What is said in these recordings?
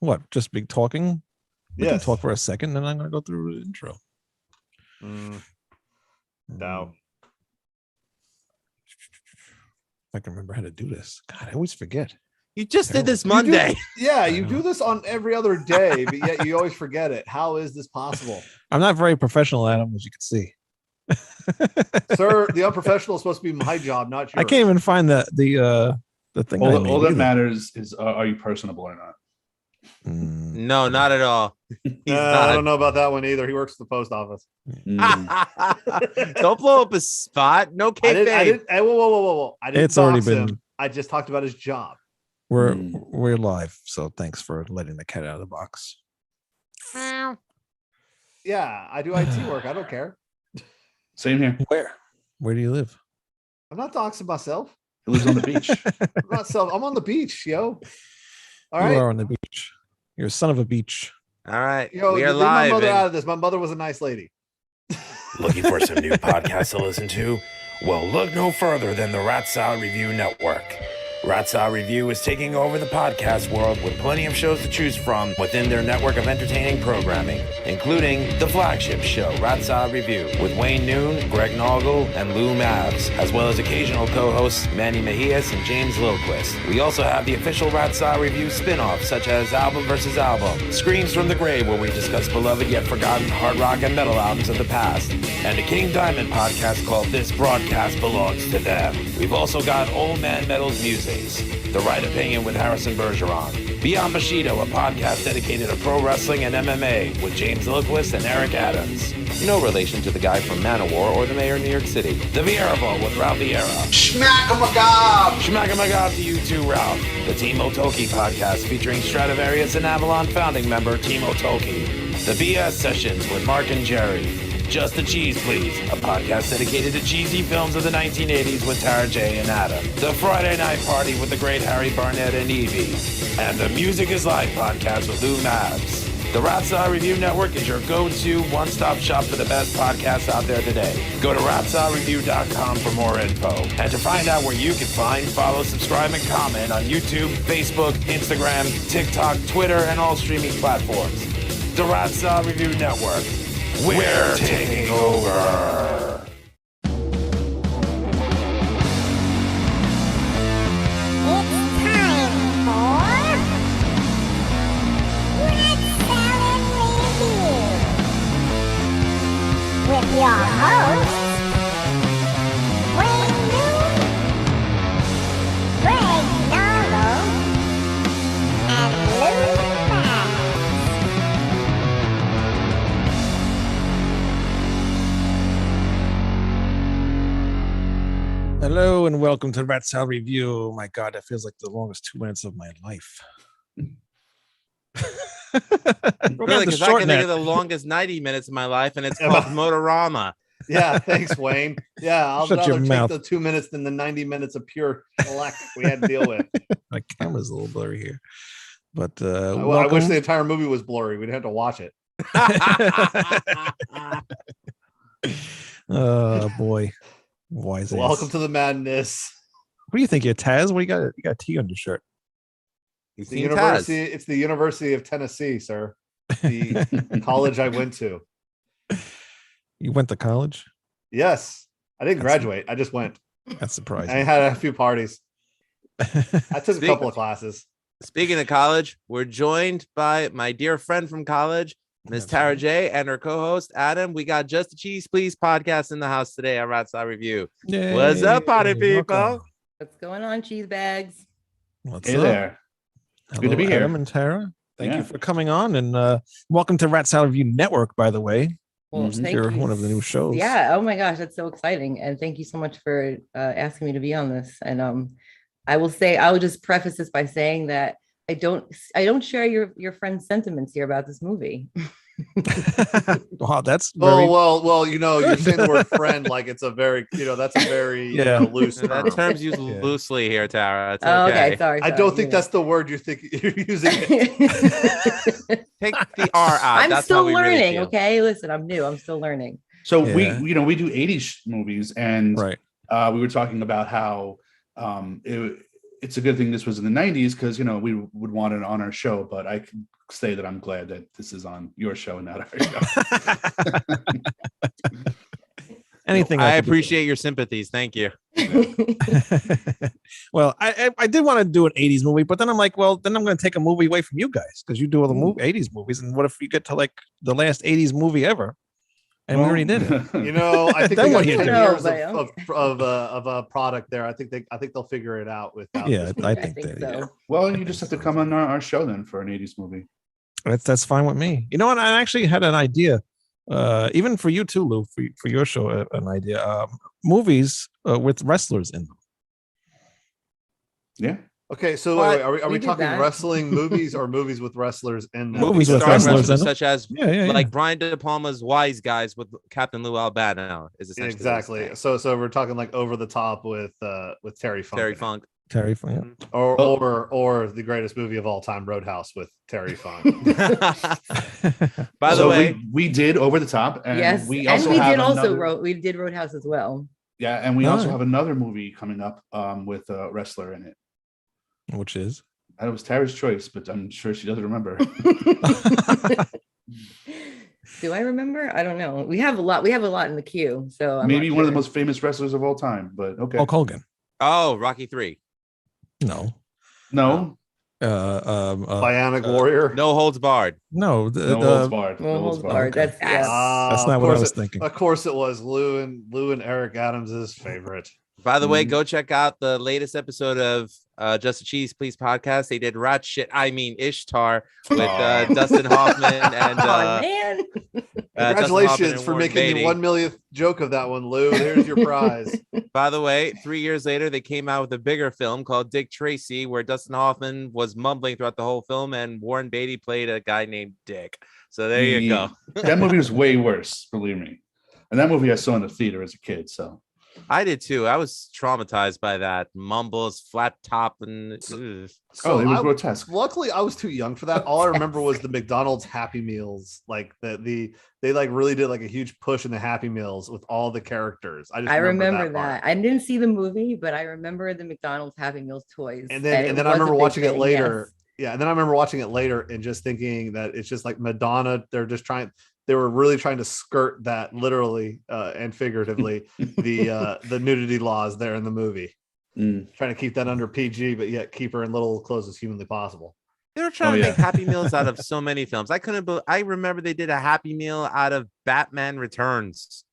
What? Just big talking? We can Yes. talk for a second, and I'm going to go through the intro. No. I can remember how to do this. God, I always forget. You just did this Monday. You do this on every other day, but yet you always forget it. How is this possible? I'm not very professional, Adam, as you can see. Sir, the unprofessional is supposed to be my job, not yours. I can't even find the thing. All that matters is are you personable or not? No, not at all. I don't know about that one either. He works at the post office. Don't blow up a spot. No kayfabe. Whoa. I didn't It's already dox been. him. I just talked about his job. We're live, so thanks for letting the cat out of the box. Yeah, I do IT work. I don't care. Same here. Where do you live? I'm not doxing myself. He lives on the beach. I'm on the beach, yo. All right. You are on the beach. You're a son of a beach. All right. Yo, we are leave live. my mother out of this. My mother was a nice lady. Looking for some new podcasts to listen to? Well, look no further than the Rat Salad Review Network. Rat Salad Review is taking over the podcast world with plenty of shows to choose from within their network of entertaining programming, including the flagship show, Rat Salad Review, with Wayne Noon, Greg Noggle, and Lou Mavs, as well as occasional co-hosts Manny Mejias and James Lilquist. We also have the official Rat Salad Review spin-offs, such as Album vs. Album, Screams from the Grave, where we discuss beloved yet forgotten hard rock and metal albums of the past, and a King Diamond podcast called This Broadcast Belongs to Them. We've also got Old Man Metal's Music, The Right Opinion with Harrison Bergeron, Beyond Bushido, a podcast dedicated to pro wrestling and MMA with James Lilquist and Eric Adams. No relation to the guy from Manowar or the mayor of New York City. The Vieira Vault with Ralph Vieira. Schmack-a-magob! Schmack-a-magob to you too, Ralph. The Team Otoki podcast featuring Stradivarius and Avalon founding member Team Otoki. The BS Sessions with Mark and Jerry. Just the Cheese, Please, a podcast dedicated to cheesy films of the 1980s with Tara J. and Adam. The Friday Night Party with the great Harry Barnett and Evie. And the Music is Life podcast with Lou Mavs. The Rat Salad Review Network is your go-to one-stop shop for the best podcasts out there today. Go to ratsaladreview.com for more info. And to find out where you can find, follow, subscribe, and comment on YouTube, Facebook, Instagram, TikTok, Twitter, and all streaming platforms. The Rat Salad Review Network. We're taking over. With your hosts, Wayne Noon, Greg Noggle, and Lou Mavs. Hello and welcome to the Rat Salad Review. My God, that feels like the longest 2 minutes of my life. Really, because I can think of the longest 90 minutes of my life, and it's called Motorama. Yeah, thanks, Wayne. Yeah, I'll Shut your rather take mouth. the 2 minutes than the 90 minutes of pure select we had to deal with. My camera's a little blurry here. But I wish the entire movie was blurry. We'd have to watch it. Oh boy. Wise ass. Welcome to the madness. What do you think, you Taz? What do you got? You got a T on your shirt. You've The seen university, Taz. it's the University of Tennessee, sir. The college I went to. You went to college? Yes. I didn't graduate. I just went. That's surprising. I had a few parties. I took a couple of classes. Speaking of college, we're joined by my dear friend from college, Miss Tara J, and her co-host Adam. We got Just the Cheese Please podcast in the house today at Rat Salad Review. Yay. What's up, party people? Welcome. What's going on, cheese bags? What's Hey up? there. Hello, Good to be here. Adam and Tara. Thank Yeah. you for coming on, and welcome to Rat Salad Review Network, by the way. Well, Mhm. thank You're you. one of the new shows. Yeah. Oh my gosh, that's so exciting. And thank you so much for asking me to be on this. And I will just preface this by saying that I don't share your friend's sentiments here about this movie. Wow, that's very Well, you're saying the word friend like it's a very, that's a very loose term. That term's used loosely here, Tara. It's Oh, okay. okay. Sorry. I don't think that's the word you're using. It. Take the R out. I'm That's still how we really learning. feel. Okay. Listen, I'm new. I'm still learning. So Yeah. we do 80s movies, and right. we were talking about how it's a good thing this was in the 90s because, you know, we would want it on our show, but I can say that I'm glad that this is on your show and not our show. Anything I could do. appreciate your sympathies. Thank you. Well, I did want to do an 80s movie, but then I'm like, well, then I'm going to take a movie away from you guys because you do all the 80s movies. And what if you get to like the last 80s movie ever? And we already did it. You know, I think Then they what got do you 10 do? years of a product there. I think they'll figure it out without. Yeah, this I movie. think that, so. yeah. Well, you just have to come on our show then for an 80s movie. That's fine with me. You know what? I actually had an idea, even for you too, Lou, for your show, an idea. Movies with wrestlers in them. Yeah. Okay, so But wait, are we we did talking that. wrestling movies or movies with wrestlers in them? Movies with Starring wrestlers in them. such as Yeah. like Brian De Palma's Wise Guys with Captain Lou Albano is essentially what it's Exactly. saying. So we're talking like over the top with Terry Funk. Terry Funk. Terry Funk. Yeah. Or the greatest movie of all time, Roadhouse with Terry Funk. By the So way, we did Over the Top, and Yes, we and also we have did also another- we did Roadhouse as well. Yeah, and we All also right. have another movie coming up with a wrestler in it. Which is That was Tara's choice, but I'm sure she doesn't remember. Do I remember? I don't know. We have a lot in the queue. So I'm Maybe not one of the sure. most famous wrestlers of all time, but okay. Hulk Hogan. oh, Rocky 3. No. No, Bionic Warrior. No holds barred. No. no holds barred. No holds barred. Okay. That's yeah. That's not Of what I course was it- thinking. Of course, it was Lou and Eric Adams' favorite. By the way, Mhm. go check out the latest episode of Just a Cheese Please podcast. They did Ishtar with Dustin Hoffman and Oh man. Congratulations for Warren making Beatty. the 1 millionth joke of that one, Lou. Here's your prize. By the way, 3 years later, they came out with a bigger film called Dick Tracy, where Dustin Hoffman was mumbling throughout the whole film, and Warren Beatty played a guy named Dick. So there you go. That movie was way worse, believe me. And that movie I saw in the theater as a kid. So I did too. I was traumatized by that mumbles, flat top, and ugh. So it was I- grotesque. Luckily, I was too young for that. All I remember was the McDonald's Happy Meals. Like they like really did like a huge push in the Happy Meals with all the characters. I remember part. that. I didn't see the movie, but I remember the McDonald's Happy Meals toys. And then it I was a remember big watching it thing, later. yes. Yeah, and then I remember watching it later and just thinking that it's just like Madonna. They were really trying to skirt that literally and figuratively the nudity laws there in the movie. Trying to keep that under PG, but yet keep her in little clothes as humanly possible. They were trying Oh, to yeah. make Happy Meals out of so many films. I remember they did a Happy Meal out of Batman Returns,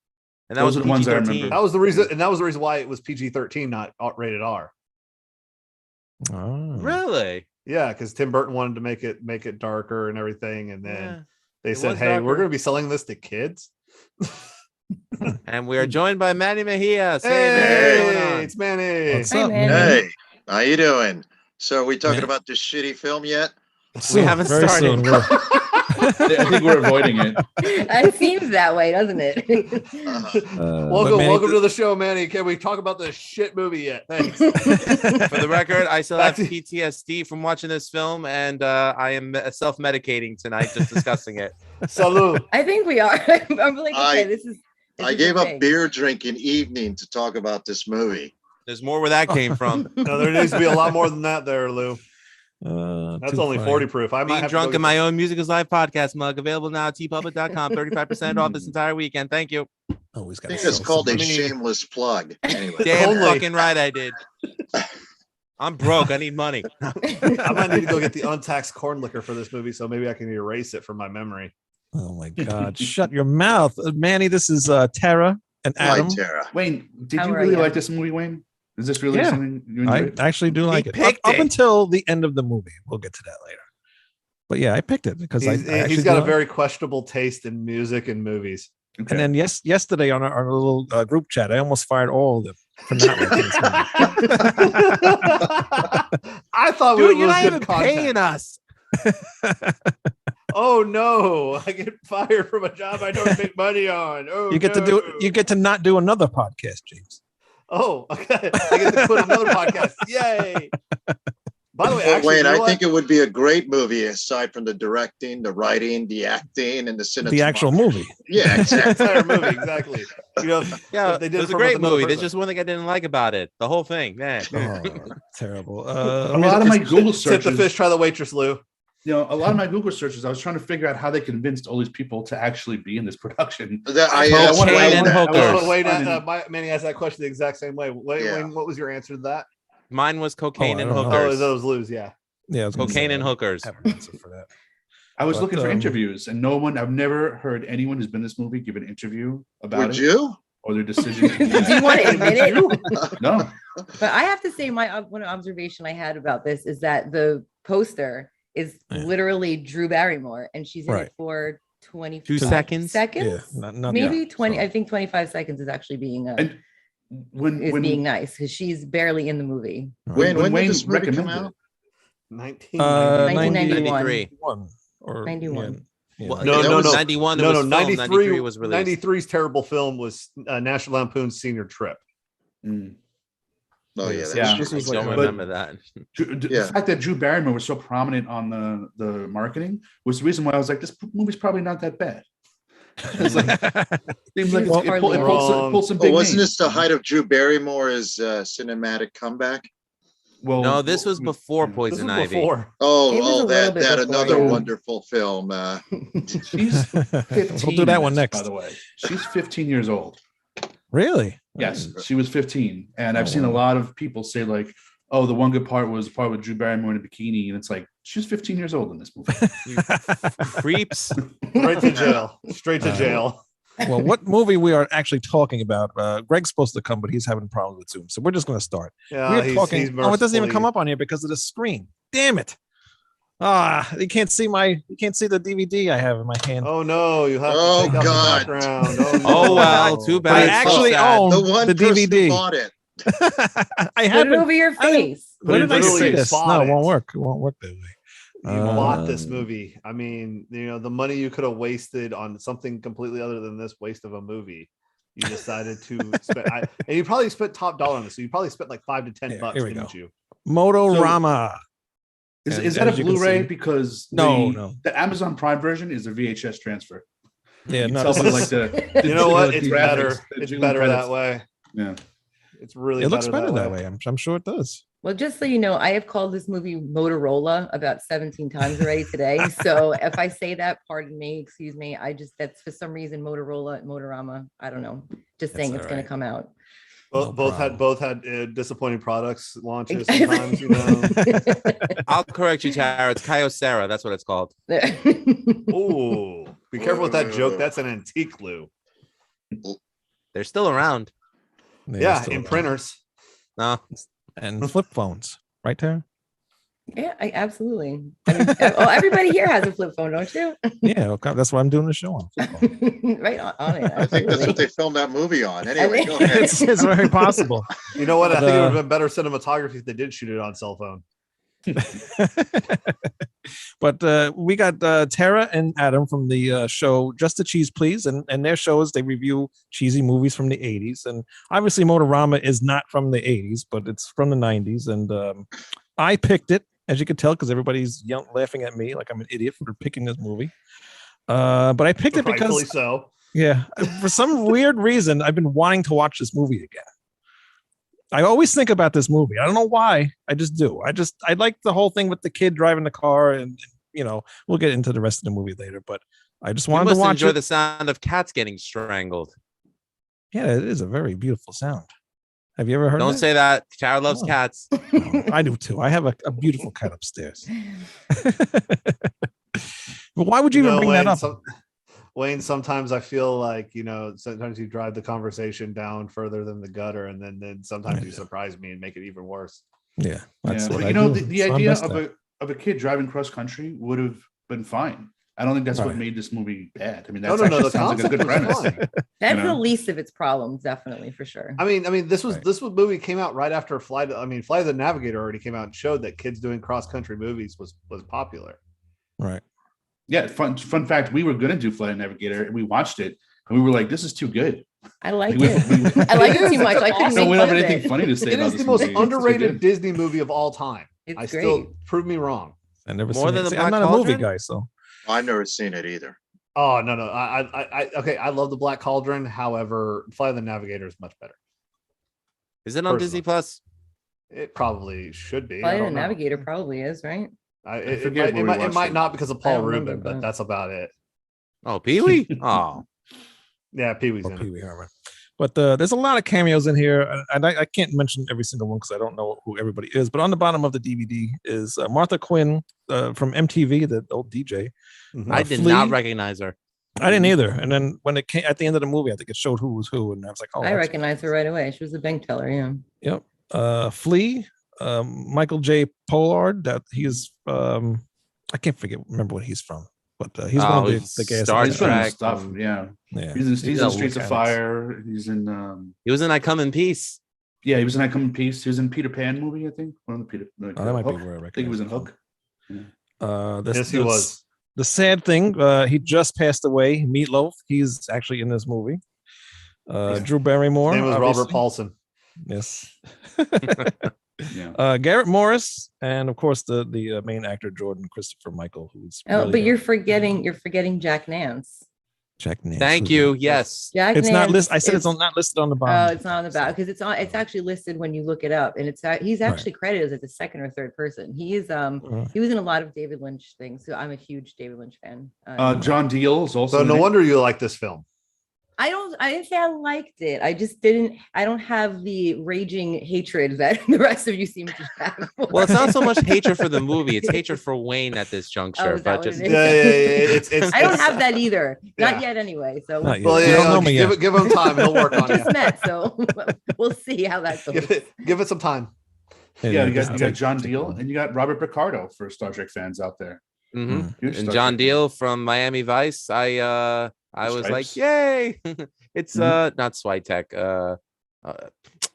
and that Those was are the ones I PG-13. remember. That was the reason, and that was the reason why it was PG-13, not rated R. Oh. Really? Yeah, because Tim Burton wanted to make it darker and everything, and then Yeah. they It said, was "Hey, we're darker. going to be selling this to kids." And we are joined by Manny Mejia. Say, Manny, Hey, what's going on? it's Manny. What's Hi, up, man. man? Hey, how you doing? So are we talking Man. about this shitty film yet? Soon, haven't very started. soon. We're- I think we're avoiding it. It seems that way, doesn't it? but Welcome Manny- to the show, Manny. Can we talk about this shit movie yet? Thanks. For the record, I still have Back to- PTSD from watching this film, and I am self-medicating tonight, just discussing it. Salud. I think we are. I'm like, okay, this is. I gave up beer drinking evening to talk about this movie. There's more where that came from. No, there needs to be a lot more than that there, Lou. That's too only funny. 40 proof. I might Being have drunk to in my own Music is Live podcast mug, available now at tpublic.com. 35% off this entire weekend. Thank you. Always I got think it's called a I mean- shameless plug. Anyway, Damn Only- fucking right I did. I'm broke. I need money. I might need to go get the untaxed corn liquor for this movie, so maybe I can erase it from my memory. Oh my God! Shut your mouth, Manny. This is Tara and hi, Adam. Tara. Wayne, did How you are really ya? like this movie, Wayne? Is this really Yeah. something you I enjoyed? actually do like it. picked Up it. until the end of the movie. We'll get to that later. But yeah, I picked it because I He's actually got do a like- very questionable taste in music and movies. Okay. And then yesterday on our little group chat, I almost fired all of them for not liking this movie. I thought Dude, it you're was not good even content. paying us. Oh no! I get fired from a job I don't make money on. Oh, You get to do. You get to not do another podcast, James. Oh, okay. I get to quit another podcast. Yay! By the way, Well, actually, Wayne, you know I what? think it would be a great movie aside from the directing, the writing, the acting, and the cinematography. The actual movie. Yeah, the exactly. entire movie, exactly. You know, Yeah, if they it did was a from great another movie. There's person. just one thing I didn't like about it. The whole thing, man. Oh, terrible. A lot of my Google Tip the searches, fish, try the waitress, Lou. a lot of my Google searches, I was trying to figure out how they convinced all these people to actually be in this production. Cocaine and hookers. Wayne, Manny asked that question the exact same way. Wayne, what was your answer to that? Mine was cocaine I and don't know. Oh, hookers. those Lou's, yeah. Yeah, I was gonna Cocaine say, and I hookers. have an answer for that. I was But, looking for interviews, and I've never heard anyone who's been in this movie give an interview about Would it you? or their decision. Do you want to admit it? No. But I have to say, my one observation I had about this is that the poster is literally Drew Barrymore, and she's in it for 2 seconds. Yeah, not Maybe that, 20. so. I think 25 seconds is actually being And when being nice because she's barely in the movie. Wayne, when did Wayne this movie come recommended out? 1991. 91 or 91. Yeah. Well, No, it no, was no. 91. It No, was no, filmed, 93 93 was released. 93's terrible film was National Lampoon's Senior Trip. Mm. Oh yeah, so Yeah. this was I don't like remember that. The fact that Drew Barrymore was so prominent on the marketing was the reason why I was like, this movie's probably not that bad. It's like, seems like Well, it pulled some Oh, big wasn't names. this the height of Drew Barrymore's cinematic comeback? Well, No, this was before This Poison was Ivy. before. It was a little That bit before, another yeah. wonderful film. She's 15. We'll do that one in this, next. By the way, she's 15 years old. Really? Yes, she was 15, and I've seen a wow. lot of people say like, "Oh, the one good part was the part with Drew Barrymore in a bikini," and it's like she's 15 years old in this movie. You creeps. Straight to jail. Straight to jail. Well, what movie we are actually talking about? Greg's supposed to come, but he's having problems with Zoom, so we're just going to start. Yeah, We're he's talking. It doesn't even mercifully- come up on here because of the screen. Damn it! You can't see the DVD I have in my hand. Oh no, you have to Oh, take out God. the background. Oh, Oh, no. well, too But I bad. actually So sad. own The one the person DVD. who bought it. I Put it haven't. over your face. Where did I literally see this? bought No, it it. won't work. It won't work that way. You bought this Uh, movie. I mean, the money you could have wasted on something completely other than this waste of a movie. You decided to spend, and you probably spent top dollar on this. So you probably spent like $5 to $10, here we didn't go. you? Motorama. Is And that a as you can Blu-ray? see- Because No. the Amazon Prime version is a VHS transfer. Yeah, You no. tell this me, is- like the You know what? the It's graphics, better. the It's jingling better credits. that way. Yeah. It's really. it looks better that way. I'm sure it does. Well, just so you know, I have called this movie Motorola about 17 times already today. So if I say that, pardon me, excuse me. That's for some reason Motorama. I don't know. Just saying That's it's all going right. to come out. No Both had disappointing products launches sometimes. I'll correct you, Tara. It's Kyocera. That's what it's called. Oh, be careful with that joke. That's an antique, Lou. They're still around. Yeah, still in around. printers. No. And flip phones, right, Tara? Yeah, absolutely. I mean, everybody here has a flip phone, don't you? Yeah, okay, that's why I'm doing the show on. Flip phone. Right on it. I think that's what they filmed that movie on. Anyway, go ahead. it's very possible. You know what? I But, think it would have been better cinematography if they did shoot it on cell phone. But we got Tara and Adam from the show Just the Cheese Please, and their shows they review cheesy movies from the 80s, and obviously Motorama is not from the 80s, but it's from the 90s, and I picked it, as you can tell, because everybody's laughing at me like I'm an idiot for picking this movie. But I picked it Rightfully because so. yeah, for some weird reason I've been wanting to watch this movie again. I always think about this movie. I don't know why. I just do. I like the whole thing with the kid driving the car, and we'll get into the rest of the movie later. But I just You wanted must to watch enjoy it. the sound of cats getting strangled. Yeah, it is a very beautiful sound. Have you ever heard? Don't that? say that. Tara loves Oh. cats. No, I do too. I have a beautiful cat upstairs. But why would you even bring that up? Wayne, sometimes I feel like, sometimes you drive the conversation down further than the gutter, and then sometimes you surprise me and make it even worse. Yeah, that's what But I the do. That's what I'm idea best at. of a kid driving cross country would have been fine. I don't think that's what Right. made this movie bad. I mean, No, that no, no. The sounds like a concept good was premise. fine. That's You know? the least of its problems, definitely, for sure. I mean, this was Right. this movie came out right after Flight of the Navigator already came out and showed that kids doing cross country movies was popular. Right. Yeah, fun fact, we were going to do Flight Navigator, and we watched it, and we were like, this is too good. I like We- it. we- I like It it is. too much. I couldn't Awesome. No make one fun have of anything it. funny to say It about is this the most movie. It's too underrated good. Disney movie of all time. It's I great. still prove me wrong. I never More seen than it. the See, I'm Black not a movie Cauldron? guy, so I've never seen it either. Oh no. I okay. I love the Black Cauldron. However, Flight of the Navigator is much better. Is it on Disney Plus? It probably should be. I Flight of the don't know. Navigator probably is, right? It forget where we might watched it. not because of I Paul don't remember, Rubin, but but- that's about it. Oh, Pee Wee. Oh, Yeah, Pee Wee's or in Pee it. Wee Herman. But there's a lot of cameos in here, and I can't mention every single one because I don't know who everybody is. But on the bottom of the DVD is Martha Quinn from MTV, the old DJ. Mhm. I did Flea. not recognize her. I didn't either. And then when it came at the end of the movie, I think it showed who was who, and I was like, oh, I recognize her right away. She was a bank teller. Yeah. Yep. Flea, Michael J. Pollard. That he's I can't remember what he's from, but he's one of the guys. Star He's done Trek. stuff. Yeah. Yeah. He's He's in a Streets of mechanics. Fire. He's in He was in I Come in Peace. yeah, he was in I Come in Peace. He was in Peter Pan movie, I think. One of the Peter Oh, that might be Hook. where I I think he was in recognize Hook. This, Yes, he was. The sad thing, he just passed away. Meatloaf. He's actually in this movie. Drew Barrymore. His name was obviously. Robert Paulson. Yes. Yeah. Garrett Morris, and of course the main actor Jordan Christopher Michael, who's Oh, really but good. you're forgetting Jack Nance. Jack Nance. Thank who's you. that? Yes. Jack It's Nance. not listed. I said it's is- not listed on the Oh, bottom. it's not on the back because it's actually listed when you look it up, and he's actually credited as the second or third person. He is he was in a lot of David Lynch things, so I'm a huge David Lynch fan. John Deal is also So in no it. wonder you like this film. I didn't say I liked it. I don't have the raging hatred that the rest of you seem to have. Well, it's not so much hatred for the movie; it's hatred for Wayne at this juncture. is that But what just it is? Yeah. It's I don't have that either. Yeah. Not yet, anyway. So Not yet. Well, You don't know yeah. me yet. Give him time. He'll work we on just it. met, so we'll see how that goes. Give it some time. Yeah, you just got take- John take Deal one. and you got Robert Picardo for Star Trek fans out there. Mhm. Huge And Star John Trek Deal from Miami Vice. I was like, Stripes. yay! It's not Switek.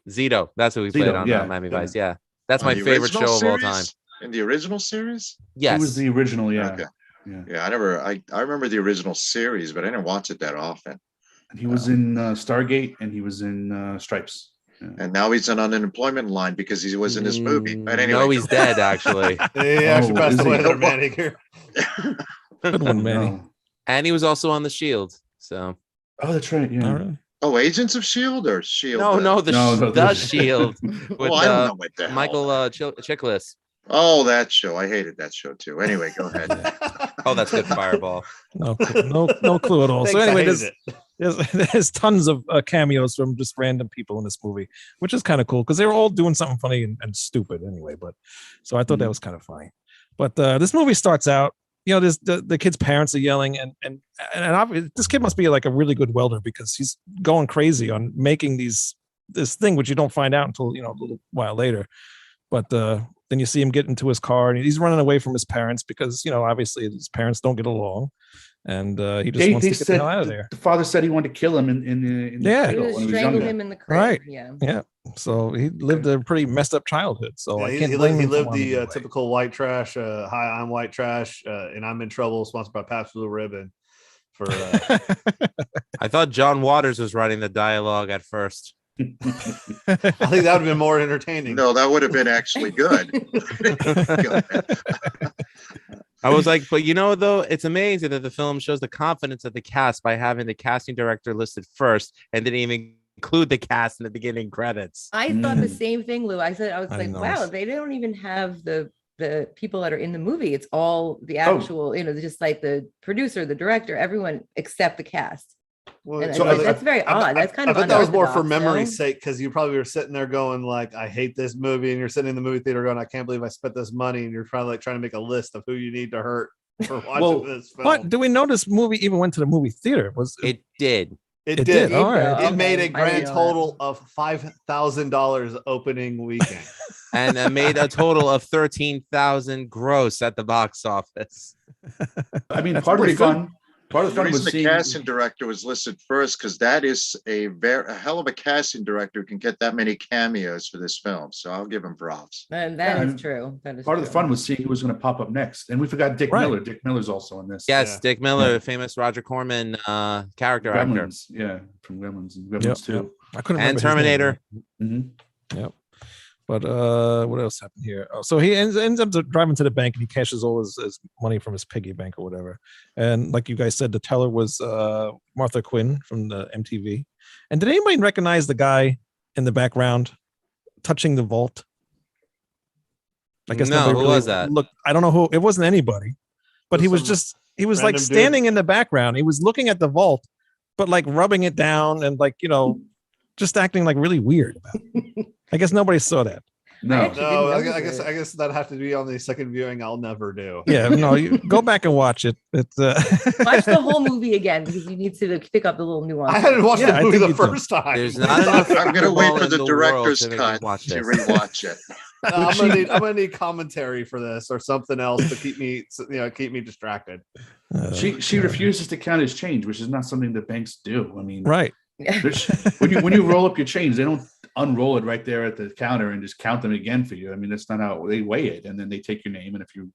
Zito. That's who we played Zito, on yeah, Miami yeah. Vice. Yeah, that's On my the favorite show original of all time. series? In the original series? Yes. He was the original, yeah. Okay. Yeah. Yeah, I remember the original series, but I didn't watch it that often. And he was in Stargate and he was in Stripes. Yeah. And now he's on unemployment line because he was in this movie. But anyway, No, he's dead. Actually, He actually Oh, passed is away he? there, man. Here. Good one, Manny. No. and he was also on the Shield. So Oh, that's right. Yeah. All right. oh, Agents of Shield or Shield? no, the No, the- Shield with Oh, I don't know what the hell. Michael Chiklis. Oh, that show. I hated that show too. Anyway, go ahead. Oh, that's good. Fireball. No clue at all. So Thanks, I anyway, hated there's, it. there's tons of cameos from just random people in this movie, which is kind of cool because they were all doing something funny and stupid anyway. But so I thought that was kind of funny. But this movie starts out, there's the kid's parents are yelling, and this kid must be like a really good welder because he's going crazy on making this thing, which you don't find out until a little while later. But then you see him get into his car and he's running away from his parents because obviously his parents don't get along, and he just wants to get the hell out of there. The father said he wanted to kill him in the Yeah. He cradle was when he was strangled younger. him in the crib. Right. Yeah. Yeah, so he lived a pretty messed up childhood. So I Yeah, can't he blame lived, he him for lived wanting to the get away. typical white trash. Hi, I'm white trash, and I'm in trouble. Sponsored by Pabst Blue Ribbon. For I thought John Waters was writing the dialogue at first. I think that would have been more entertaining. No, that would have been actually good. Go ahead. I was like, but though, it's amazing that the film shows the confidence of the cast by having the casting director listed first and didn't even include the cast in the beginning credits. I thought the same thing, Lou. I was I like, know. wow, they don't even have the people that are in the movie. It's all the actual, just like the producer, the director, everyone except the cast. Well, And so that's very odd. That's kind I of bet that was more for unorthodox, memory's no? sake, because you probably were sitting there going like, I hate this movie, and you're sitting in the movie theater going, I can't believe I spent this money, and you're probably like trying to make a list of who you need to hurt for watching Well, this film. But do we know this movie even went to the movie theater? It did. It it did. did. All right. It made a Okay, I didn't grand know that. total of $5,000 opening weekend. And made a total of 13,000 gross at the box office. I mean, That's part of pretty the good. fun. Part of the The fun reason was the seeing. casting director was listed first because that is a hell of a casting director who can get that many cameos for this film. So I'll give him props. And that Yeah, is and true. That is Part of the true. fun was seeing who was going to pop up next, and we forgot Dick Right. Miller. Dick Miller's also in this. Yes, Yeah. Dick Miller, Yeah. famous Roger Corman character actor. Gremlins. Yeah, from Gremlins and Gremlins Yep, too. I couldn't And remember his name, Terminator. Mhm. Yep. But what else happened here? Oh, so he ends up driving to the bank and he cashes all his money from his piggy bank or whatever. And like you guys said, the teller was Martha Quinn from the MTV. And did anybody recognize the guy in the background touching the vault? I guess No, nobody who really was that? looked. I don't know who. It wasn't anybody, but he was Some just. He was like random dude. standing in the background. He was looking at the vault, but like rubbing it down and like just acting like really weird about it. I guess nobody saw that. No, actually didn't No, notice I it. guess that'd have to be on the second viewing. I'll never do. Yeah, no, you go back and watch it. It's Watch the whole movie again because you need to pick up the little nuances. I hadn't watched Yeah, the I movie think the you do. first time. There's not enough. I'm gonna wait football for in the world director's to make me cut watch to this. rewatch it. I'm gonna need commentary for this or something else to keep me distracted. she refuses to count his change, which is not something that banks do. I mean, right. when you roll up your change, they don't unroll it right there at the counter and just count them again for you. I mean, that's not how they weigh it, and then they take your name. And if you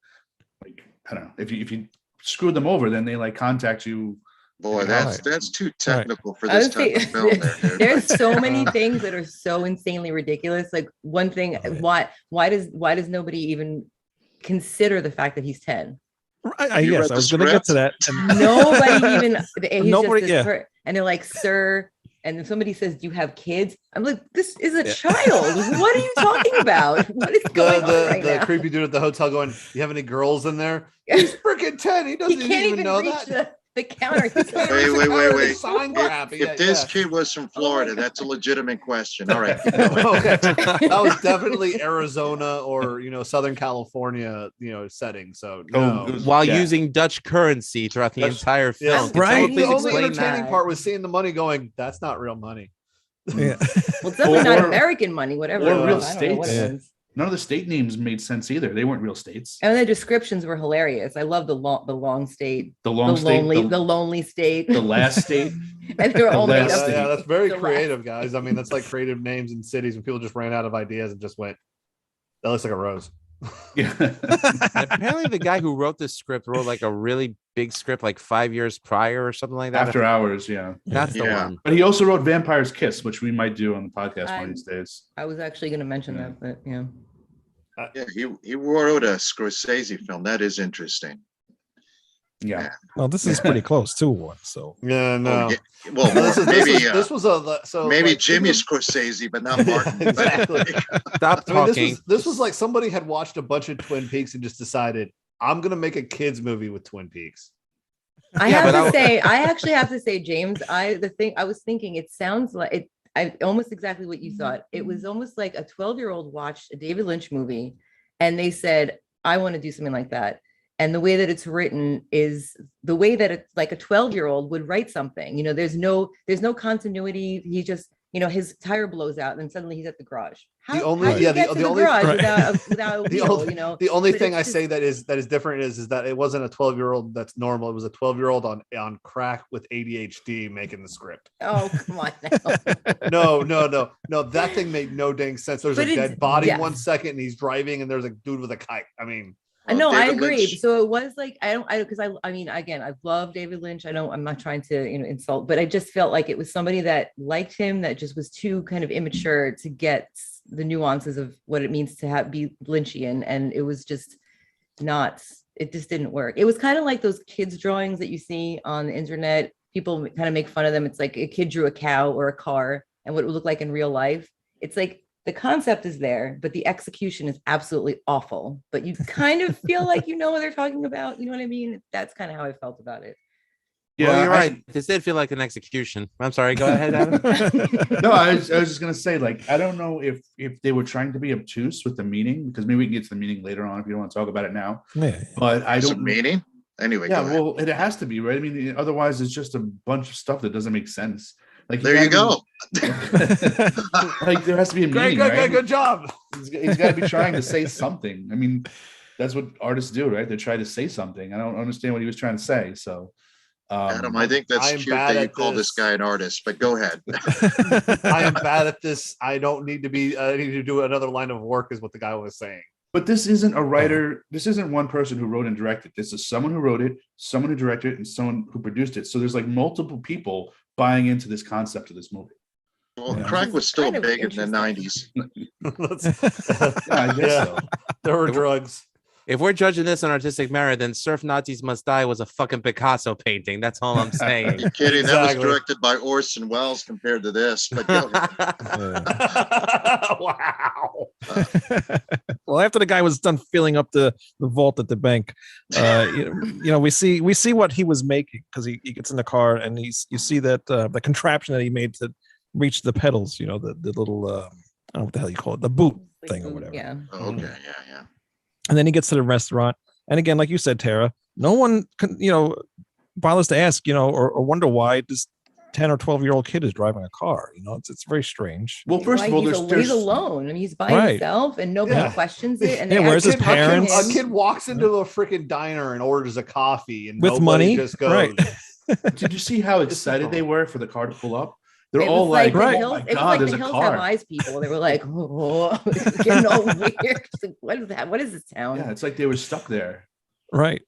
I don't know, if you screw them over, then they contact you. Boy, that's too technical for I this would type say of film. There, dude. there's so many things that are so insanely ridiculous. Like one thing, why does nobody even consider the fact that he's 10? You Yes, read I the was going to get to that. And Nobody even he's Nobody- just this and they're like, sir. And if somebody says, "Do you have kids?" I'm like, "This is a child. What are you talking about? What is going on right The now?" creepy dude at the hotel going, "You have any girls in there?" He's freaking 10. He He doesn't can't even know reach that. the counter. He can't Wait, reach wait, the wait, counter. wait. Sign crap. If this kid was from Florida, that's a legitimate question. All right. keep going. Okay. That was definitely Arizona or Southern California setting. So no. While Yeah. using Dutch currency throughout the That's- entire Yeah, film. Can right. someone The please only explain entertaining that? part was seeing the money going, "That's not real money." yeah. Well, it's definitely not Or- American money, whatever. or it real was. I don't know what it states. was. None of the state names made sense either. They weren't real states. And the descriptions were hilarious. I love the long state, The long state, the lonely state, the last state. and they were all the made last up. state. Yeah, that's very The last- creative, guys. I mean, that's like creative names in cities when people just ran out of ideas and just went, "That looks like a rose." Yeah. Apparently, the guy who wrote this script wrote like a really big script like 5 years prior or something like that. After Hours, yeah. That's the Yeah. one. But he also wrote Vampire's Kiss, which we might do on the podcast one of these days. I was actually going to mention Yeah. that, but yeah. Yeah, he wrote a Scorsese film. That is interesting. Yeah. Well, this is pretty close to one. So Yeah, no. Oh, yeah. Well, This is- maybe this was a so maybe like, Jimmy this Scorsese, but not Martin. Exactly. Stop I mean, talking. this was like somebody had watched a bunch of Twin Peaks and just decided, "I'm gonna make a kids movie with Twin Peaks." I Yeah, have but to say, I actually have to say, James, I was thinking, it sounds like it. I almost exactly what you thought. It was almost like a 12-year-old watched a David Lynch movie, and they said, "I want to do something like that." And the way that it's written is the way that it's like a 12-year-old would write something. There's no continuity. He just, his tire blows out, and suddenly he's at the garage. How The only- how do you yeah, get the to the only- garage Right. without a The wheel? only- The only But thing it's I just- say that is different is that it wasn't a 12-year-old that's normal. It was a 12-year-old on crack with ADHD making the script. Oh, come on now. No. That thing made no dang sense. There's But a it's- dead body yes. 1 second, and he's driving, and there's a dude with a kite. I mean, No, I David agree. Lynch. So it was like I mean, again, I love David Lynch. I'm not trying to insult, but I just felt like it was somebody that liked him that just was too kind of immature to get the nuances of what it means to be Lynchian, and it was just not. It just didn't work. It was kind of like those kids' drawings that you see on the internet. People kind of make fun of them. It's like a kid drew a cow or a car, and what it would look like in real life. It's like the concept is there, but the execution is absolutely awful. But you kind of feel like you know what they're talking about. You know what I mean? That's kind of how I felt about it. Well, you're right. This did feel like an execution. I'm sorry. Go ahead, Adam. No, I was just gonna say, I don't know if they were trying to be obtuse with the meaning, because maybe we can get to the meaning later on if you don't want to talk about it now. yeah. But I Some don't. meaning. Anyway, Yeah, go ahead. well, it has to be, right? I mean, otherwise it's just a bunch of stuff that doesn't make sense. Like There you go. Like there has to be a meaning, right? good job. He's got to be trying to say something. I mean, that's what artists do, right? They try to say something. I don't understand what he was trying to say. So, Adam, I think that's I am cute bad that you at call this this. guy an artist, but go ahead. I am bad at this. I don't need to be. I need to do another line of work, is what the guy was saying. but this isn't a writer. This isn't one person who wrote and directed. This is someone who wrote it, someone who directed it, and someone who produced it. So there's like multiple people buying into this concept of this movie. Well, Yeah. crack was still Kind of big in the interesting. 90s. Yeah, I guess so. There were drugs. If we're judging this on artistic merit, then Surf Nazis Must Die was a fucking Picasso painting. That's all I'm saying. You kidding? That was Exactly. directed by Orson Welles compared to this. But go ahead. Wow. Well, after the guy was done filling up the vault at the bank, we see what he was making, because he gets in the car and you see that the contraption that he made to reach the pedals, the little I don't know what the hell you call it, the boot thing or whatever. Yeah. Okay, yeah. And then he gets to the restaurant, and again, like you said, Tara, no one bothers to ask, or wonder why this 10 or 12-year-old kid is driving a car. It's very strange. Well, first of all, he's alone and he's by Right. himself, and nobody questions it. And Yeah, they where's his actually talk to parents? A him. kid walks into a freaking diner and orders a coffee, and With nobody money? just goes. Right. Did you see how This is excited they wrong. were for the car to pull up? They're It all was like, like, the right. hills, "Oh my it was god, like there's the a hills have car!" eyes people. They were like, oh, getting all weird. It's like, what is that? What is this town? Yeah, it's like they were stuck there. Right.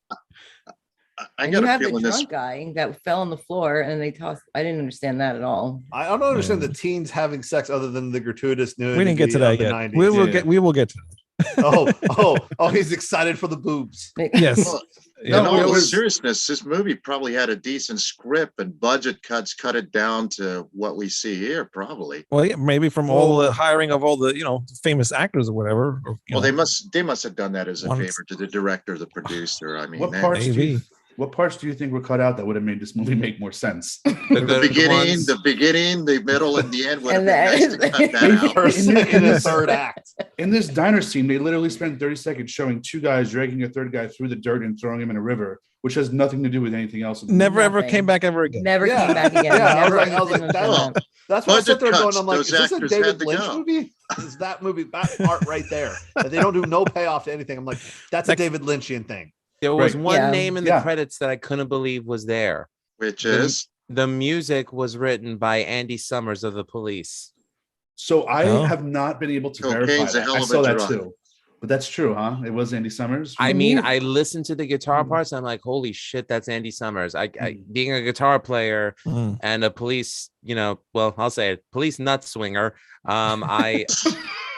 I And got you a have the feeling this. drunk guy that fell on the floor, and they tossed. I didn't understand that at all. I don't understand the teens having sex other than the gratuitous nudity. We didn't get to that of the yet. 90s. We will Yeah. get to Oh, he's excited for the boobs. that. Yes. Well, Yeah, in all it the was- seriousness, this movie probably had a decent script, and budget cuts cut it down to what we see here, probably. Well, yeah, maybe from all the hiring of all the famous actors or whatever. Or, Well, they must have done that as a Once- favor to the director, the producer. I mean, What that- parts do you think were cut out that would have made this movie make more sense? the beginning, the middle, and the end would have And been nice to then- cut that out. First, second, and third act. In this diner scene, they literally spent 30 seconds showing two guys dragging a third guy through the dirt and throwing him in a river, which has nothing to do with anything else. in the Never movie. ever Nothing. came back ever again. Never Yeah. came back again. Yeah, I was Never like, anything was done. That's why I sit Budget there going, cuts, I'm like, those is this a actors David had to Lynch go. movie? Is that movie that part right there? That they don't do no payoff to anything. I'm like, that's a David Lynchian thing. There was Right. one Yeah. name in the Yeah. credits that I couldn't believe was there. Which is The music was written by Andy Summers of The Police. So I Oh. have not been able to Cocaine's verify a that. hell I of a saw that drug. too. But that's true, huh? It was Andy Summers. I mean, music- I listened to the guitar parts. I'm like, holy shit, that's Andy Summers. I being a guitar player Mm. and a police, well, I'll say it, police nut swinger. I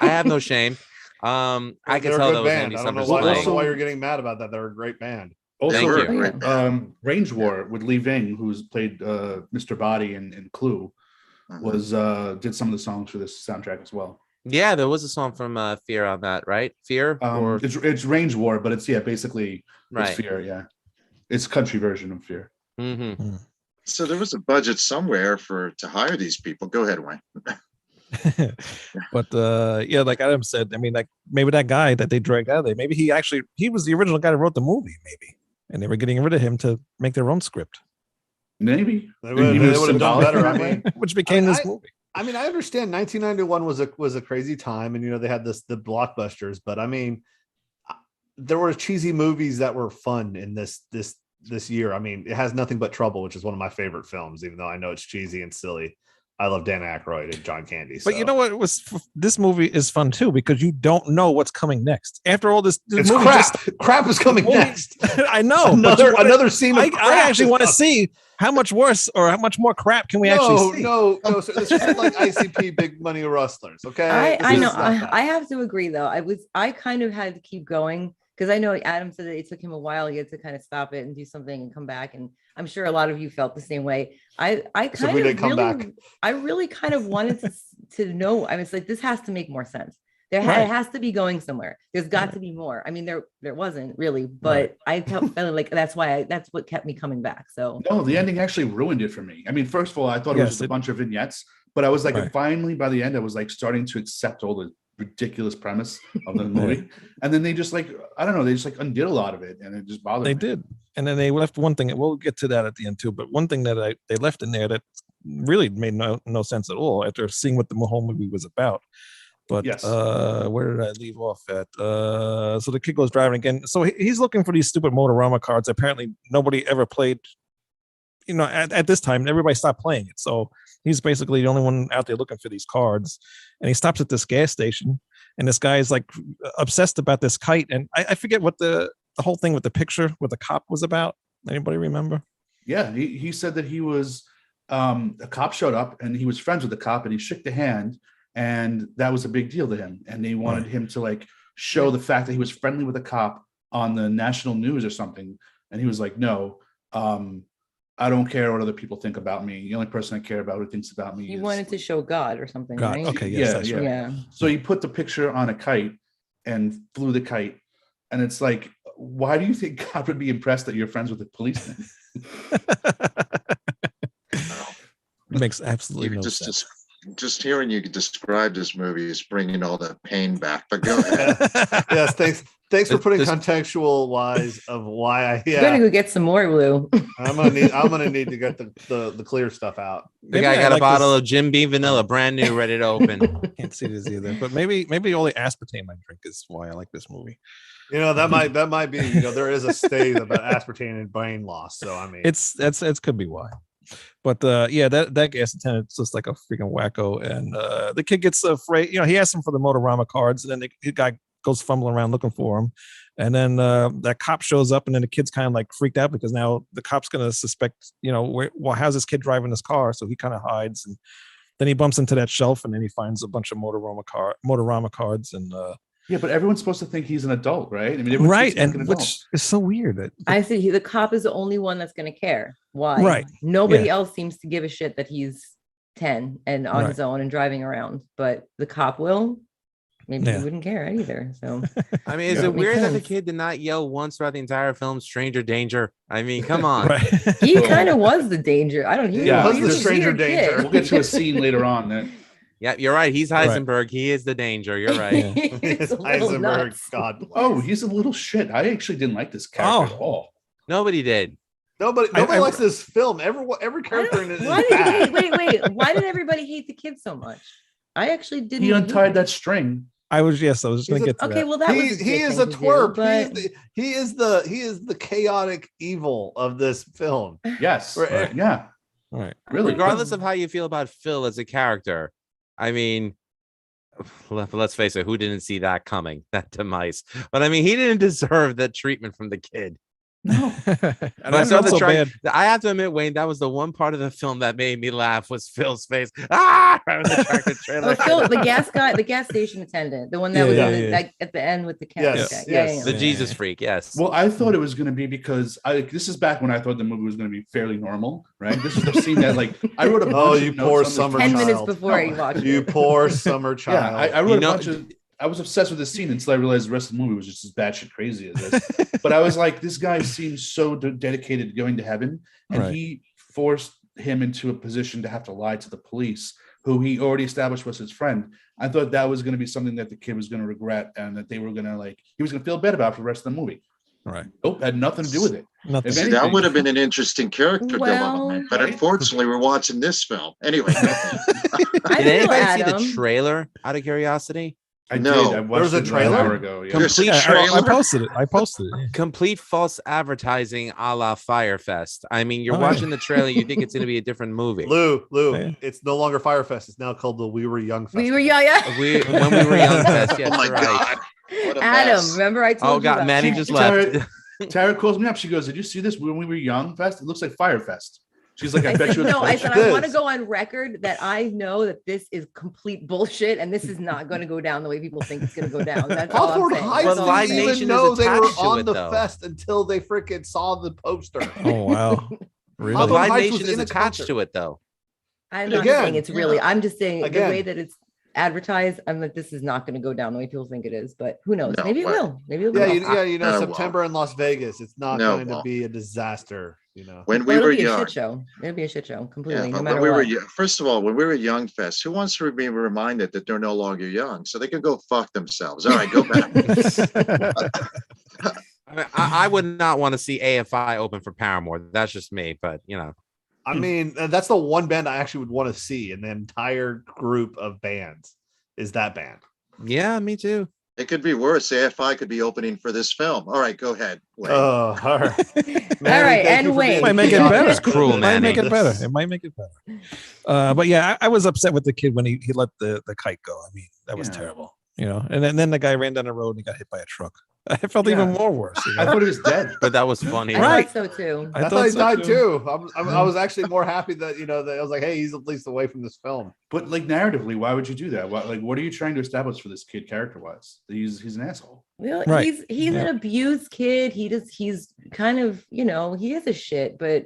have no shame. I They're can a tell good that was band. Andy I don't know Summers why, I don't playing. know why you're getting mad about that. They're a great band. Also, Thank They were you. a great band. Range War with Lee Ving, who's played Mr. Body in Clue, was did some of the songs for this soundtrack as well. Yeah, there was a song from Fear on that, right? Fear or It's Range War, but it's basically right. it's Fear. Yeah, it's country version of Fear. Mm-hmm. so there was a budget somewhere to hire these people. Go ahead, Wayne. But yeah, like Adam said, I mean, like maybe that guy that they dragged out of there, maybe he was the original guy that wrote the movie, maybe, and they were getting rid of him to make their own script, Maybe They would Even have done symbolic better. in I that way? mean, which became this movie. I mean, I understand 1991 was a crazy time, and they had the blockbusters, but I mean, there were cheesy movies that were fun in this year. I mean, it has Nothing But Trouble, which is one of my favorite films, even though I know it's cheesy and silly. I love Dan Aykroyd and John Candy. But you know what? This movie is fun too because you don't know what's coming next. After all this, it's movie crap. Crap is coming Movie- next. I know. but you wanna- Another scene. Of I crap actually is want to coming. see how much worse or how much more crap can we actually see. No. So this is like ICP Big Money Rustlers. Okay. I This know. is not that. I have to agree though. I kind of had to keep going because I know Adam said that it took him a while. He had to kind of stop it and do something and come back. And I'm sure a lot of you felt the same way. I So kind we of didn't come back. I really kind of wanted to know. I was like, this has to make more sense. Right. It has to be going somewhere. There's got to be more. I mean, there wasn't really, but I felt like that's what kept me coming back. So no, the ending actually ruined it for me. I mean, first of all, I thought it was Yes, just a bunch of vignettes, but I was like, Right. finally by the end, I was like starting to accept all the ridiculous premise of the movie, and then they just like I don't know, they just like undid a lot of it, and it just bothered They me. did, and then they left one thing. We'll get to that at the end too. But one thing that they left in there that really made no sense at all after seeing what the whole movie was about. But Yes. where did I leave off at? So the kid goes driving again. So he's looking for these stupid Motorama cards. Apparently nobody ever played. At this time, everybody stopped playing it. So he's basically the only one out there looking for these cards. And he stops at this gas station, and this guy is like obsessed about this kite. And I forget what the whole thing with the picture with the cop was about. Anybody remember? Yeah, he said that he was a cop showed up and he was friends with the cop and he shook the hand, and that was a big deal to him. And they wanted him to like show the fact that he was friendly with a cop on the national news or something. And he was like, no, I don't care what other people think about me. The only person I care about who thinks about me He is wanted to show God or something, God. right? Okay, yes, that's right. Yeah. So he put the picture on a kite and flew the kite. And it's like, why do you think God would be impressed that you're friends with a policeman? Makes absolutely no just, sense. just hearing you describe this movie is bringing all that pain back. But go ahead. Yes, thanks for putting contextual wise of why I You're gonna go get some more, Lou. I'm gonna need to get the clear stuff out. The guy got a bottle of Jim Beam Vanilla, brand new, ready to open. Can't see this either, but maybe only aspartame I drink is why I like this movie. You know, that might be, you know, there is a state about aspartame and brain loss. So I mean, It's could be why. But yeah, that gas attendant's just like a freaking wacko, and the kid gets afraid. You know, he asks him for the Motorama cards, and then the guy goes fumbling around looking for him, and then that cop shows up, and then the kid's kind of like freaked out because now the cop's gonna suspect, you know, how's this kid driving this car? So he kind of hides, and then he bumps into that shelf, and then he finds a bunch of Motorama cards, and Yeah, but everyone's supposed to think he's an adult, right? I mean, right, and which is so weird. I see. The cop is the only one that's going to care. Why? Right. Nobody else seems to give a shit that he's 10 and on Right. his own and driving around, but the cop will. Maybe Yeah. he wouldn't care either. So I mean, is Yeah. it weird that the sense. kid did not yell once throughout the entire film, "Stranger danger"? I mean, come on. Right. he kind of was the danger. I don't. He Yeah, was he was a the stranger weird danger. kid. We'll get to a scene later on that Yeah, you're right. He's Heisenberg. He is the danger. You're right. He's a little Heisenberg, nuts. God bless. oh, he's a little shit. I actually didn't like this character at all. Nobody did. Nobody I- likes this film. Every I character in don't- it is Why did bad. wait? Why did everybody hate the kid so much? I actually didn't. He hate untied him. that string. I was just gonna get to Okay, that. well that was He a dick is thing a to do, twerp. but He is the chaotic evil of this film. Yes. Right. Yeah. All right. Really. Regardless of how you feel about Phil as a character, I mean, let's face it, who didn't see that coming, that demise? But I mean, he didn't deserve that treatment from the kid. No. And But I I saw felt the so trailer. bad. I have to admit, Wayne, that was the one part of the film that made me laugh was Phil's face. Ah! Right when the tractor trailer. oh, Phil, the gas guy, the gas station attendant, the one that was Yeah, in the, yeah. like, at the end with the cat. Yes, guy. yes. The Jesus freak, yes. Well, I thought it was going to be because this is back when I thought the movie was going to be fairly normal, right? This is the scene that, like, I wrote a bunch Oh, of you notes poor on this- summer 10 minutes child. before No. he watched You it. poor summer Yeah, child. I wrote You a know- bunch of. I was obsessed with this scene until I realized the rest of the movie was just as batshit crazy as this. But I was like, this guy seems so dedicated to going to heaven, and Right. he forced him into a position to have to lie to the police, who he already established was his friend. I thought that was going to be something that the kid was going to regret, and that they were going to he was going to feel bad about for the rest of the movie. Right. Nope, had nothing to do with it. Nothing. If See, anything- that would have been an interesting character Well, development, but right? unfortunately, we're watching this film anyway. I Did don't know, anybody see Adam. the trailer out of curiosity? I No. did. I watched was a it about trailer? an hour ago. Yeah. Complete Yeah, I trailer. posted it. I posted it. Complete false advertising a la Firefest. I mean, you're Oh, yeah. watching the trailer, you think it's going to be a different movie. Lou, Yeah. it's no longer Firefest. It's now called the We Were Young Fest. We were yeah. When we were young, yes, Oh my you're right. God. What a Adam, mess. remember I told Oh you God, about Manny that? just left. Tara calls me up. She goes, "Did you see this when we were young fest? It looks like Firefest." She's like, "I I bet said, you." no, I it's said It I want to is. go on record that I know that this is complete bullshit and this is not going to go down the way people think it's going to go down. That's all I'm Hawthorne saying. Heights That's But all Live I'm didn't saying. Nation even is know they were attached to on it, the though. fest until they freaking saw the poster. Oh wow. But Really? Hawthorne Live Heights was Nation is in a attached concert. to it, though. I'm not Again, saying it's really. I'm just saying Again. the way that it's advertised. I'm like, this is not going to go down the way people think it is. But who knows? No Maybe it way. will. Maybe it Yeah, will. you know, No, it September in Las Vegas. It's not No, it going to won't. be a disaster. You know. When Well, we it'll were be a young. shit show. It'll be a shit show completely. Yeah, no but matter when we were what. young, first of all, when we were young fest, who wants to be reminded that they're no longer young, so they can go fuck themselves? All right, go back. I mean, I would not want to see AFI open for Paramore. That's just me, but you know. I mean, that's the one band I actually would want to see in the entire group of bands is that band. Yeah, me too. It could be worse. AFI could be opening for this film. All right, go ahead. Wayne. Oh, all right. All right, and It Wayne. Might make it better. It's cruel, It might make Manny. it better. It might make it better. But yeah, I was upset with the kid when he let the kite go. I mean, that was Yeah. terrible. you know, and then the guy ran down the road and he got hit by a truck. I felt even more worse. You I know? thought he was dead. But that was funny. I Right. thought so too. I thought he so died too. I was actually more happy that that I was like, hey, he's at least away from this film. But like narratively, why would you do that? What are you trying to establish for this kid character wise? He's an asshole. Well, Right. he's an abused kid. He's kind of, he is a shit, but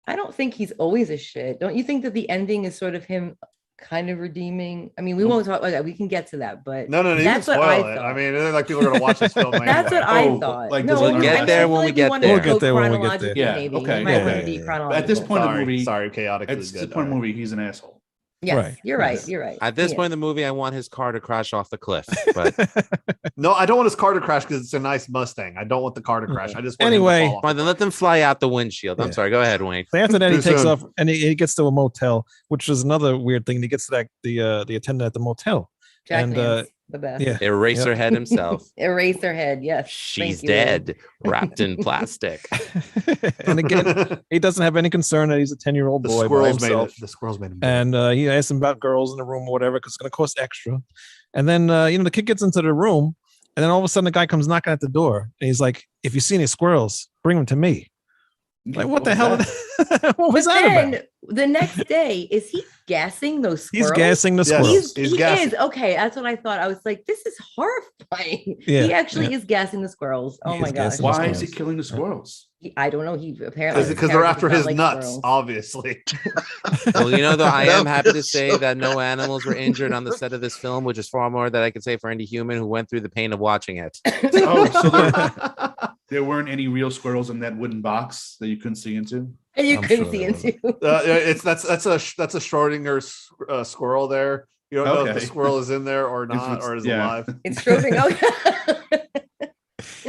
I don't think he's always a shit. Don't you think that the ending is sort of him kind of redeeming? I mean, we won't talk about that. We can get to that, but No, you can that's what spoil I it. thought. I mean, it's like people are gonna watch this film. That's anyway. what I Oh, thought. like, no, does it We'll get there when we get there. We'll get there when we get there. Yeah, Maybe. okay, We might okay. want to be chronological. At this point in the Sorry, movie, sorry, chaotic at is this good. point in the All right. movie, he's an asshole. Yes, Right. you're right. Yes. You're right. At this Yeah. point in the movie, I want his car to crash off the cliff. But No, I don't want his car to crash because it's a nice Mustang. I don't want the car to crash. I just want him to Anyway. fall off. fine, then let them fly out the windshield. I'm Yeah. sorry. Go ahead, Wayne. So after that, he Too takes soon. off and he gets to a motel, which is another weird thing. He gets to the attendant at the motel. Jack and, Nance, the best. Yeah. Eraserhead himself. Eraserhead. Yes. She's thank you. dead, wrapped in plastic. And again, he doesn't have any concern that he's a 10-year-old the boy by squirrels made himself. it. The squirrels made him. And he asks him about girls in the room or whatever because it's going to cost extra. And then the kid gets into the room, and then all of a sudden the guy comes knocking at the door, and he's like, "If you see any squirrels, bring them to me." Like, what the hell? What was But that then about? the next day, is he gassing those squirrels? He's gassing the Yes. squirrels. He's He gassing. is. Okay, that's what I thought. I was like, this is horrifying. Yeah, He actually is gassing the squirrels. Oh He my is gosh. gassing the Why is he squirrels. killing the squirrels? I don't know. He apparently Because they're after his like nuts, squirrels. obviously. Well, though, I That am happy to was say so that no animals were injured on the set of this film, which is far more that I could say for any human who went through the pain of watching it. Oh, so there weren't any real squirrels in that wooden box that you couldn't see into? And you I'm couldn't sure see there into. that's a Schrodinger squirrel there. You don't know if the Okay. squirrel is in there or If not, it's- or is yeah. alive. It's strobing. Oh,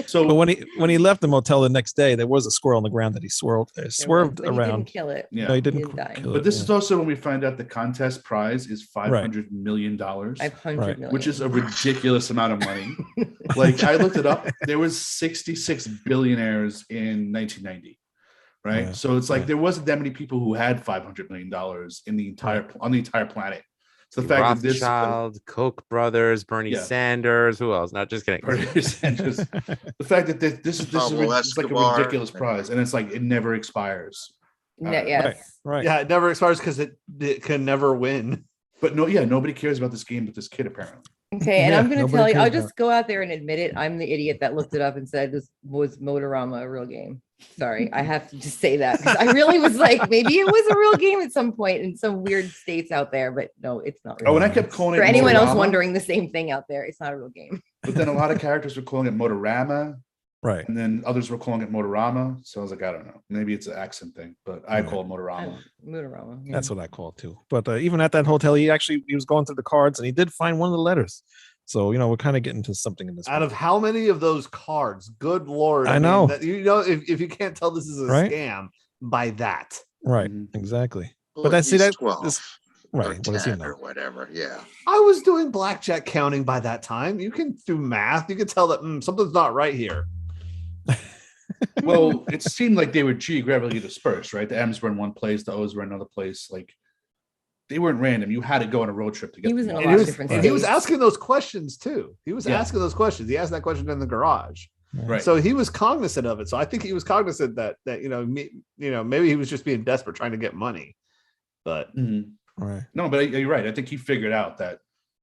So But when he left the motel the next day, there was a squirrel on the ground that he swerved but he around. didn't kill it. yeah. No, he He didn't didn't die. kill But it, this yeah. is also when we find out the contest prize is $500 million, 500 Right. million. which is a ridiculous amount of money. Like I looked it up, there was 66 billionaires in 1990, right? Yeah. So it's like Yeah. there wasn't that many people who had $500 million in the entire on the entire planet. So the fact that this Rothschild, Koch brothers, Bernie Yeah. Sanders, who else? Not just kidding. the fact that this is Pablo it's like a Escobar. ridiculous prize, and it's like it never expires. Yes. Right. Yeah, it never expires because it can never win. But nobody cares about this game but this kid apparently. Okay, and Yeah, I'm going to nobody tell you, cares I'll about just go out there and admit it. I'm the idiot that looked it up and said this was Motorama a real game. Sorry, I have to just say that 'cause I really was like, maybe it was a real game at some point in some weird states out there, but no, it's not. Oh, Real. and I kept calling For it anyone else Motorama, wondering the same thing out there, it's not a real game. But then a lot of characters were calling it Motorama, Right. and then others were calling it Motorama. So I was like, I don't know, maybe it's an accent thing, but I Right. call it Motorama. Motorama. yeah. That's what I call it too. But even at that hotel, he was going through the cards and he did find one of the letters. So we're kind of getting to something in this. Out of movie. how many of those cards? Good lord! I know. That, if you can't tell this is a Right? scam by that. Right. Mhm. Exactly. Well, But that's see he's that 12 this, or right. What does he 10 know? or whatever. Yeah. I was doing blackjack counting by that time. You can do math. You can tell that something's not right here. Well, it seemed like they were geographically dispersed, right? The M's were in one place, the O's were in another place. Like they weren't random. You had to go on a road trip to get. He was them in all. a lot of And he was, different and he was states. asking those questions too. He was Yeah. asking those questions. He asked that question in the garage. Right. So he was cognizant of it. So I think he was cognizant that maybe he was just being desperate trying to get money. But Mhm. Right. No, but you're right. I think he figured out that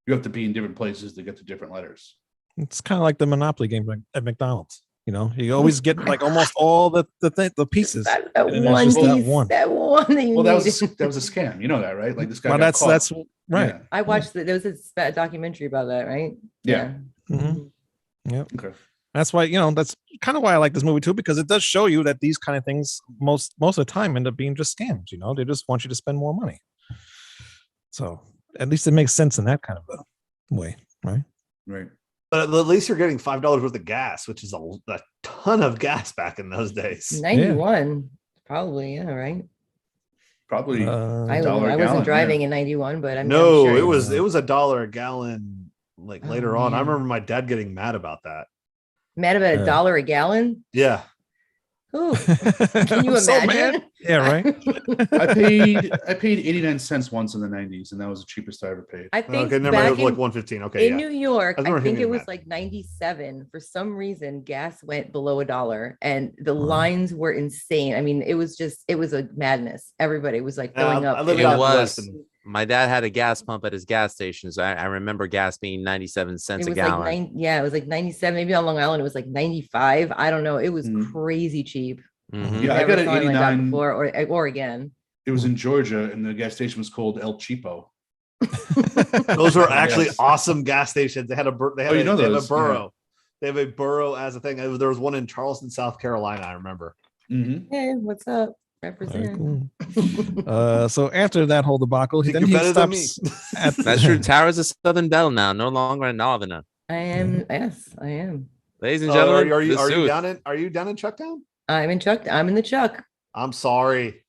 you have to be in different places to get to different letters. It's kind of like the Monopoly game at McDonald's. You always get like almost all the pieces. That And it's one just that piece, one. that one that you Well, that needed. was a scam. You know that, right? Like this guy. Well, got caught. that's right. Yeah. I watched there was a documentary about that, right? Yeah. Mhm. Yep. Okay. That's why that's kind of why I like this movie too, because it does show you that these kind of things most of the time end up being just scams. They just want you to spend more money. So at least it makes sense in that kind of a way, right? Right. at least you're getting $5 worth of gas, which is a ton of gas back in those days. 91, probably, yeah, right. Probably. I $1 a wasn't gallon, driving in 91, but I'm No, sure it was $1 a gallon. Like Oh, later on, I man. remember my dad getting mad about that. mad about Yeah. $1 a gallon. Yeah, Ooh, can you I'm so imagine? mad. Yeah, right. I paid 89 cents once in the 90s, and that was the cheapest I ever paid. I think Okay, never mind. It back was in, like 115. Okay, in yeah. New York, I was I wondering if think you it was knew like 97. For some reason, gas went below $1 and the Wow. lines were insane. I mean, it was a madness. Everybody was like filling I up. lived It out in the was. West, and My dad had a gas pump at his gas station, so I remember gas being 97 It cents a was gallon. like it was like 97. Maybe on Long Island, it was like 95. I don't know. It was Mm. crazy cheap. Mhm. Yeah, I Never got an saw anything like that 89. before or again. It was in Georgia, and the gas station was called El Cheapo. those were actually Yes. awesome gas stations. They had a they Oh, you know they have a those, yeah. borough. They have a borough as a thing. There was one in Charleston, South Carolina. I remember. Mm-hmm. Hey, what's up? Very Represent. cool. So after that whole debacle, Think then you're he better than stops me. at That's true. Tara's a Southern Belle now, no longer a Northerner. I am. Yes, I am. Ladies and Oh, gentlemen, are you the Sooth. down in Chucktown? I'm in Chuck. I'm in the Chuck. I'm sorry.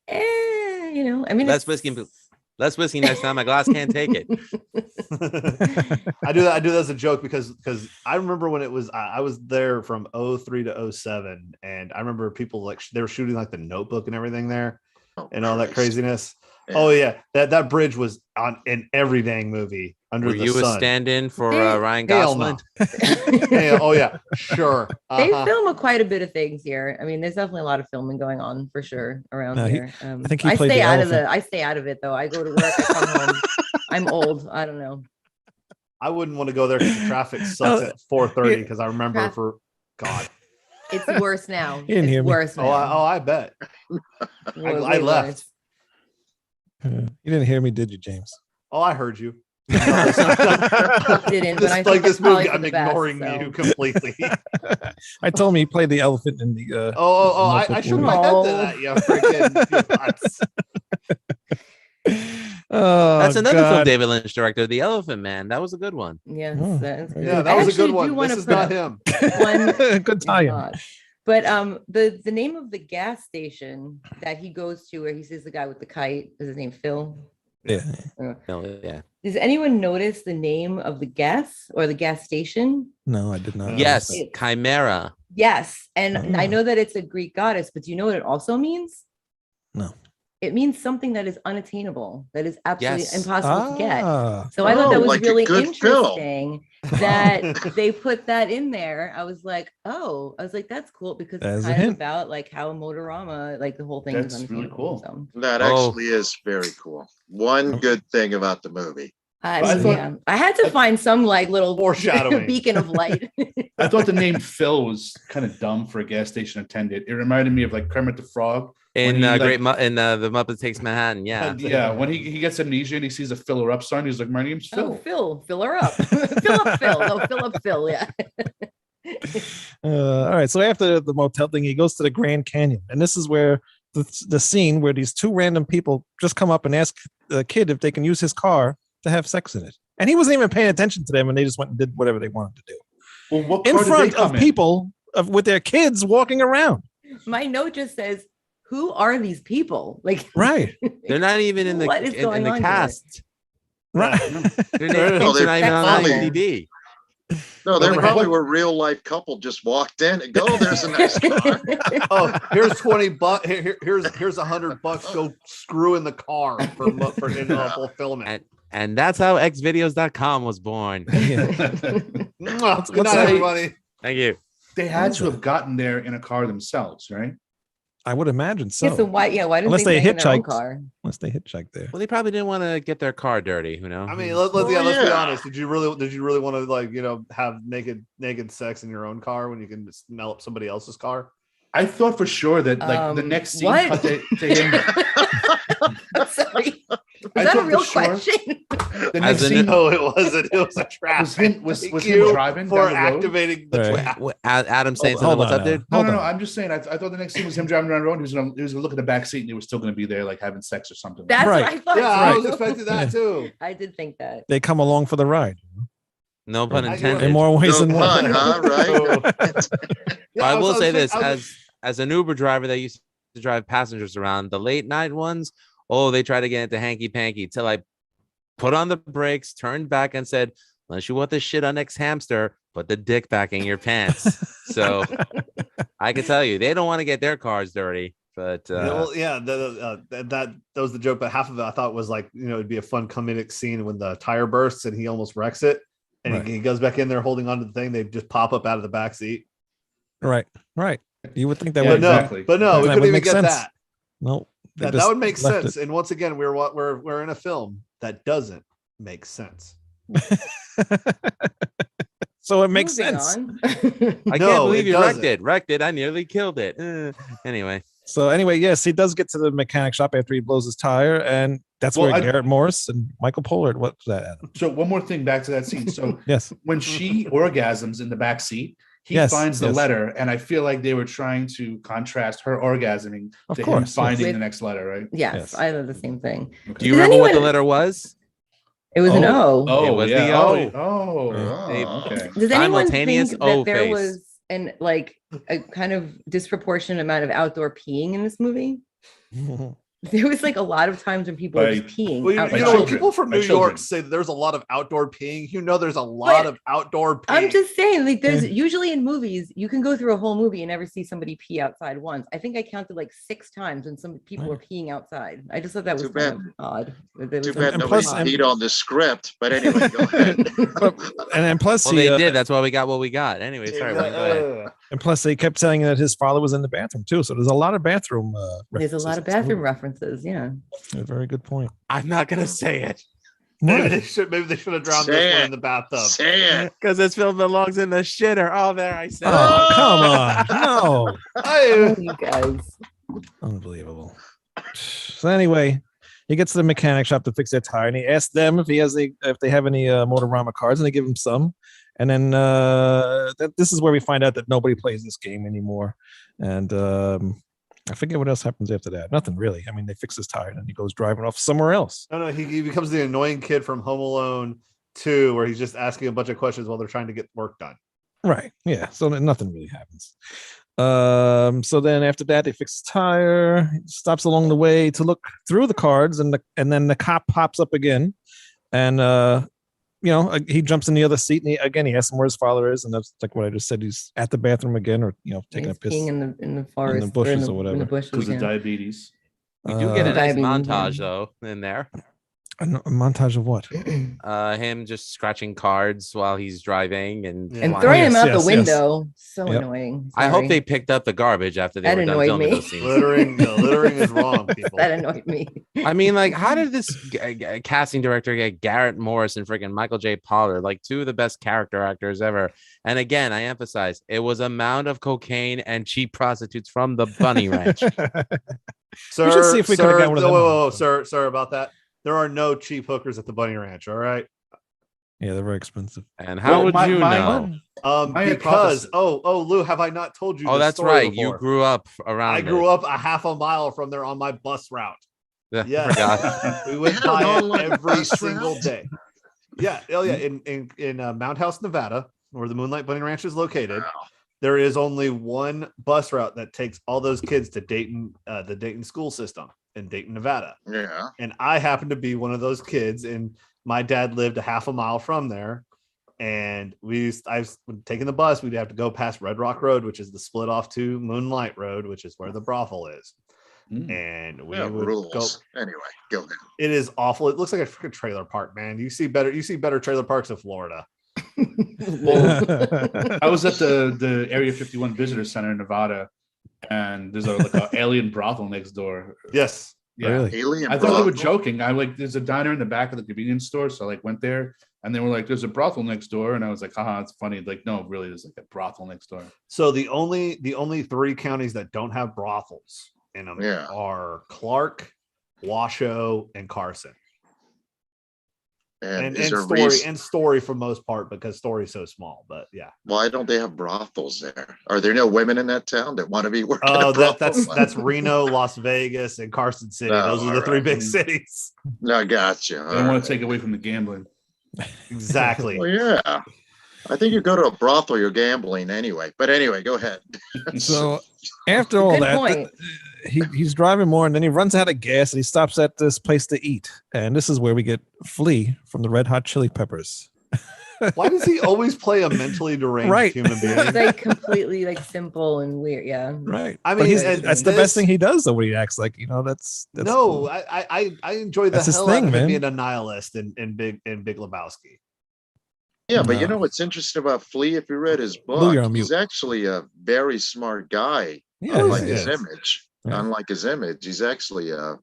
I mean, Less it's- whiskey, less whiskey next time. My glass can't take it. I do that as a joke because I remember when it was I was there from 03 to 07, and I remember people like they were shooting like The Notebook and everything there Oh, and all that Christ. craziness. Yeah. Oh yeah, that bridge was on in every dang movie under Were the you a sun. stand-in for Hey, Ryan Hell no. Gosling? Yeah, oh yeah, sure. They Uh-huh. film quite a bit of things here. I mean, there's definitely a lot of filming going on for sure around No, here. I think he I played stay the out of elephant. I stay out of it though. I go to work. I come home. I'm old. I don't know. I wouldn't want to go there because the traffic sucks at 4:30 because I remember Traf- for God. It's worse now. didn't It's hear me. worse now. I bet. Way I left. worse. You didn't hear me, did you, James? Oh, I heard you. Didn't, but I This, think like it's this movie, probably for I'm the best, ignoring so. you completely. I told him he played the elephant in the. I shook my head to that. You freaking nuts. Oh, That's another film God. David Lynch directed, The Elephant Man. That was a good one. Yes, Oh, that's very good. Yeah, good. that I was a actually good do one. wanna This is put not up him. one Good tie-in. God. But the name of the gas station that he goes to, where he sees the guy with the kite, is his name Phil? Yeah. No, yeah. Does anyone notice the name of the gas or the gas station? No, I did not. Yes, It's- Chimera. Yes, and I Oh. know that it's a Greek goddess, but do you know what it also means? No. It means something that is unattainable, that is absolutely Yes. impossible to get. Ah, So I thought that Oh, was like a really good film. interesting that they put that in there. I was like, that's cool because That is it's a kind of hint. about like how Motorama, like the whole thing is That's really unattainable. cool. So That Oh. actually is very cool. One good thing about the movie. I, But I mean, thought- yeah, I had to find some like little Foreshadowing. beacon of light. I thought the name Phil was kind of dumb for a gas station attendant. It reminded me of like Kermit the Frog. In When he, The Muppet Takes Manhattan. Yeah. Yeah, when he gets amnesia and he sees a filler up sign, he's like, "My name's Phil." Oh, Phil, fill her up. Fill up Phil. No, fill up Phil. Yeah. all right. So after the motel thing, he goes to the Grand Canyon, and this is where the scene where these two random people just come up and ask the kid if they can use his car to have sex in it, and he wasn't even paying attention to them, and they just went and did whatever they wanted to do Well, what in car did they front come of in? people with their kids walking around. My note just says, "Who are these people?" Like, Right. They're not even in the What is in going the on here? cast. Right. Their names No, are they're not even on probably- IMDb. No, they Like, probably what- were real life couple just walked in and go, oh, there's a nice car. Oh, here's $20. Here's $100. Go screw in the car for fulfillment. And that's how xvideos.com was born. Yeah. Good what's night, that? everybody. Thank you. They had to have gotten there in a car themselves, right? I would imagine so. Yeah, so why didn't Unless they bang in their own hitchhiked. car? Unless they hitchhiked there. Well, they probably didn't want to get their car dirty, you know. I mean, Oh, let's be yeah. honest. Did you really want to have naked sex in your own car when you can smell up somebody else's car? I thought for sure that like the next scene what? cut to him. Sorry. Was I that a thought for real sure- question? The As next a scene No, it wasn't. It was a trap. was him was Thank him you driving for down the road. activating the Right. trap. Adam saying something. Hold What's on up, now. dude? No, Hold no, no. on. I'm just saying. I thought the next scene was him driving down the road. He was gonna look at the back seat and he was still gonna be there, like having sex or something. That's Right. what I thought. Yeah, I too. was expecting that too. I did think that. They come along for the ride No pun I- intended. in more ways No than pun, one. huh? Right? Yeah, I will was say think- this I was- as an Uber driver that used to drive passengers around, the late night ones, they try to get into hanky panky till I put on the brakes, turned back, and said, "Unless you want this shit on X Hamster, put the dick back in your pants. So I can tell you, they don't want to get their cars dirty. But that was the joke. But half of it I thought was like, it'd be a fun comedic scene when the tire bursts and he almost wrecks it, and Right. he goes back in there holding onto the thing. They just pop up out of the back seat. Right. You would think that Yeah, would exactly. But no, we That couldn't would even make get sense. that. No, they That just would make left sense. And once again, we're in a film that doesn't make sense. So it makes Moving sense. on. I can't No, believe it you wrecked doesn't. it. Wrecked it. I nearly killed it. Anyway. So anyway, yes, he does get to the mechanic shop after he blows his tire, and that's Well, where Garrett Morris and Michael Pollard. What's that, Adam? So one more thing back to that scene. So Yes. when she orgasms in the back seat, he Yes, finds the yes. letter, and I feel like they were trying to contrast her orgasming Of to him course, finding yes. the next letter, right? Yes, Yes. I know the same thing. Do you Does remember what the anyone- letter was? It was an O. It was the yeah. O. Oh, okay. Does anyone Simultaneous think O that there face. was a kind of disproportionate amount of outdoor peeing in this movie? There was like a lot of times when people were just peeing. Well, outside. when children. people from By New York children. say that there's a lot of outdoor peeing, there's a lot But of outdoor peeing. I'm just saying, like, there's usually in movies, you can go through a whole movie and never see somebody pee outside once. I think I counted like 6 times when some people were peeing outside. I just thought that was Too kind of bad. odd. That there Too was bad something nobody plus- odd. peed on the script. But anyway, go ahead. and plus Well, he they did. That's why we got what we got. Anyway, sorry. Wayne, go ahead. and plus they kept saying that his father was in the bathroom too. So there's a lot of bathroom. There's a lot of bathroom references. Yeah. A very good point. I'm not gonna say it Maybe they should have drowned Say this one it. in the bathtub. Say it. because this film belongs in the shitter. Oh, there I said. Oh, come on. No. Oh, you guys. Unbelievable. So anyway, he gets to the mechanic shop to fix their tire, and he asks them if they have any Motorama cards, and they give him some. And then this is where we find out that nobody plays this game anymore. And I forget what else happens after that. Nothing really. I mean, they fix his tire, and then he goes driving off somewhere else. No, he becomes the annoying kid from Home Alone 2, where he's just asking a bunch of questions while they're trying to get work done. Right. Yeah. So nothing really happens. So then after that, they fix his tire. He stops along the way to look through the cards, and then the cop pops up again, and he jumps in the other seat, and he asks him where his father is, and that's like what I just said. He's at the bathroom again, or taking He's a piss. peeing in the forest, bushes or in whatever. the bushes. Because of Yeah. diabetes. We do get a nice Diabetes, montage yeah. though in there. A montage of what? Him just scratching cards while he's driving and Yeah. And Wow. throwing him Yes, out yes, the yes. window. So Yep. annoying. I hope Sorry. they picked up the garbage after they That were done annoyed filming me. those scenes. Littering is wrong, people. That annoyed me. I mean, like, how did this casting director get Garrett Morris and freaking Michael J. Pollard, like 2 of the best character actors ever? And again, I emphasize, it was a mound of cocaine and cheap prostitutes from the Bunny Ranch. Sir, should see if we could've got one of them whoa, on. sir, about that. There are no cheap hookers at the Bunny Ranch. All right. Yeah, they're very expensive. And how would you know? Because My hypothesis- Lou, have I not told you? Oh, this that's story right. before? You grew up around. I grew up a half a mile from there on my bus route. up. Yeah. Forgot. We went They by don't it like every bus single routes? day. Yeah. Oh, yeah. In Mount House, Nevada, where the Moonlight Bunny Ranch is located, there is only one bus route that takes all those kids to Dayton, the Dayton school system in Dayton, Nevada. Yeah. And I happened to be one of those kids, and my dad lived a half a mile from there. And I was taking the bus. We'd have to go past Red Rock Road, which is the split off to Moonlight Road, which is where the brothel is. And we Yeah, would rules. go. Anyway, go ahead. It is awful. It looks like a freaking trailer park, man. You see better trailer parks in Florida. I was at the Area 51 Visitor Center in Nevada, and there's like an alien brothel next door. Yes. Yeah. Really? Alien. I thought they were brothel. joking. There's a diner in the back of the convenience store, so I went there, and they were like, "There's a brothel next door," and I was like, "Haha, it's funny." Like, no, really, there's like a brothel next door. So the only 3 counties that don't have brothels in them Yeah. are Clark, Washoe, and Carson. And And is there Story reason- and Story for most part, because Story's so small. But yeah. why don't they have brothels there? Are there no women in that town that want to be working? Oh, a brothel? that's Reno, Las Vegas, and Carson City. Oh, Those are the all 3 right. big cities. No, gotcha. I don't want to take away from the gambling. Exactly. Well, yeah. I think you go to a brothel, you're gambling anyway. But anyway, go ahead. So after all Good that, point. he's driving more, and then he runs out of gas, and he stops at this place to eat. And this is where we get Flea from the Red Hot Chili Peppers. Why does he always play a mentally deranged Right. human being? It's like completely like simple and weird. Yeah. Right. I But mean, that's the best thing he does, though. When he acts like, that's no, I enjoy the That's his hell thing, out of him man. being a nihilist in Big Lebowski. Yeah, but you No. know what's interesting about Flea? If you read his Lou, you're book, on he's mute. actually a very smart guy. Yeah, Unlike yeah, his yeah. image. Yeah. Unlike his image, he's actually a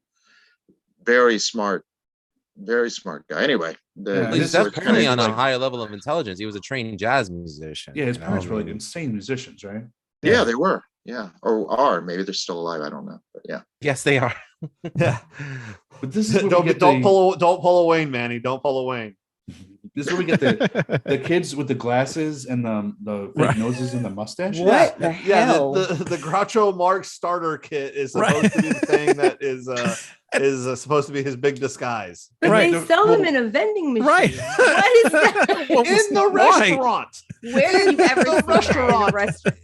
very smart guy. Anyway, Yeah, He's his parents definitely on were a like- higher level of intelligence. He was a trained jazz musician. Yeah, his you know? parents were like insane musicians, right? yeah, they were. Yeah, or are maybe they're still alive. I don't know, but yeah. Yes, they are. Yeah. But this is where don't we get don't pull a Wayne, Manny. Don't pull a Wayne. This is where we get the kids with the glasses and the fake Right. noses and the mustache. What the hell? The Groucho Marx starter kit is supposed to be the thing that is supposed to be his big disguise. But Right. they sell them in a vending machine. Right. What is that? Well, In the why? restaurant. Where have you ever The seen that in a restaurant. restaurant?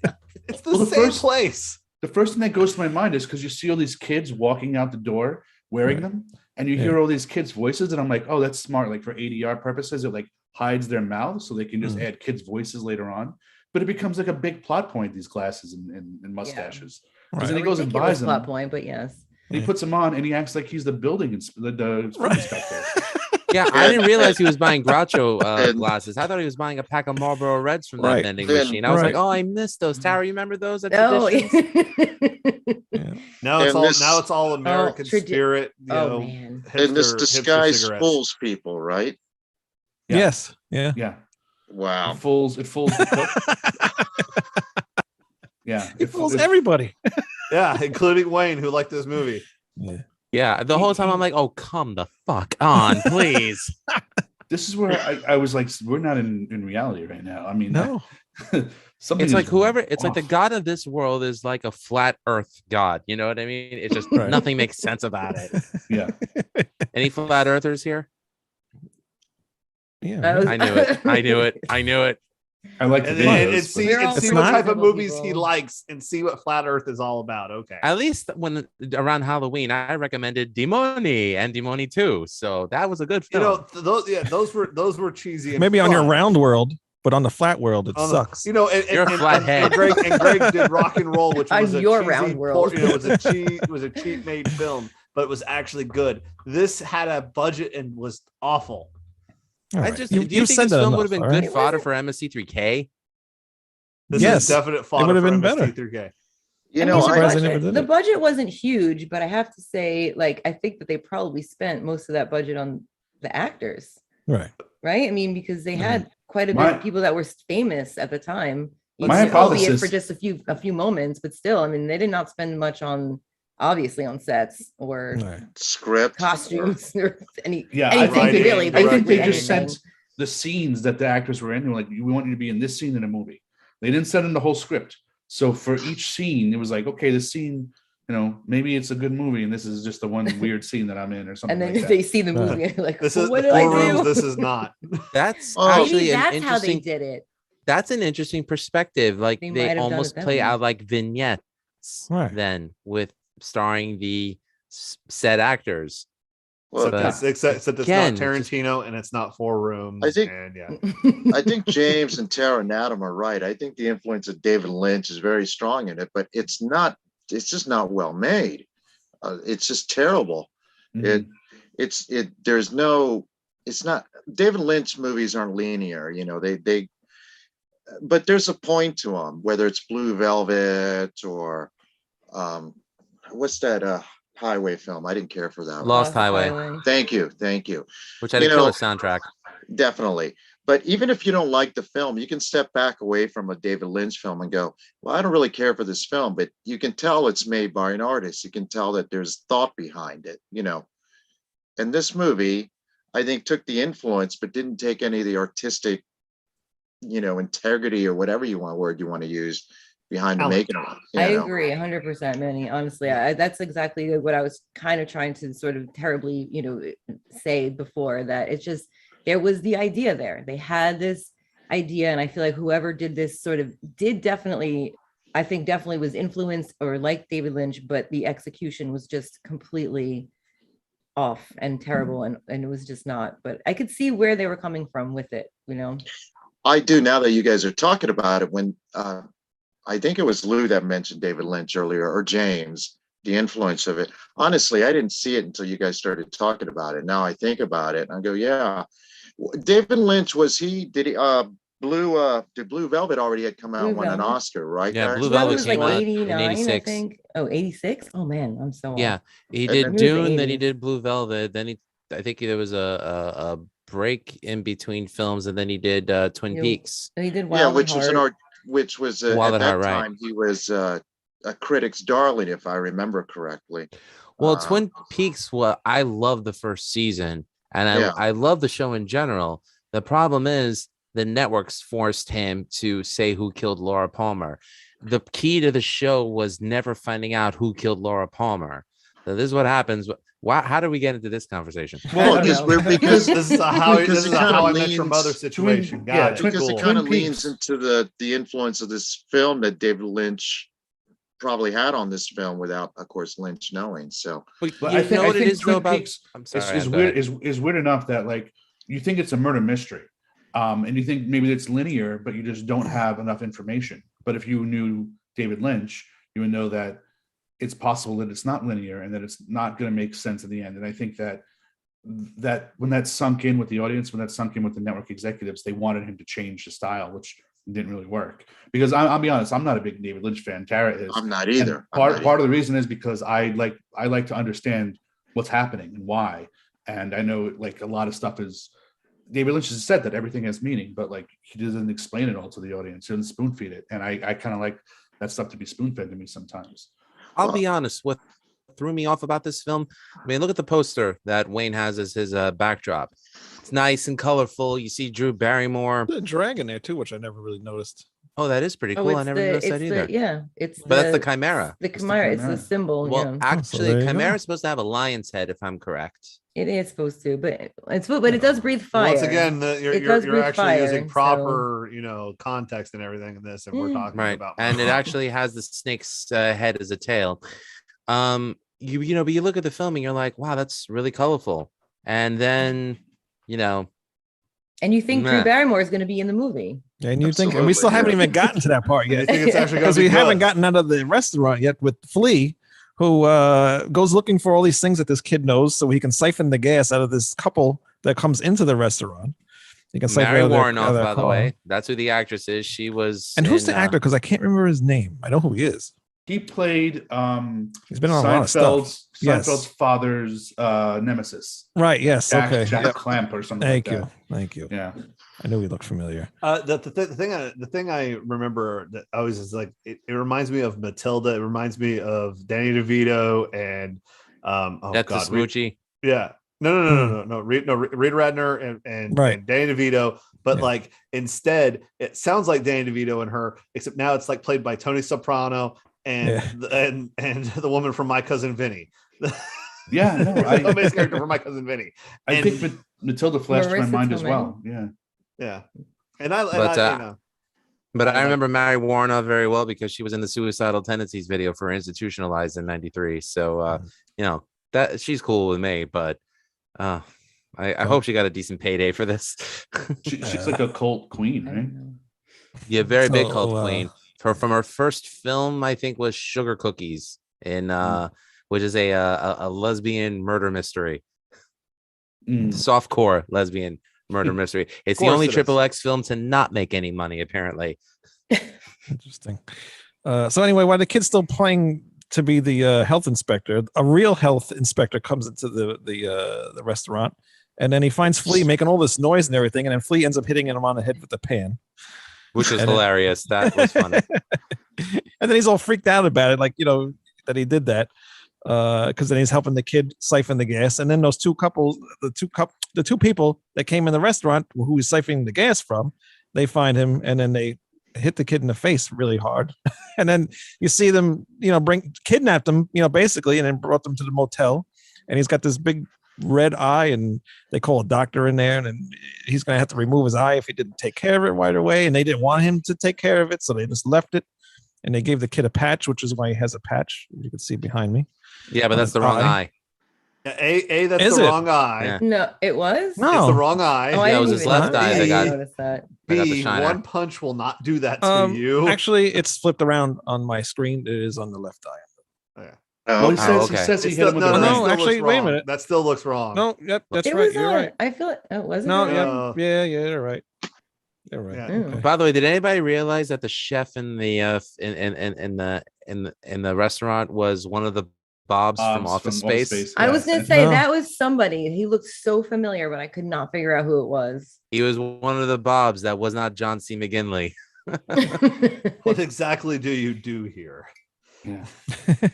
It's the Well, the same first- place. The first thing that goes to my mind is because you see all these kids walking out the door wearing Right. them, and you hear all these kids' voices, and I'm like, oh, that's smart. Like for ADR purposes, it like hides their mouths so they can just add kids' voices later on. But it becomes like a big plot point, these glasses and mustaches. Because then he goes and Ridiculous buys them. plot point, but yes. He puts them on and he acts like he's the building the food inspector. Yeah, I didn't realize he was buying Groucho And- glasses. I thought he was buying a pack of Marlboro Reds from that Right. vending And- machine. I was like, Right. oh, I missed those. Tara, you remember those? At Oh, Traditions? Now it's And all this- now it's all American spirit. You oh know, man. And this hipster disguise cigarettes. fools people, right? Yeah. Yes. Yeah. Yeah. Wow. It fools the cook. Yeah. He fools everybody. Yeah, including Wayne, who liked this movie. Yeah. Yeah, the whole time I'm like, oh, come the fuck on, please. This is where I was like, we're not in reality right now. I mean, No. something It's like is it's like the off. god of this world is like a flat earth god. You know what I mean? It's just Right. nothing makes sense about it. Yeah. Any flat earthers here? Yeah. That was- I knew it. I knew it. I knew it. I like the And, videos, and but- see, We're and all see not what type of reasonable movies he people. likes and see what Flat Earth is all about. Okay. At least when around Halloween, I recommended Demoni and Demoni 2. So that was a good You film. know, those were cheesy. And Maybe on your fun. round world, but on the flat world, it On the- sucks. You know, and, You're a and, flathead. and Greg did Rock and Roll, which On was a your cheesy round world. it was a cheap made film, but it was actually good. This had a budget and was awful. All I right. just do you think said this that film enough, would have been all good right? fodder for MSC3K? This Yes, is definite it fodder would have for been better. MST3K. You I know, mean, I'm the surprised they budget- never did the it. budget wasn't huge, but I have to say, like, I think that they probably spent most of that budget on the actors, Right. right? I mean, because they had quite a bit My- of people that were famous at the time, My even albeit hypothesis- for just a few moments, but still, I mean, they did not spend much on obviously on sets or Right. script costumes or any Yeah, anything writing, really. I think they basically just anything. sent the scenes that the actors were in. They were like, we want you to be in this scene in a movie. They didn't send in the whole script. So for each scene, it was like, okay, this scene, maybe it's a good movie, and this is just the one weird scene that I'm in, or something. And then like that. they see the movie and they're like, This well, is what the did I Four do? Rooms. This is not. That's Oh. actually Maybe an that's how they interesting. did it. That's an interesting perspective. Like They might they have done almost it that play way. out like vignettes, Right. then with starring the said actors. Well, But- Except it's again, not Tarantino and it's not Four Rooms. I think- and yeah. I think James and Tara and Adam are right. I think the influence of David Lynch is very strong in it, but it's just not well made. It's just terrible. Mhm. It's not, David Lynch movies aren't linear, but there's a point to them, whether it's Blue Velvet or what's that highway film? I didn't care for that one. Lost Highway, Thank you. which had a You know- killer soundtrack. Definitely. But even if you don't like the film, you can step back away from a David Lynch film and go, well, I don't really care for this film, but you can tell it's made by an artist. You can tell that there's thought behind it, And this movie, I think, took the influence, but didn't take any of the artistic, integrity or whatever word you want to use behind the Talent. making of it. I agree 100%, Manny. Honestly, that's exactly what I was kind of trying to sort of terribly, say before, that it's just, there was the idea there. They had this idea, and I feel like whoever did this definitely was influenced or like David Lynch, but the execution was just completely off and terrible, and it was just not. But I could see where they were coming from with it, you know. I do, now that you guys are talking about it. When I think it was Lou that mentioned David Lynch earlier, or James, the influence of it. Honestly, I didn't see it until you guys started talking about it. Now I think about it and I go, yeah. David Lynch, did Blue Velvet already had come out and Blue won an Velvet? Oscar, right? Yeah, guys? Blue Blue Velvet was like came out in 89, I 86. think. Oh, 86? Oh man, I'm so old. Yeah, he And did then- Maybe it was the Dune, then he 80s. did Blue Velvet, then I think there was a break in between films, and then he did Twin Yeah. Peaks. And he did Yeah, Wild which at was Heart. Wild at at Heart, that right. time he was a critic's darling, if I remember correctly. Well, Uh, Twin Peaks, well, I love the first season, and Yeah. I love the show in general. The problem is the networks forced him to say who killed Laura Palmer. The key to the show was never finding out who killed Laura Palmer. So this is what happens. How do we get into this conversation? Well, I because know. we're because This is a how because it kinda I Met Your leans- Mother situation. yeah, Got it. because Cool. it kind of Twin leans Peaks. into the influence of this film that David Lynch probably had on this film without, of course, Lynch knowing. So But But you know what it is though Twin about. Peaks I'm sorry. is Go weird. ahead. Is weird enough that like you think it's a murder mystery, and you think maybe it's linear, but you just don't have enough information. But if you knew David Lynch, you would know that it's possible that it's not linear and that it's not going to make sense in the end. And I think that when that sunk in with the audience, when that sunk in with the network executives, they wanted him to change the style, which didn't really work. Because I'll be honest, I'm not a big David Lynch fan. Tara is. I'm not And either. Part of the reason is because I like to understand what's happening and why. And I know like a lot of stuff is David Lynch has said that everything has meaning, but like he doesn't explain it all to the audience. He doesn't spoon feed it. And I kind of like that stuff to be spoon fed to me sometimes. I'll be honest. What threw me off about this film? I mean, look at the poster that Wayne has as his backdrop. It's nice and colorful. You see Drew Barrymore. The dragon there too, which I never really noticed. Oh, that is pretty Oh, cool. I it's never noticed that either. yeah, it's But that's the chimera. The the chimera. It's the chimera. symbol. Well, Yeah, actually, there you chimera go. is supposed to have a lion's head, if I'm correct. it is supposed to, but it does breathe fire. Once again, It does you're breathe actually fire, using so- proper, context and everything in this, and we're Yeah. talking Right, about and it actually has the snake's head as a tail. But you look at the film and you're like, wow, that's really colorful. And then, And you think Drew Meh. Barrymore is going to be in the movie? And you think, and we still haven't Absolutely, even gotten to that part And you yet think it's actually because going we to be haven't good. gotten out of the restaurant yet with Flea, who goes looking for all these things that this kid knows so he can siphon the gas out of this couple that comes into the restaurant. He can siphon Mary out of their- Warrenoff, out of their by the car. way, that's who the actress is. She was. And who's in, the actor? Because I can't remember his name. I know who he is. He played He's been on a lot of stuff. Yes. Seinfeld's father's nemesis, Right. Yes. Okay. Jack Yep. Clamp or something Thank like you. that. Thank you. Yeah. I knew he looked familiar. The thing I remember that always is like it reminds me of Matilda. It reminds me of Danny DeVito and That's the Smoochie. yeah. No. Reed Radner and Right. and Danny DeVito. But Yeah. like instead, it sounds like Danny DeVito and her, except now it's like played by Tony Soprano and and the woman from My Cousin Vinny. Yeah, no, the base character from My Cousin Vinny. I And- think Matilda flashed to my Marissa mind as Tomei. well. Yeah. Yeah, and I But I like- remember Mary Warrenoff very well because she was in the Suicidal Tendencies video for Institutionalized in '93. So, that she's cool with me, but I hope she got a decent payday for this. She's like a cult queen, I right? don't know. Yeah, very big So, cult queen. From her first film, I think was Sugar Cookies in which is a lesbian murder mystery. Softcore lesbian murder mystery. It's the course only it is. triple X film to not make any money, apparently. Interesting. So anyway, while the kid's still playing to be the health inspector, a real health inspector comes into the restaurant, and then he finds Flea making all this noise and everything, and then Flea ends up hitting him on the head with the pan. Which is And then- hilarious. That was funny. And then he's all freaked out about it, like that he did that, because then he's helping the kid siphon the gas, and then those two couples, the two people that came in the restaurant who he's siphoning the gas from, they find him, and then they hit the kid in the face really hard, and then you see them, kidnapped him, basically, and then brought them to the motel, and he's got this big red eye, and they call a doctor in there, and then he's gonna have to remove his eye if he didn't take care of it right away, and they didn't want him to take care of it, so they just left it, and they gave the kid a patch, which is why he has a patch, you can see behind me. Yeah, but that's the wrong eye. That's Is the it? wrong eye. Yeah. No, it was. No. It's the wrong eye. Oh, I Yeah, it didn't was his even left eye that got- notice that. I got the B, shiner. one punch will not do that to you. Actually, it's flipped around on my screen. It is on the left eye. Oh, Well, he okay. says okay. he says he It's hit him still- with no, a that no, still knife. actually, looks wait a wrong. minute. That still looks wrong. No, yep, that's It right. was You're on. right. I feel it. Oh, was it? No, right? yeah, yeah, you're right. You're right. Yeah. Okay. By the way, did anybody realize that the chef in the in the restaurant was one of the Bobs from Office Space? I was gonna say No. that was somebody. He looked so familiar, but I could not figure out who it was. He was one of the Bobs that was not John C. McGinley. What exactly do you do here? Yeah.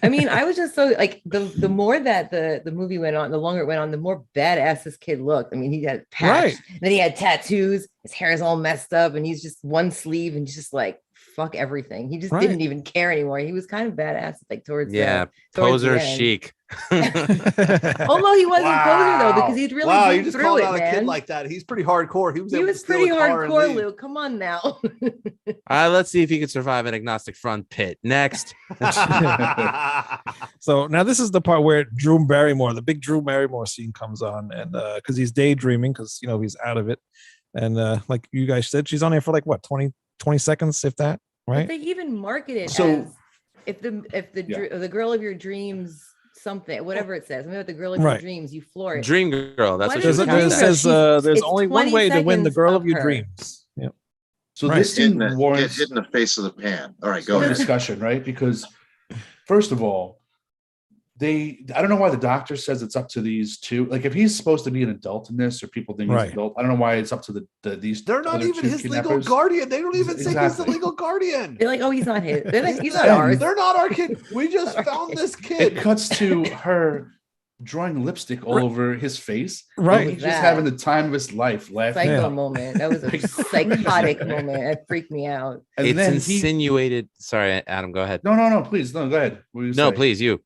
I mean, I was just so like the more that the movie went on, the longer it went on, the more badass this kid looked. I mean, he had patch, Right. then he had tattoos, his hair is all messed up, and he's just one sleeve and just like fuck everything. He just Right. didn't even care anymore. He was kind of badass, like towards Yeah, towards the poser end. chic. Although he wasn't poser though, because he'd really wow, been you just through called it, out a kid man. like that. He's pretty hardcore. He was He able was to steal pretty a car and hardcore, leave. Luke. Come on now. All right, let's see if he can survive an agnostic front pit. Next. So now this is the part where Drew Barrymore, the big Drew Barrymore scene comes on, and because he's daydreaming, because he's out of it, and like you guys said, she's on there for like what 20 seconds, if that, But right? they even market it So- as if the Yeah. the girl of your dreams, something, whatever it says. I mean, with the girl of your Right. dreams, you floor it. Dream girl. That's Why what does she it was Dream It Girl, saying. says she's- there's it's only one 20 way to win the seconds girl of of your her. dreams. Yep. So Right. this Get scene hit warrants in the face of the pan. All right, go some ahead. discussion, right? Because first of all, I don't know why the doctor says it's up to these two. Like if he's supposed to be an adult in this, or people think he's Right. an adult, I don't know why it's up to these. They're not other even two his legal kidnappers. guardian. They don't even say he's the Exactly. legal guardian. They're like, oh, he's not his. They're like, he's not And ours. They're not our kid. We just Not our found kid. this It kid. cuts to her drawing lipstick all Right. over his face. Right. And he's That. just having the time of his life, laughing. Psycho Yeah. moment. That was a Like psychotic crazy. moment. It freaked me out. And It's then insinuated. Sorry, Adam, go ahead. No, please, no, go ahead. What were you No, saying? please, you.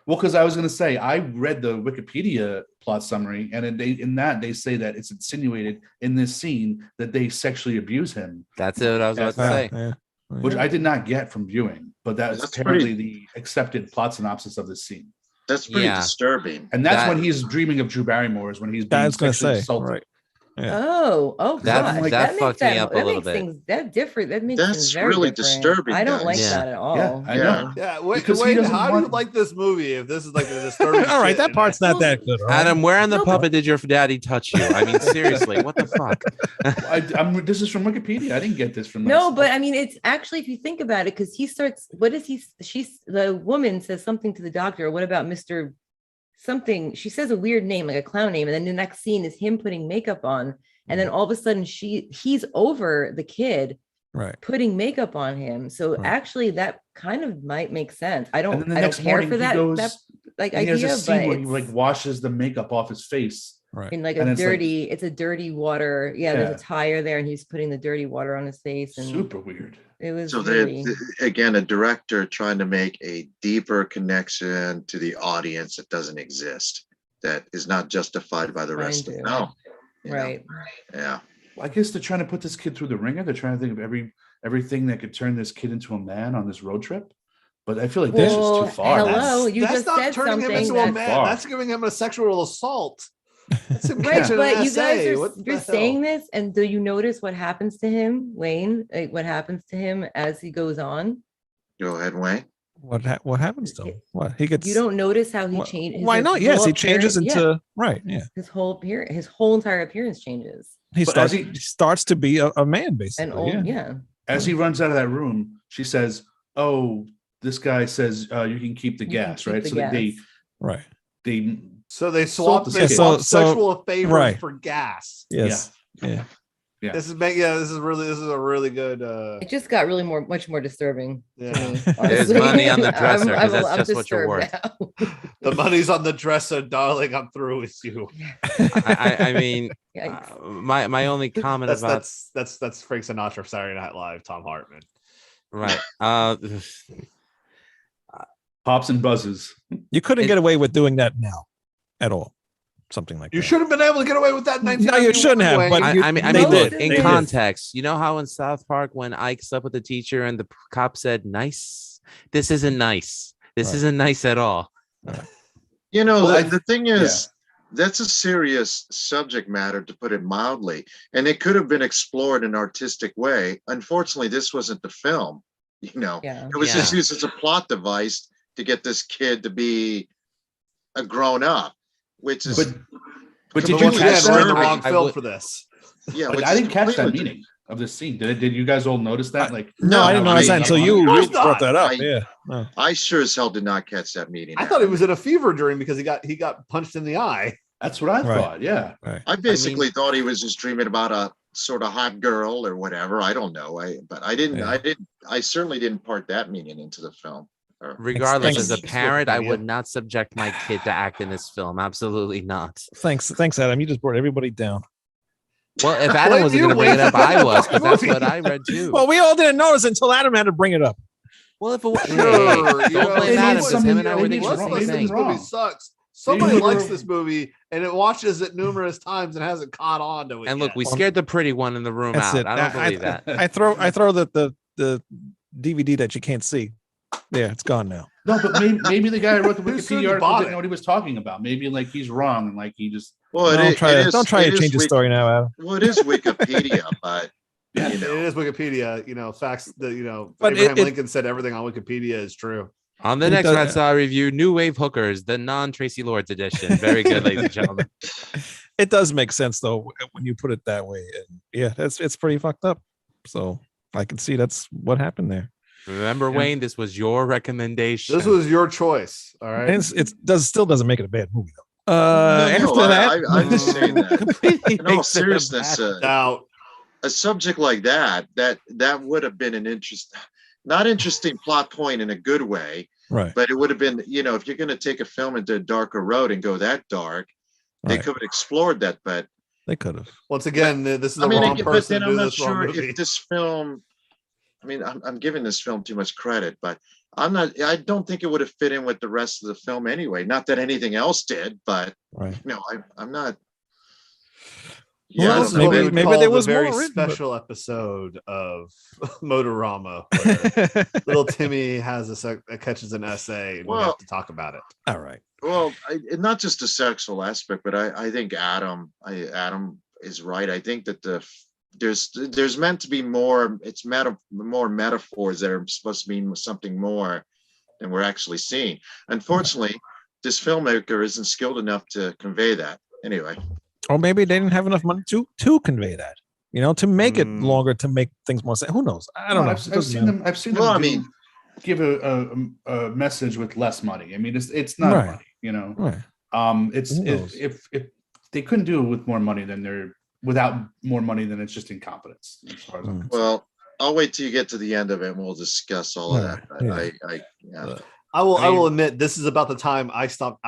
Well, because I was going to say I read the Wikipedia plot summary, and they say that it's insinuated in this scene that they sexually abuse him, That's it. What I was about to Yeah, say. yeah. which I did not get from viewing, but that's That's apparently the accepted plot synopsis of this scene. That's pretty Yeah. disturbing. And that's That- when he's dreaming of Drew Barrymore, is when he's being I was gonna sexually say, assaulted. right. Yeah. Oh, That- God. that makes fucked me up a that little makes bit. things that different. That makes That's things very really different. disturbing, I don't guys. like Yeah. that at all. Yeah, I Yeah. know. Yeah, wait, Because he wait. doesn't How do want- you like this movie? If this is like the disturbing. All right, shit that in part's it? not that good. all right? Adam, where on the No, but- puppet did your daddy touch you? I mean, seriously, what the fuck? This is from Wikipedia. I didn't get this from No, myself. but I mean, it's actually, if you think about it, because he starts, the woman says something to the doctor. What about Mr. something? She says a weird name, like a clown name. And then the next scene is him putting makeup on. And then all of a sudden he's over the kid Right. putting makeup on him. So Right. actually that kind of might make sense. I and don't, then the I don't next care morning for he that, goes, that like and he has idea, a scene but where he it's like washes the makeup off his face. Right. in like and a it's like- dirty, it's a dirty water. Yeah, there's Yeah. a tire there and he's putting the dirty water on his face. And Super weird. it was So really, again, a director trying to make a deeper connection to the audience that doesn't exist, that is not justified by the rest of Trying the to. film. you know? right. Yeah. I guess they're trying to put this kid through the ringer. They're trying to think of everything that could turn this kid into a man on this road trip. But I feel like this is Well, too far. hello, you That's just not said turning him something into a that's- man. Far. That's giving him a sexual assault. That's him Right, catching an but you SA. guys are What the you're hell? saying this, and do you notice what happens to him, Wayne? Like what happens to him as he goes on? Go ahead, Wayne. What happens to him? What he gets? You don't notice how he Why- changes. Why not? Yes, he changes into right. Yeah, his whole entire appearance changes. he But as starts to be a man basically. And old, yeah. yeah. As he runs out of that room, she says, "Oh, this guy says you can keep the You can gas, keep right?" the So that gas. Right. they So they Salt swap, the they kid. swap So- sexual favors right. for gas. Yes. Yeah. Yeah. This is a really good. It just got really much more disturbing Yeah. to me. There's honestly. money on the dresser, 'cause that's I'm just what you're disturbed now. The money's on the dresser, darling. I'm through with you. I mean, Yikes. my only comment about That's Frank Sinatra, Saturday Night Live, Tom Hartman. right. pops and buzzes. You couldn't It- get away with doing that now, at all. Something like You that. should have been able to get away with that in No, 1991. you shouldn't have, Wayne. but I you- mean, they did. in They did. context, you know how in South Park when Ike slept with the teacher and the cop said, "Nice, this isn't nice. This Right. isn't nice at all." You know, Well, the thing is, that's a serious subject matter, to put it mildly, and it could have been explored in an artistic way. Unfortunately, this wasn't the film. You know, Yeah. it was just used as a plot device to get this kid to be a grown up, which is. But did you once again, catch we're in the that? wrong I film would- for this. Yeah, But which I is didn't catch that completely- meaning of this scene. Did you guys all notice that? Like, No, I didn't notice that until you course brought not. that up. I- Yeah. No. I sure as hell did not catch that meeting. I thought he was in a fever dream because he got punched in the eye. that's what I Right. thought. Yeah. I basically thought he was just dreaming about a sort of hot girl or whatever. I don't know. I certainly didn't part that meaning into the film. Regardless, Thanks. as a parent, I Wikipedia. would not subject my kid to act in this film. Absolutely not. Thanks, Adam. You just brought everybody down. Well, if Adam wasn't going to bring it up, I was, because that's what I read too. Well, we all didn't notice until Adam had to bring it up. Well, if it was, Sure, don't you know, blame they Adam need because him and I something- were they the need Let's same something listen, this thing. wrong. movie sucks. Somebody Maybe likes we're- this movie and it watches it numerous times and hasn't caught on to it. And look, yet. we scared the pretty one in the room That's out. it. I don't believe that. I throw the DVD that you can't see. Yeah, it's gone now. No, but maybe the guy who wrote the Too soon Wikipedia you article bought didn't it. know what he was talking about. Maybe like he's wrong and like he just. Well, Don't try it to is change the story now, Adam. Well, it is Wikipedia, but you It know, is Wikipedia, facts that, But Abraham it- Lincoln said everything on Wikipedia is true. On the It next does- Red Star review, New Wave Hookers, the non-Tracy Lords edition. Very good, ladies and gentlemen. It does make sense though when you put it that way. And yeah, it's pretty fucked up. So I can see that's what happened there. Remember, Wayne, this was your recommendation. This was your choice. All right. And still doesn't make it a bad movie though. After no, that, I'm just saying that. completely In all makes it a seriousness, bad- Now, a subject like that would have been an not interesting plot point in a good way, right? but it would have been, if you're going to take a film into a darker road and go that dark, they Right. could have explored that. But They could have. once again, this is the I mean, wrong but person then to I'm do not this wrong sure movie. if this film. I mean, I'm giving this film too much credit, but I don't think it would have fit in with the rest of the film anyway. Not that anything else did, but Right. I'm not. Well, Yeah, I This don't is know. what we maybe- would maybe call there the was very more written, but- special episode of Motorama, where little Timmy catches an essay, and we Well- have to talk about it. All right. Well, not just the sexual aspect, but I think Adam is right. I think that there's meant to be more. It's more metaphors that are supposed to mean something more than we're actually seeing. Unfortunately, this filmmaker isn't skilled enough to convey that. Anyway, Or maybe they didn't have enough money to convey that. To make it longer, to make things more sense. Who knows? I don't know. It I've doesn't seen matter. them. I've seen Well, them I mean- give a message with less money. I mean, it's not Right. money. Right. It's Who knows? if they couldn't do it with more money, then without more money, then it's just incompetence. As far as I'm concerned. well, I'll wait till you get to the end of it, and we'll discuss all of Yeah, that. But yeah. yeah. I will I mean- admit, this is about the time I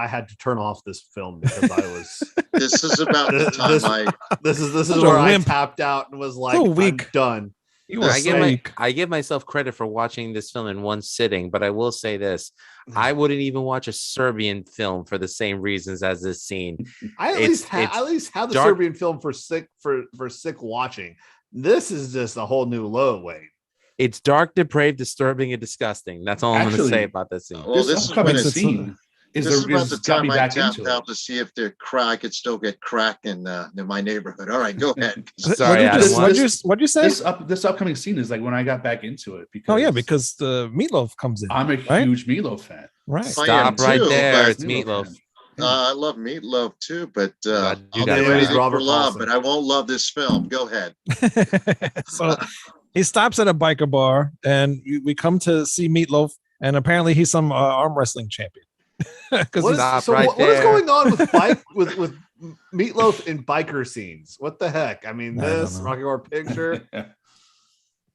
had to turn off this film because I was. This is about the time This is Such a where I wimp. tapped out and was like, So I'm weak. done. You were I so weak. I give myself credit for watching this film in one sitting, but I will say this: I wouldn't even watch a Serbian film for the same reasons as this scene. I at It's- least have the dark- Serbian film for sick watching. This is just a whole new low, Wayne. It's dark, depraved, disturbing, and disgusting. That's all I'm going to Actually- say about this scene. Well, this is when upcoming it's scene this is about the got me time I back tapped into it. out to see if I could still get crack in my neighborhood. All right, go ahead. Sorry, What'd you Adam. just- what'd you say? This upcoming scene is like when I got back into it because Oh yeah, because the Meatloaf comes in. I'm a right? huge Meatloaf fan. Right. I am Stop right too, there. but- It's Meatloaf. I love Meatloaf too, but God, you I'll got do it. anything Robert for love, Paulson. but I won't love this film. Go ahead. So he stops at a biker bar, and we come to see Meatloaf, and apparently he's some arm wrestling champion. Because What is, Stop so right what is there. going on with Meatloaf in biker scenes? What the heck? I mean, I don't this know. Rocky Horror Picture.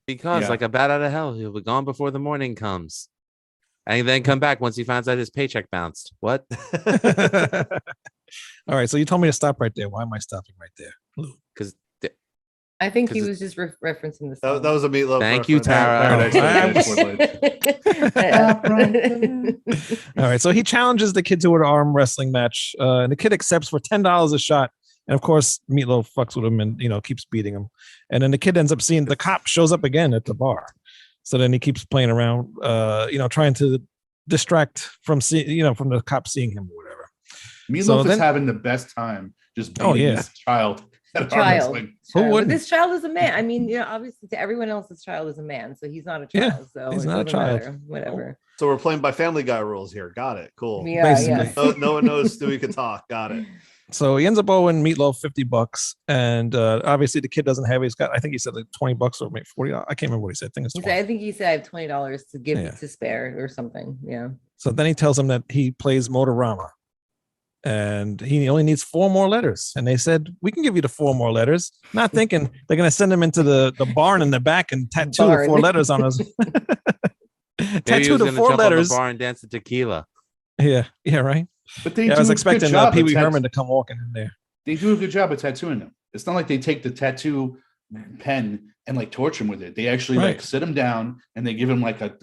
Because, Yeah. like a bat out of hell, he'll be gone before the morning comes. And then come back once he finds out his paycheck bounced. What? all right, so you told me to stop right there. Why am I stopping right there? Because I think he 'Cause was just referencing the That, song. that was a Meatloaf. Thank you, reference. Tara. All right, so he challenges the kid to an arm wrestling match, and the kid accepts for $10 a shot. And of course, Meatloaf fucks with him and keeps beating him. And then the kid ends up seeing the cop shows up again at the bar. So then he keeps playing around, trying to distract from from the cop seeing him or whatever. Meatloaf So is then- having the best time just being Oh, yeah. this child. at arm Child. wrestling. Who But wouldn't? this child is a man. I mean, obviously to everyone else, this child is a man, so he's not a Yeah, child. So he's it not a doesn't child. matter. Whatever. So we're playing by Family Guy rules here. Got it. Cool. Yeah, Basically. yeah. No one knows Stewie can talk. Got it. So he ends up owing Meatloaf $50, and obviously the kid doesn't have it. He's got, I think he said like $20 or maybe 40. I can't remember what he said. I think it's He 20. said, I think he said I have $20 to give Yeah. to spare or something. Yeah. So then he tells him that he plays Motorama, and he only needs 4 more letters. And they said, we can give you the 4 more letters. Not thinking they're going to send him into the barn in the back and tattoo the 4 Barn. letters on us. Maybe he Tattoo was the gonna 4 jump on letters. the bar and dance to tequila. Yeah, right. But they Yeah, I do was a good expecting job Pee at Wee Herman to come walking in there. They do a good job of tattooing them. It's not like they take the tattoo pen and like torture him with it. They actually like Right. sit him down and they give him like a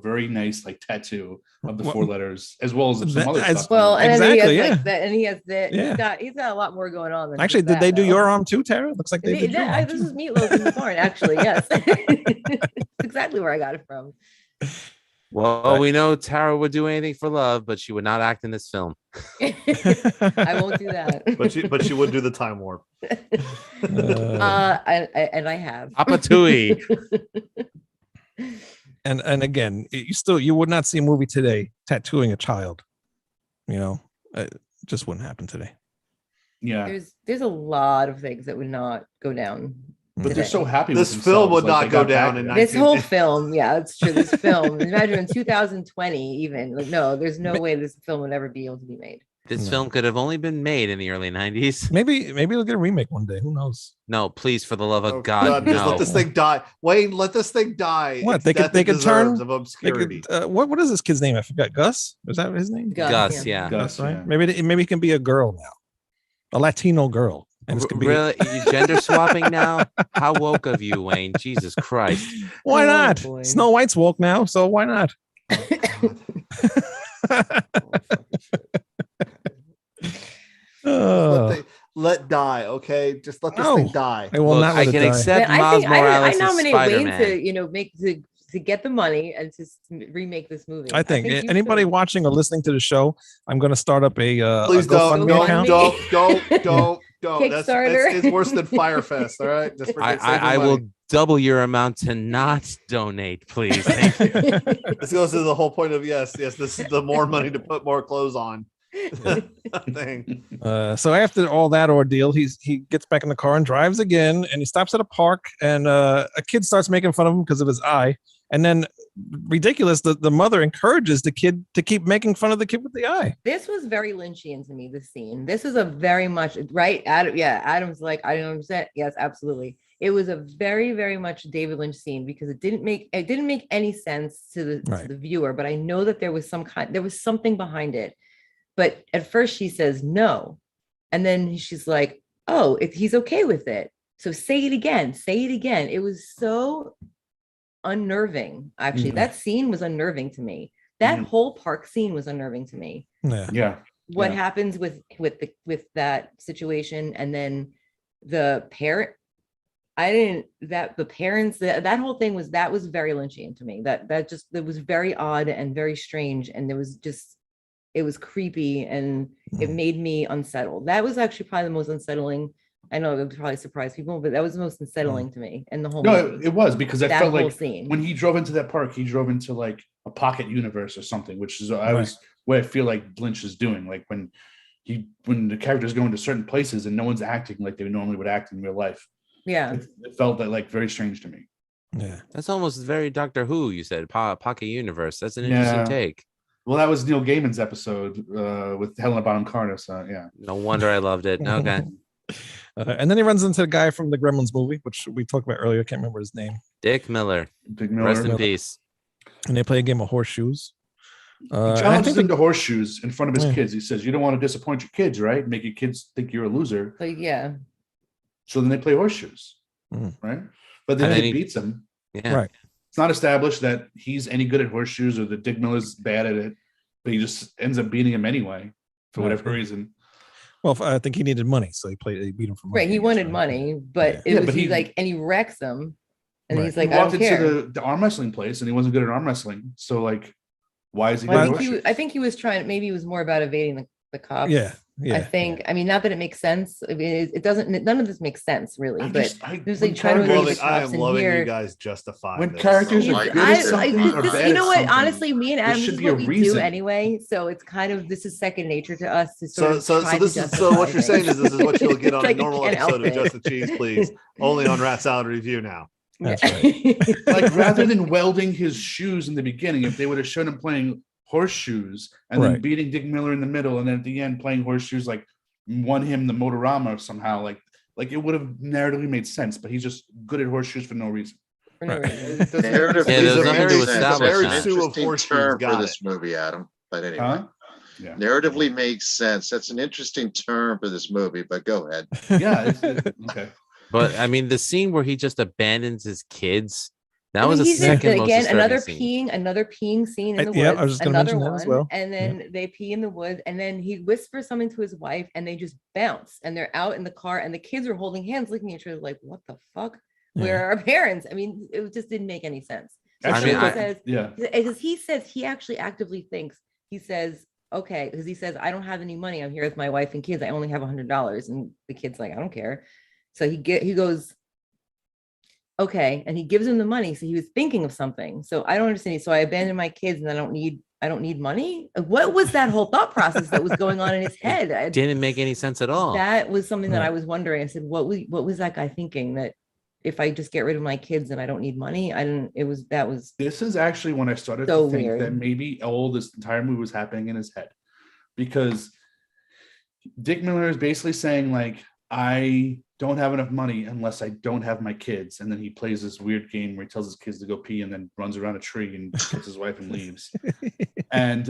very nice like tattoo of the What- 4 letters as well as some That- other as- stuff. Well, and then Exactly, he has yeah. like that, and he has that. Yeah. He's got a lot more going on. Than Actually, just did that, they do though. your arm too, Tara? Looks like they did your arm This too. is Meatloaf in the barn, actually. Yes, That's exactly where I got it from. Well, we know Tara would do anything for love, but she would not act in this film. I won't do that. But she would do the time warp. And I have. Papa Tui. And again, you would not see a movie today tattooing a child. It just wouldn't happen today. Yeah. There's a lot of things that would not go down. But they're today. so happy This with film themselves, would like, not they go got down back in there. This 19 whole film, yeah, that's true. This film, imagine in 2020, even like, no, there's no way this film would ever be able to be made. This No. film could have only been made in the early 90s. Maybe they'll get a remake one day. Who knows? No, please, for the love of Oh, God, just no. let this thing die. Wayne, let this thing die. What, Its they could- death they it could turn- deserves of They obscurity. could, what is this kid's name? I forgot. Gus? Is that his name? Gus, yeah. Gus, right. yeah. Maybe it can be a girl now, a Latino girl, and this could be. Really? You gender swapping now? How woke of you, Wayne? Jesus Christ. Why Oh, not? boy. Snow White's woke now, so why not? Let die, okay? Just let this No. thing die. I will Look, not I let it can die. accept Man, Miles I Morales as nominate Wayne Spider-Man. to to get the money and to remake this movie. I think you anybody should. watching or listening to the show, I'm going to start up a Please don't, GoFundMe don't, account. don't. That's Kickstarter. it's worse than Firefest, all right? Just for I will double your amount to not donate, please. Thank you. This goes to the whole point of yes, this is the more money to put more clothes on thing. So after all that ordeal, he gets back in the car and drives again, and he stops at a park, and a kid starts making fun of him because of his eye. And then, ridiculous, the mother encourages the kid to keep making fun of the kid with the eye. This was very Lynchian to me, this scene. This is a very much right. Adam, yeah, Adam's like, I don't understand. Yes, absolutely. It was a very, very much David Lynch scene because it didn't make any sense to the viewer, but I know that there was something behind it. But at first she says no. And then she's like, oh, if he's okay with it. So say it again. It was so unnerving. Actually, that scene was unnerving to me. That whole park scene was unnerving to me. Yeah. What happens with that situation, and then the parent. That whole thing was very Lynchian to me. That was very odd and very strange, and it was creepy, and it made me unsettled. That was actually probably the most unsettling. I know it would probably surprise people, but that was the most unsettling to me in the whole No, movie. it was because I That felt whole like scene. when he drove into that park, he drove into like a pocket universe or something, which is what I feel like Lynch is doing. Like when the characters go into certain places and no one's acting like they normally would act in real life. Yeah. It felt like very strange to me. Yeah. That's almost very Doctor Who, you said. Pocket Universe. That's an Yeah. interesting take. Well, that was Neil Gaiman's episode with Helena Bonham Carter. So yeah. No wonder I loved it. Okay. And then he runs into the guy from the Gremlins movie, which we talked about earlier. I can't remember his name. Dick Miller. Dick Miller. Rest in peace. And they play a game of horseshoes. He And I challenges think him to horseshoes in front of his Yeah. kids. He says, "You don't want to disappoint your kids, right? Make your kids think you're a loser." But yeah. So then they play horseshoes, Mm. right? But then And then he he- beats him. Yeah. Right. It's not established that he's any good at horseshoes or that Dick Miller's bad at it, but he just ends up beating him anyway for whatever reason. Well, I think he needed money, so he beat him for money. Right. He wanted money, but Yeah. it was and he wrecks him. And he's like, he I walked don't care. into the arm wrestling place and he wasn't good at arm wrestling. So like, why is he Well, doing horseshoes? I think he was trying, maybe it was more about evading the cops. Yeah. I think. I mean, not that it makes sense. I mean, it doesn't. None of this makes sense, really. I'm but just- I- there's when like trying to characters- relate the I cops am in loving here. you guys justify When this. characters Oh are my good goodness. at something or this, bad you know at what? something, Honestly, me and there Adam, should this is be a what we do reason. anyway. So it's kind of this is second nature to us to So sort of so try so to this is justify so what you're saying things. is this is what you'll get on a Like, I normal can't help episode of it. Just the Cheese Please, only on Rat Salad Review now. That's like rather than welding his shoes in the beginning, if they would have shown him playing horseshoes and then Right. beating Dick Miller in the middle, and then at the end playing horseshoes, like won him the Motorama somehow, like it would have narratively made sense. But he's just good at horseshoes for no reason. For no reason. It doesn't- Narrative Yeah, makes there's nothing to sense. establish Very that. Sue of interesting horseshoes, term for got this movie, Adam. But anyway, Huh? Yeah. narratively makes sense. That's an interesting term for this movie. But go ahead. Yeah. Okay. But I mean, the scene where he just abandons his kids, that I mean, was the he's just, second most again disturbing another scene. peeing scene in the woods. Yeah, I was just gonna another mention that one, as well. and then they pee in the woods, and then he whispers something to his wife, and they just bounce, and they're out in the car, and the kids are holding hands, looking at each other like, "What the fuck? Where are our parents?" I mean, it just didn't make any sense. So Actually, he says, yeah. because he says he actually actively thinks. He says, "Okay," because he says, "I don't have any money. I'm here with my wife and kids. I only have $100," and the kid's like, "I don't care." So he goes, okay, and he gives him the money. So he was thinking of something. So I don't understand. So I abandoned my kids, and I don't need money. What was that whole thought process that was going on in his head? Didn't make any sense at all. That was something that I was wondering. I said, what was that guy thinking, that if I just get rid of my kids and I don't need money? That was This is actually when I started So to think weird. that maybe all this entire movie was happening in his head, because Dick Miller is basically saying, like, I don't have enough money unless I don't have my kids. And then he plays this weird game where he tells his kids to go pee and then runs around a tree and gets his wife and leaves. And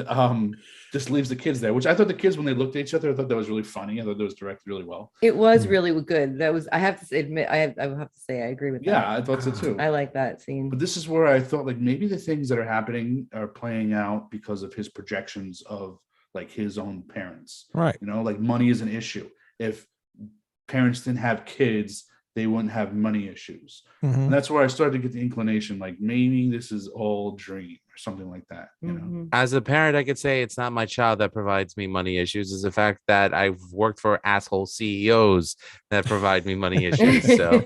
just leaves the kids there, which I thought the kids, when they looked at each other, I thought that was really funny. I thought that was directed really well. It was really good. That was, I have to admit, I will have to say, I agree with that. Yeah, I thought so too. I like that scene. But this is where I thought, like, maybe the things that are happening are playing out because of his projections of, like, his own parents. Right. You know, like, money is an issue. If parents didn't have kids, they wouldn't have money issues. Mhm. And that's where I started to get the inclination, like, maybe this is all dream or something like that. You know, Mhm. As a parent, I could say it's not my child that provides me money issues. It's the fact that I've worked for asshole CEOs that provide me money issues. So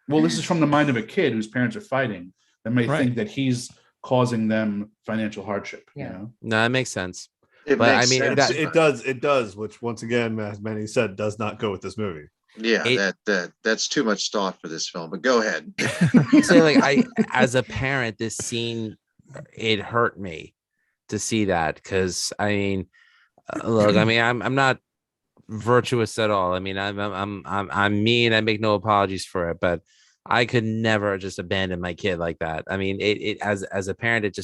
well, this is from the mind of a kid whose parents are fighting that may Right. think that he's causing them financial hardship. Yeah. You know, no, that makes sense. It But, makes I mean, sense. that- It does, which once again, as Manny said, does not go with this movie. Yeah, It- that's too much thought for this film. But go ahead. So, like, as a parent, this scene, it hurt me to see that, because I mean, look, I mean, I'm not virtuous at all. I mean, I'm mean. I make no apologies for it, but I could never just abandon my kid like that. I mean, it as a parent,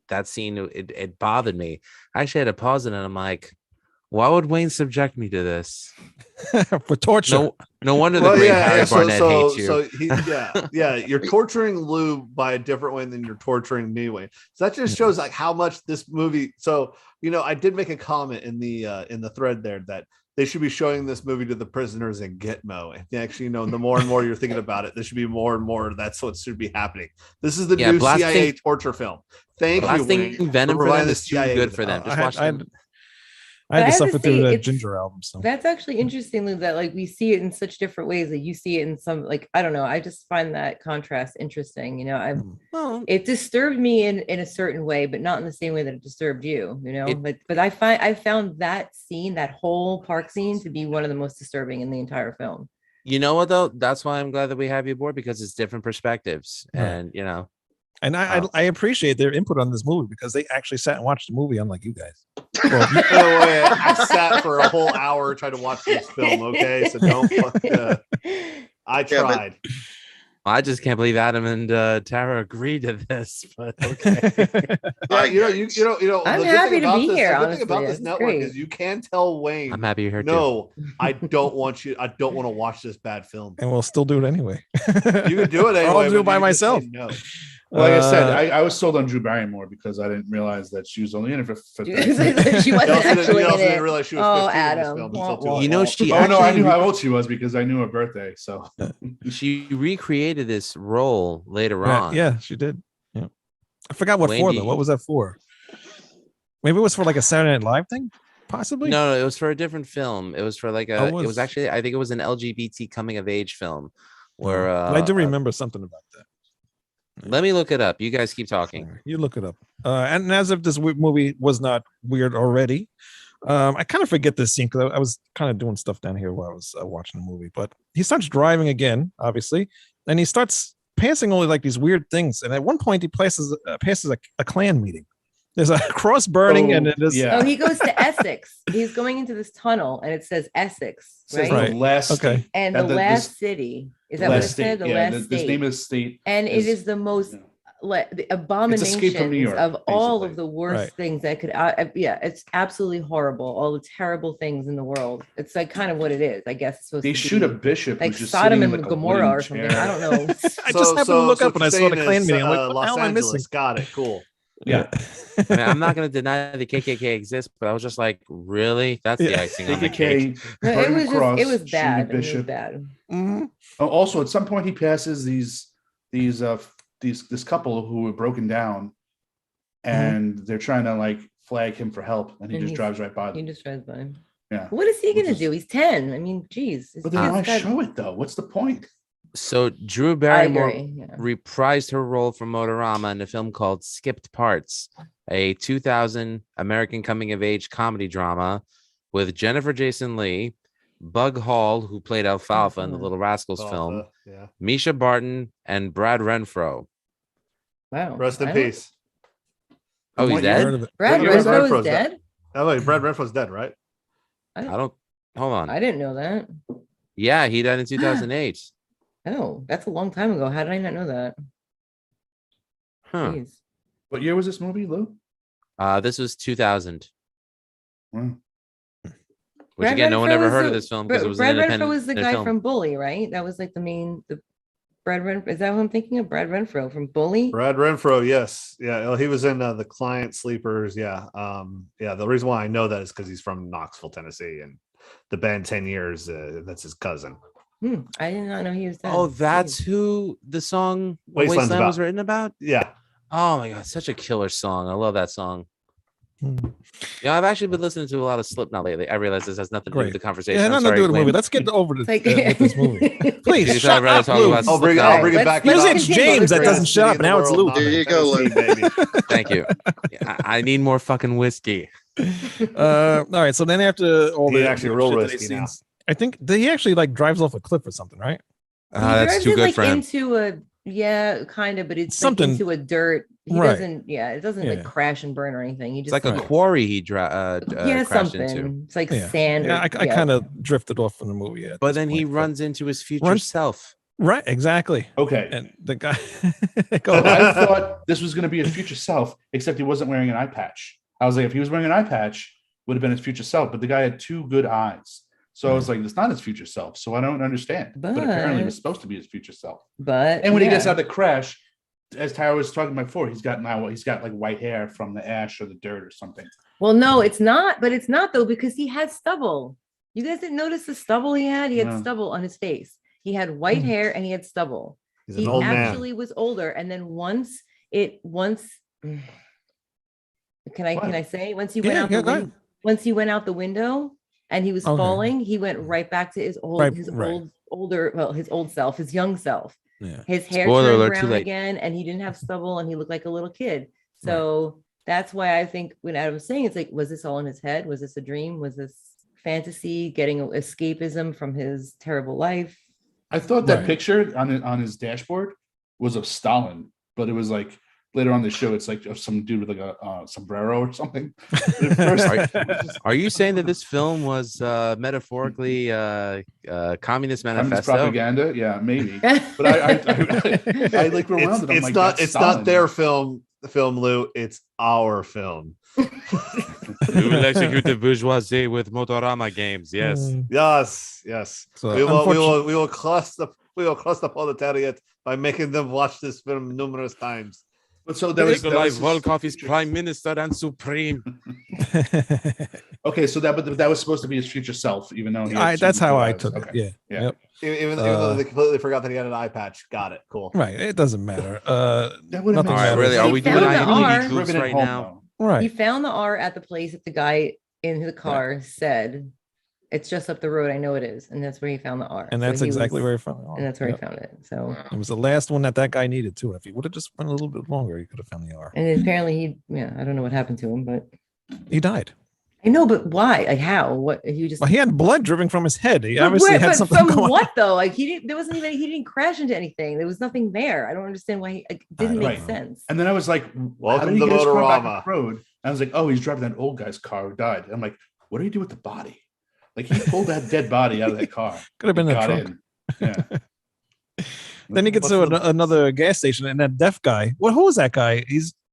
that scene, it bothered me. I actually had to pause it, and I'm like, why would Wayne subject me to this? For torture. No wonder the great Harry Barnett hates you. So yeah, you're torturing Lou by a different way than you're torturing me, Wayne. So that just shows, like, how much this movie. So, you know, I did make a comment in the thread there that they should be showing this movie to the prisoners in Gitmo. And actually, you know, the more and more you're thinking about it, there should be more and more. That's what should be happening. This is the new blasting- CIA torture film. Thank you, Blasting Wayne, Venom for providing them the is too CIA good with for it. them. Just watch them. I had But to I have to suffer through say, that it's- Ginger album. So That's actually interesting, Lou, that like we see it in such different ways. That you see it in some, like, I don't know. I just find that contrast interesting. You know, Well, it disturbed me in a certain way, but not in the same way that it disturbed you. You know, It- but I found that scene, that whole park scene, to be one of the most disturbing in the entire film. you know what though? That's why I'm glad that we have you aboard, because it's different perspectives, Right. and you know. and I appreciate their input on this movie, because they actually sat and watched the movie, unlike you guys. Well, By the way, I sat for a whole hour trying to watch this film. Okay, so don't. I Yeah, but- tried. I just can't believe Adam and Tara agreed to this, but okay. Yeah, you know. I'm the good happy thing to about be this, here, The good thing about honestly. this It's network great. is you can tell Wayne. I'm happy you're here too. No, I don't want you. I don't want to watch this bad film. and we'll still do it anyway. You can do it anyway. I'll do it but by you just say myself. No. like I said, Uh, I was sold on Drew Barrymore because I didn't realize that she was only in it for. She You wasn't also actually in didn't it. realize she was Oh, 15 in this Adam. film until Wah, too wah. late. You know, she Oh no, I actually knew how old she was because I knew her birthday. So she recreated this role later on. yeah, she did. Yeah, I forgot what Wayne, for do though. you- What was that for? Maybe it was for like a Saturday Night Live thing, possibly. No, it was for a different film. It was for like Oh, it was was- actually, I think it was an LGBT coming of age film. Where But I do remember something about that. let me look it up. You guys keep talking. Sorry, you look it up. And as if this movie was not weird already, I kind of forget this scene because I was kind of doing stuff down here while I was watching the movie. But he starts driving again, obviously, and he starts passing only like these weird things. And at one point, he passes a Klan meeting. There's a cross burning, and it is yeah. Oh, he goes to Essex. He's going into this tunnel, and it says Essex, Says right? the last Okay. state. And And the the- last this- city. Is the that what it last said? state. The Yeah, last this state. name is state. And it is- is the most yeah. the Escape from New abominations York, of all basically. of the worst Right. things that could yeah, it's absolutely horrible, all the terrible things in the world. It's like kind of what it is, I guess. It's supposed They to shoot be a bishop like who's just Sodom sitting and in like a Gomorrah wooden or something. chair. I don't know. I just happened to look up and I saw the Klan meeting. I'm like, what the Los hell am I Angeles. missing? Got it. Cool. Yeah. I mean, I'm not going to deny the KKK exists, but I was just like, really? That's the Yeah. icing on the cake. KKK. No, it burning was a just cross, it was shooting a bad. It was bishop. bad. Mhm. Also, at some point, he passes this couple who were broken down, and they're trying to like flag him for help, and he And just he's- drives right by He them. just drives by him. Yeah. What is he Which gonna is- do? He's 10. I mean, geez. this But then why kid's got- show it though? What's the point? So Drew I Barrymore agree. Yeah. reprised her role from Motorama in a film called Skipped Parts, a 2000 American coming of age comedy drama with Jennifer Jason Leigh, Bug Hall, who played Alfalfa in the Little Rascals film, Yeah. Misha Barton, and Brad Renfro. Wow. Rest in I don't- peace. Oh, he's What year? Heard dead? of it. Brad What year was Renfro Renfro's is dead? dead? Oh wait, Brad Renfro's dead, right? I don't. Hold on. I didn't know that. Yeah, he died in 2008. Oh, that's a long time ago. How did I not know that? Huh. Jeez. What year was this movie, Lou? This was 2000. Wow. Which Brad again, no one Renfro ever was heard of the- this film because it was Brad an Renfro independent was the guy film. from Bully, right? That was like the Brad Renfro. Is that what I'm thinking of? Brad Renfro from Bully? Brad Renfro, yes, yeah, well, he was in the Client Sleepers, yeah, yeah. The reason why I know that is because he's from Knoxville, Tennessee, and the band 10 Years. That's his cousin. I did not know he was dead. Oh, that's Jeez. who the song Wasteland's Wasteland was about. written about? Yeah, Oh my god, such a killer song. I love that song. Mhm. Yeah, I've actually been listening to a lot of Slipknot lately. I realize this has nothing to do with Great. the conversation. Yeah, I'm nothing to sorry, do with the movie. Quinn. Let's get over It's to like with this movie. Please, Because shut I'd rather up, talk Lou. about I'll bring Slipknot. it back. Let's Usually it's continue. James that Let's doesn't shut up. Now it's Lou. There you go, Lou. baby. Thank you. I need more fucking whiskey. All right. So then after all He the actually the real shit that he risky now. sees, I think he actually like drives off a cliff or something, right? He That's drives too it, good like for him. into a kind of, but it's Something- like into a dirt. He Right. doesn't. Yeah, it doesn't Yeah. like crash and burn or anything. He It's just like a quarry he crashed something. into. It's like Yeah. sand. Yeah, or, I kind of drifted off from the movie. At But this then he point, runs into his future Runs- self. right, exactly. Okay. And the guy, So I thought this was going to be his future self, except he wasn't wearing an eye patch. I was like, if he was wearing an eye patch, would have been his future self. But the guy had two good eyes. So I was like, it's not his future self. So I don't understand. But apparently it was But- supposed to be his future self. But And when he yeah. gets out of the crash, as Tyra was talking about before, he's got like white hair from the ash or the dirt or something. Well, no, it's not. But it's not though, because he had stubble. You guys didn't notice the stubble he had? He had No. stubble on his face. He had white hair and he had stubble. He's He an old man. actually was older. And then once can I say once he went Yeah, out yeah, the go window, ahead. once he went out the window and he was Okay. falling, he went right back to his old Right, his right. older his old self, his young self. Yeah. His hair Spoiler turned alert, too brown late. again, and he didn't have stubble, and he looked like a little kid. So that's why I think when I was saying it's like, was this all in his head? Was this a dream? Was this fantasy? Getting escapism from his terrible life? I thought that Right. picture on his dashboard was of Stalin, but it was like later on the show, it's like of some dude with like a sombrero or something. But at first, it was just Are you saying that this film was metaphorically communist communist manifesto? propaganda? Yeah, maybe. But I like rewound it. I'm It's like, not. that's It's Stalin. not their film, Lou. It's our film. We will execute the bourgeoisie with Motorama games. Yes. Yes, yes. So, We will unfortunately- cross the proletariat by making them watch this film numerous times. But so that was Nikolai his Volkov is future- prime minister and supreme. Okay, so that was supposed to be his future self, even though he had that's two how good I eyes. took it. Okay. Yeah. Yeah. Yep. Even though they completely forgot that he had an eye patch. Got it. Cool. Right. It doesn't matter. That would have Nothing All right, matters. really? Are we He doing found the IMDb R. groups right now? He Right. found the R at the place that the guy in the car said, "It's just up the road. I know it is," and that's where he found the R. And So that's he exactly was- where he found it. And that's where Yep. he found it. So, It was the last one that guy needed too. If he would have just went a little bit longer, he could have found the R. and apparently I don't know what happened to him, but He died. I know, but why? Like how? What? He just Well, he had blood dripping from his head. He But obviously where- had but something from going what though? Like he didn't crash into anything. There was nothing there. I don't understand why it didn't make Right. sense. And then I was like, Welcome how did he to get his car back on Motorama. the road? And I was like, oh, he's driving that old guy's car who died. I'm like, what do you do with the body? Like he pulled that dead body out of that car. Could have been in the Got trunk. in. Yeah. Then he gets to another gas station, and that deaf guy. Well, who is that guy?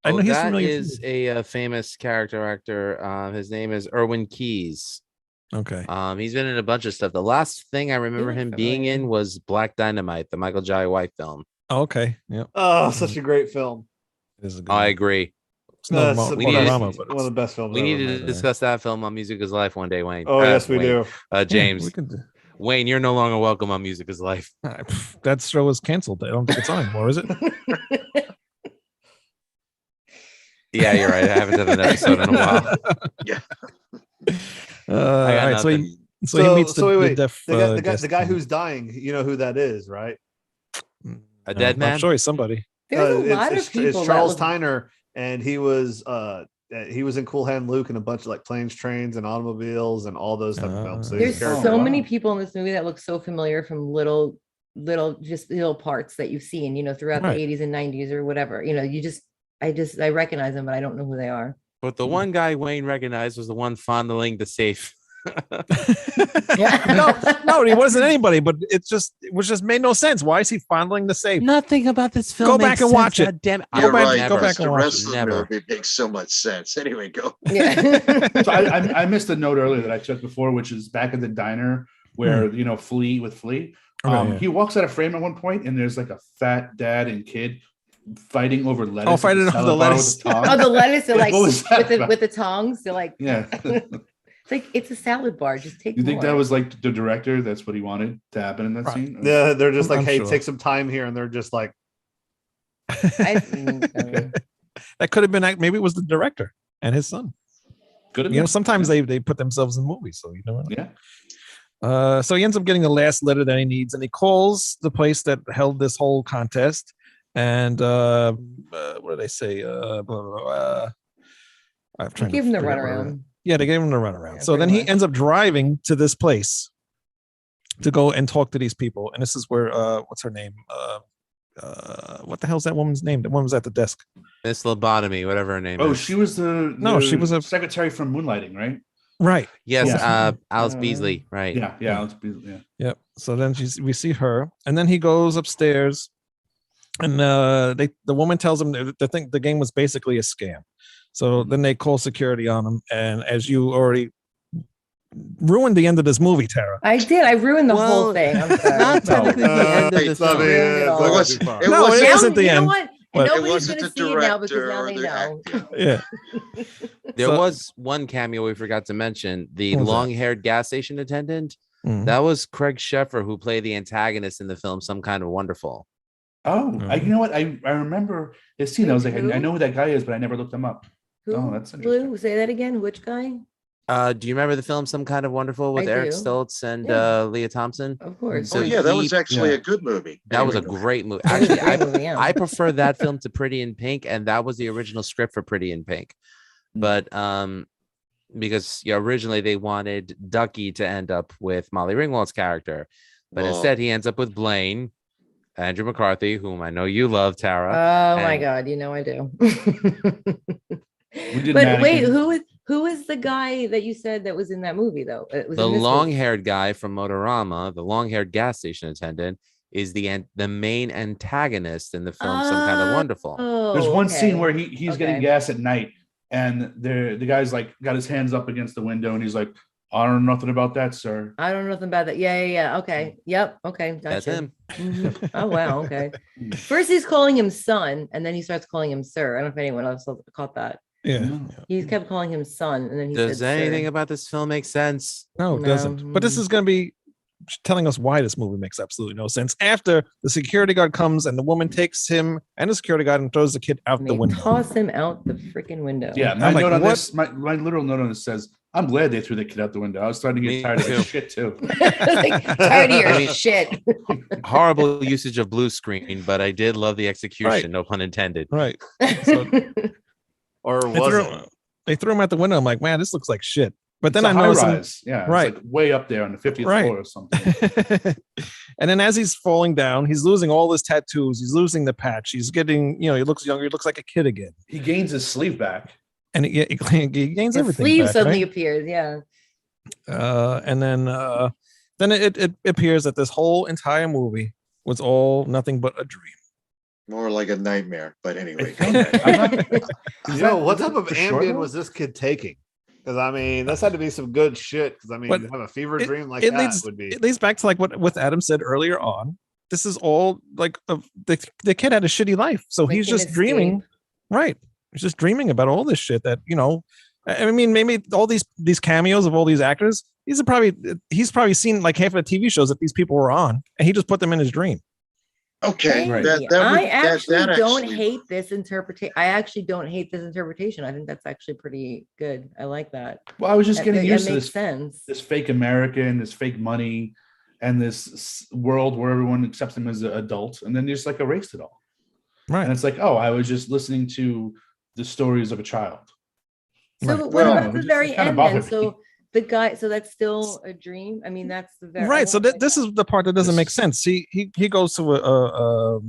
I know he's that familiar. is a famous character actor. His name is Erwin Keys. Okay. He's been in a bunch of stuff. The last thing I remember Yeah, him being familiar. in was Black Dynamite, the Michael Jai White film. Oh, okay. Yep. Oh, such a great film. It is a good I one. agree. It's no That's we need to- Motorama, but one of the best films. We ever need made. to discuss that film on Music is Life one day, Wayne. Oh yes, we Wayne. do. James, we could, Wayne, you're no longer welcome on Music is Life. that show is canceled. I don't think it's on anymore, is it? Yeah, you're right. I haven't done an episode in a while. All right. So nothing. he meets the, wait, the deaf. the guy who's dying. You know who that is, right? A dead I'm man? sure he's somebody. There's a It's- lot it's, of people. It's that Charles look- Tyner, and he was in Cool Hand Luke and a bunch of like planes, trains, and automobiles, and all those type of films. So There's he's very so good. many people in this movie that look so familiar from little parts that you've seen, throughout Right. the 80s and 90s or whatever. I recognize them, but I don't know who they are. But the one guy Wayne recognized was the one fondling the safe. No, he wasn't anybody. But it was just made no sense. Why is he fondling the safe? Nothing about this film. Go makes back and sense, watch it. God damn it. Go You're back- right. go back Chris. and The watch rest it. of the Never. movie makes so much sense. Anyway, go. Yeah. So I missed a note earlier that I took before, which is back at the diner where Flea. Okay, yeah. He walks out of frame at one point, and there's like a fat dad and kid fighting over lettuce. Oh, fighting at over the salad bar with lettuce. a tong. Oh, the lettuce are like What was that with the about? with the tongs. They're like, Yeah. it's like it's a salad bar. Just take. You think more. that was like the director? That's what he wanted to happen in that Right. scene? Yeah, they're just like, I'm hey, sure. take some time here, and they're just like, That could have been maybe it was the director and his son. Good enough. Sometimes they put themselves in movies, so you know. Yeah. So he ends up getting the last letter that he needs, and he calls the place that held this whole contest. And what did they say? Blah, blah, blah. I'm trying to Give him the figure out what it runaround. is. Yeah, they gave him the runaround. Yeah, So then pretty he much. ends up driving to this place to go and talk to these people. And this is where what's her name? What the hell's that woman's name? The woman was at the desk. Miss Lobotomy, whatever her name Oh, is. she was the No, she was a- secretary from Moonlighting, right? Right. Yes, Yeah. Alice Beasley, right. Yeah. Yeah. Yep. So then we see her, and then he goes upstairs, and the woman tells him that the game was basically a scam. So then they call security on him, and as you already ruined the end of this movie, Tara. I did. I ruined the whole Well, thing. I'm sorry. Not technically the end of the it's not film. the Ruined end. it all. It was- Too far. it No, wasn't- it Now, isn't the you end. know what? but- And It nobody's wasn't gonna the see it now because director now or they the know. actor. Yeah. There So- was one cameo we forgot to mention. The What was that? long-haired gas station attendant. Mhm. That was Craig Sheffer, who played the antagonist in the film Some Kind of Wonderful. Oh, you know what? I remember his scene. I was like, Who? I know who that guy is, but I never looked him up. Who? Oh, that's interesting. Blue? Say that again. Which guy? Do you remember the film Some Kind of Wonderful with I Eric do. Stoltz and Yeah. Leah Thompson? Of course. So Oh yeah, that he- was actually yeah. a good movie. That was a Anyway, great movie. That was a Actually, great movie, yeah. I prefer that film to Pretty in Pink, and that was the original script for Pretty in Pink. But because originally they wanted Ducky to end up with Molly Ringwald's character, but Oh. instead he ends up with Blaine, Andrew McCarthy, whom I know you love, Tara. Oh my and- God, you know I do. did But wait, Mannequin. who is the guy that you said that was in that movie though? It was The in this movie. long-haired guy from Motorama, the long-haired gas station attendant, is the main antagonist in the film Some Kind of Wonderful. Oh, There's one okay. scene where he's getting Okay. gas at night, and the guy's like got his hands up against the window, and he's like, "I don't know nothing about that, sir." I don't know nothing about that. Yeah. Okay. Yep. Okay. Gotcha. That's him. Mhm. Oh wow. Okay. First he's calling him son, and then he starts calling him sir. I don't know if anyone else caught that. Yeah. He kept calling him son, and then he Does said anything sir. about this film make sense? No, it doesn't. But this No. is going to be telling us why this movie makes absolutely no sense. After the security guard comes and the woman takes him and the security guard and throws the kid out the window. Toss him out the freaking window. Yeah, my I'm like, note on what? this, my literal note on this says, "I'm glad they threw the kid out the window. I was starting to Me get tired of too. this shit too." Like, tired of your I mean- shit. Horrible usage of blue screen, but I did love the execution. Right. No pun intended. Right. So Or they was threw, it? they threw him out the window. I'm like, man, this looks like shit. But then It's I a high noticed, rise. Yeah, right. it's like way up there on the 50th Right. floor or something. and then as he's falling down, he's losing all his tattoos. He's losing the patch. He's getting, he looks younger. He looks like a kid again. He gains his sleeve back. And he gains The everything. sleeve back, suddenly right? appears. Yeah. And then it appears that this whole entire movie was all nothing but a dream. More like a nightmare. But anyway, I'm not- You know, what type of for sure, Ambien though? was this kid taking? Because I mean, this had to be some good shit. Because I mean, But to have a fever dream like it that leads would be. it leads back to like what Adam said earlier on. This is all like the kid had a shitty life, so Like he's an just dreaming. escape. Right, he's just dreaming about all this shit that I mean, maybe all these cameos of all these actors. He's probably seen like half of the TV shows that these people were on, and he just put them in his dream. okay. Hey, I actually don't hate this interpretation. I actually don't hate this interpretation. I think that's actually pretty good. I like that. Well, I was just getting used to makes this, sense. this fake American, this fake money, and this world where everyone accepts him as an adult, and then you just like erased it all. Right. And it's like, oh, I was just listening to the stories of a child. So Right. what Well, about the it very just kinda end then? bothered me. So the guy, so that's still a dream. I mean, that's the very Right. So this is the part that doesn't make sense. He goes to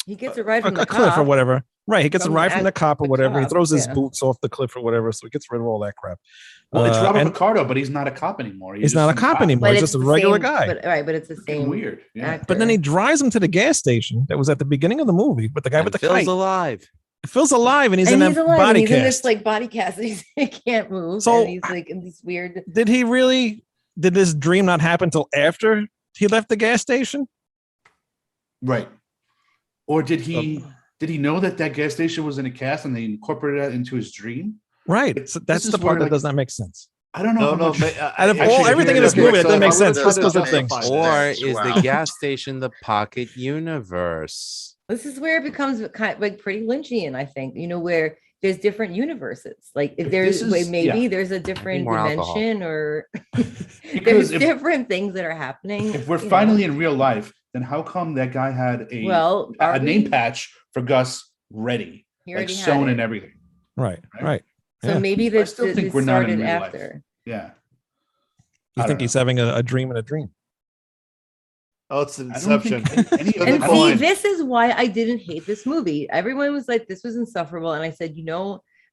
he gets a ride a from the cliff or cop. whatever. Right. He gets a From ride from the cop or the whatever. He cop, throws his yeah. boots off the cliff or whatever. So he gets rid of all that crap. Well, it's Robert and Picardo, but he's not a cop anymore. he's not a cop anymore. But He's it's just a the regular same- guy. But it's the same. Weird. Yeah. actor. But then he drives him to the gas station that was at the beginning of the movie with the guy And with the Phil's kite. alive. Phil's alive and he's and in he's that alive. body And he's in cast. this like body cast. And he can't move. So- and he's like in these weird. Did this dream not happen till after he left the gas station? Right. Or did he know that gas station was in a cast and they incorporated that into his dream? Right. So that's is the part where, that does not make sense. I don't know. No, how no. much- Out of actually, everything in here's this movie, the- that doesn't make so sense. I'm Just gonna those are things. justify Or this. is Wow. the gas station the pocket universe? This is where it becomes kind of like pretty Lynchian, I think. Where there's different universes. Like if there's this is- maybe there's a different more alcohol. dimension or Because there's different things that are happening. if we're you know. finally in real life, then how come that guy had a are name we? patch for Gus ready, He like already had sewn it. and everything? Right. Right. Right. So Yeah. maybe I this, still think this we're not in started real life. after. Yeah. You I think don't he's know. having a dream in a dream? Oh, it's I don't Inception. think any of And that- see, Fine. this is why I didn't hate this movie. Everyone was like, this was insufferable. And I said,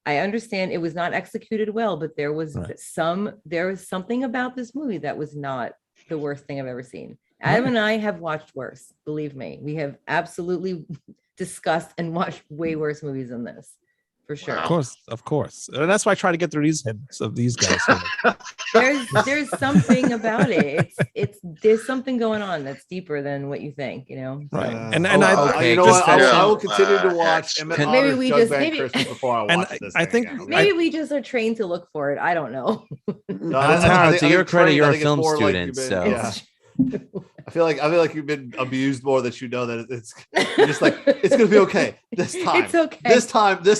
I understand it was not executed well, but there was Right. something about this movie that was not the worst thing I've ever seen. Adam and I have watched worse. Believe me, we have absolutely discussed and watched way worse movies than this, for sure. Of course. And that's why I try to get through these heads of these guys. There's something about it. There's something going on that's deeper than what you think. Right. Uh, And oh, I okay, you know what? just- I will continue to watch Can- Emmett maybe Otter's we Jug just- Band maybe- Christmas before I And watch this. I thing think- again, okay? Maybe we just are trained to look for it. I don't know. No, Tara, to your credit, trained. you're I a think it's film more like student, you've been- so- yeah. I feel like you've been abused more that it's you're just like it's gonna be okay this time. It's okay. This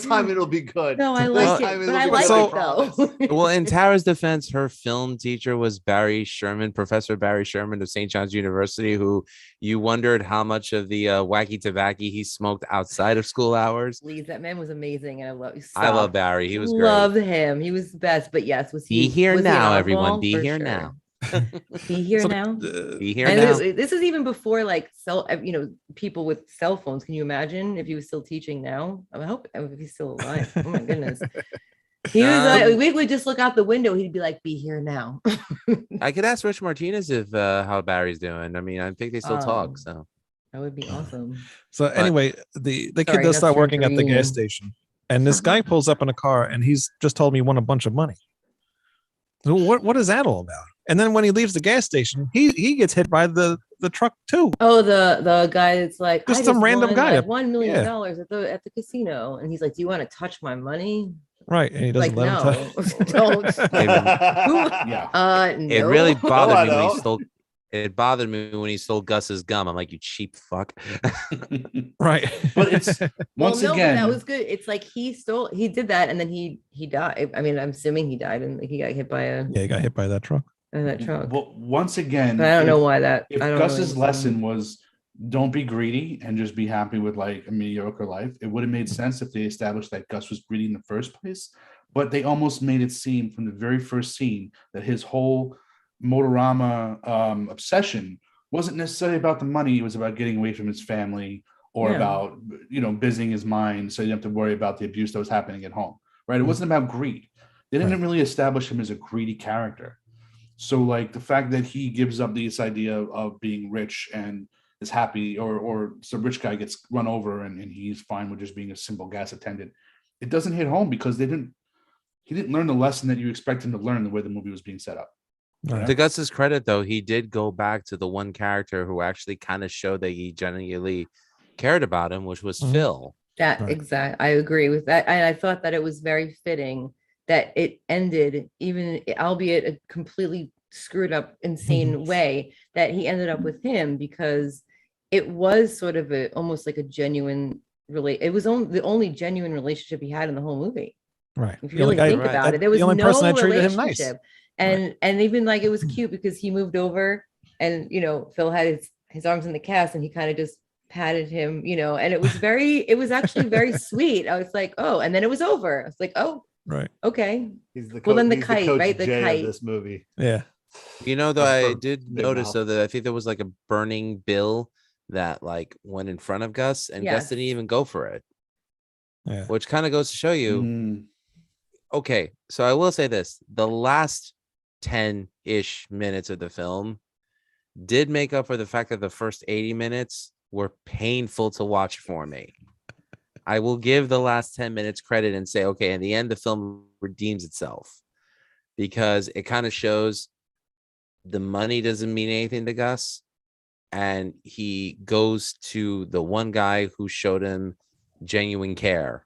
time it'll be good. No, I This like time it, it'll but I be like good, it though. Well, in Tara's defense, her film teacher was Barry Sherman, Professor Barry Sherman of St. John's University, who you wondered how much of the wacky tobacco he smoked outside of school hours. Please, that man was amazing, and I love Barry. He was great. Loved him. He was the best. But yes, was he? Be here was he an now, oddball? everyone. Be For here sure. now. Be here So, now. Be here And now. this is even before like people with cell phones. Can you imagine if he was still teaching now? I hope if he's still alive. Oh my goodness. He was like, we would just look out the window. He'd be like, "Be here now." I could ask Rich Martinez if how Barry's doing. I mean, I think they still talk. So That would be awesome. So anyway, the kid Sorry, does start that's your working at the gas dream. station, and this guy pulls up in a car, and he's just told me he won a bunch of money. So what is that all about? And then when he leaves the gas station, he gets hit by the truck too. Oh, the guy that's like Just I some random won, guy. like, $1 million Yeah. at the casino, and he's like, "Do you want to touch my money?" Right, and he doesn't Like, let him no, touch. don't. Yeah. No. it really bothered I me when he don't. stole. It bothered me when he stole Gus's gum. I'm like, you cheap fuck. Right. But it's Well, once no, again but that was good. It's like he did that, and then he died. I mean, I'm assuming he died, and he got hit by Yeah, he got hit by that truck. that truck. Well, once again, But I don't know why that. If I don't Gus's really lesson was don't be greedy and just be happy with like a mediocre life, it would have made sense if they established that Gus was greedy in the first place. But they almost made it seem from the very first scene that his whole Motorama obsession wasn't necessarily about the money. It was about getting away from his family or Yeah. about, busying his mind so you don't have to worry about the abuse that was happening at home, right? It wasn't about greed. They didn't really establish him as a greedy character. So like the fact that he gives up this idea of being rich and is happy, or some rich guy gets run over and he's fine with just being a simple gas attendant, it doesn't hit home because he didn't learn the lesson that you expect him to learn the way the movie was being set up. Right. To Gus's credit, though, he did go back to the one character who actually kind of showed that he genuinely cared about him, which was Phil. That Right. exact. I agree with that, and I thought that it was very fitting that it ended, even albeit a completely screwed up, insane way, that he ended up with him, because it was sort of almost like a genuine it was the only genuine relationship he had in the whole movie. Right. If you really think about it, there was the only no person that treated him nice. relationship. And even like it was cute because he moved over and Phil had his arms in the cast and he kind of just patted him, and it was actually very sweet. I was like, oh, and then it was over. I was like, oh, right, okay. He's the Well, then the he's kite, Coach right? The J of kite. this movie. Yeah. Though I for did Big notice Mouth. though that I think there was like a burning bill that like went in front of Gus, and Gus Yes. didn't even go for it, Yeah. which kind of goes to show you. Mm. Okay, so I will say this: the last 10-ish minutes of the film did make up for the fact that the first 80 minutes were painful to watch for me. I will give the last 10 minutes credit and say, okay, in the end, the film redeems itself because it kind of shows the money doesn't mean anything to Gus. And he goes to the one guy who showed him genuine care.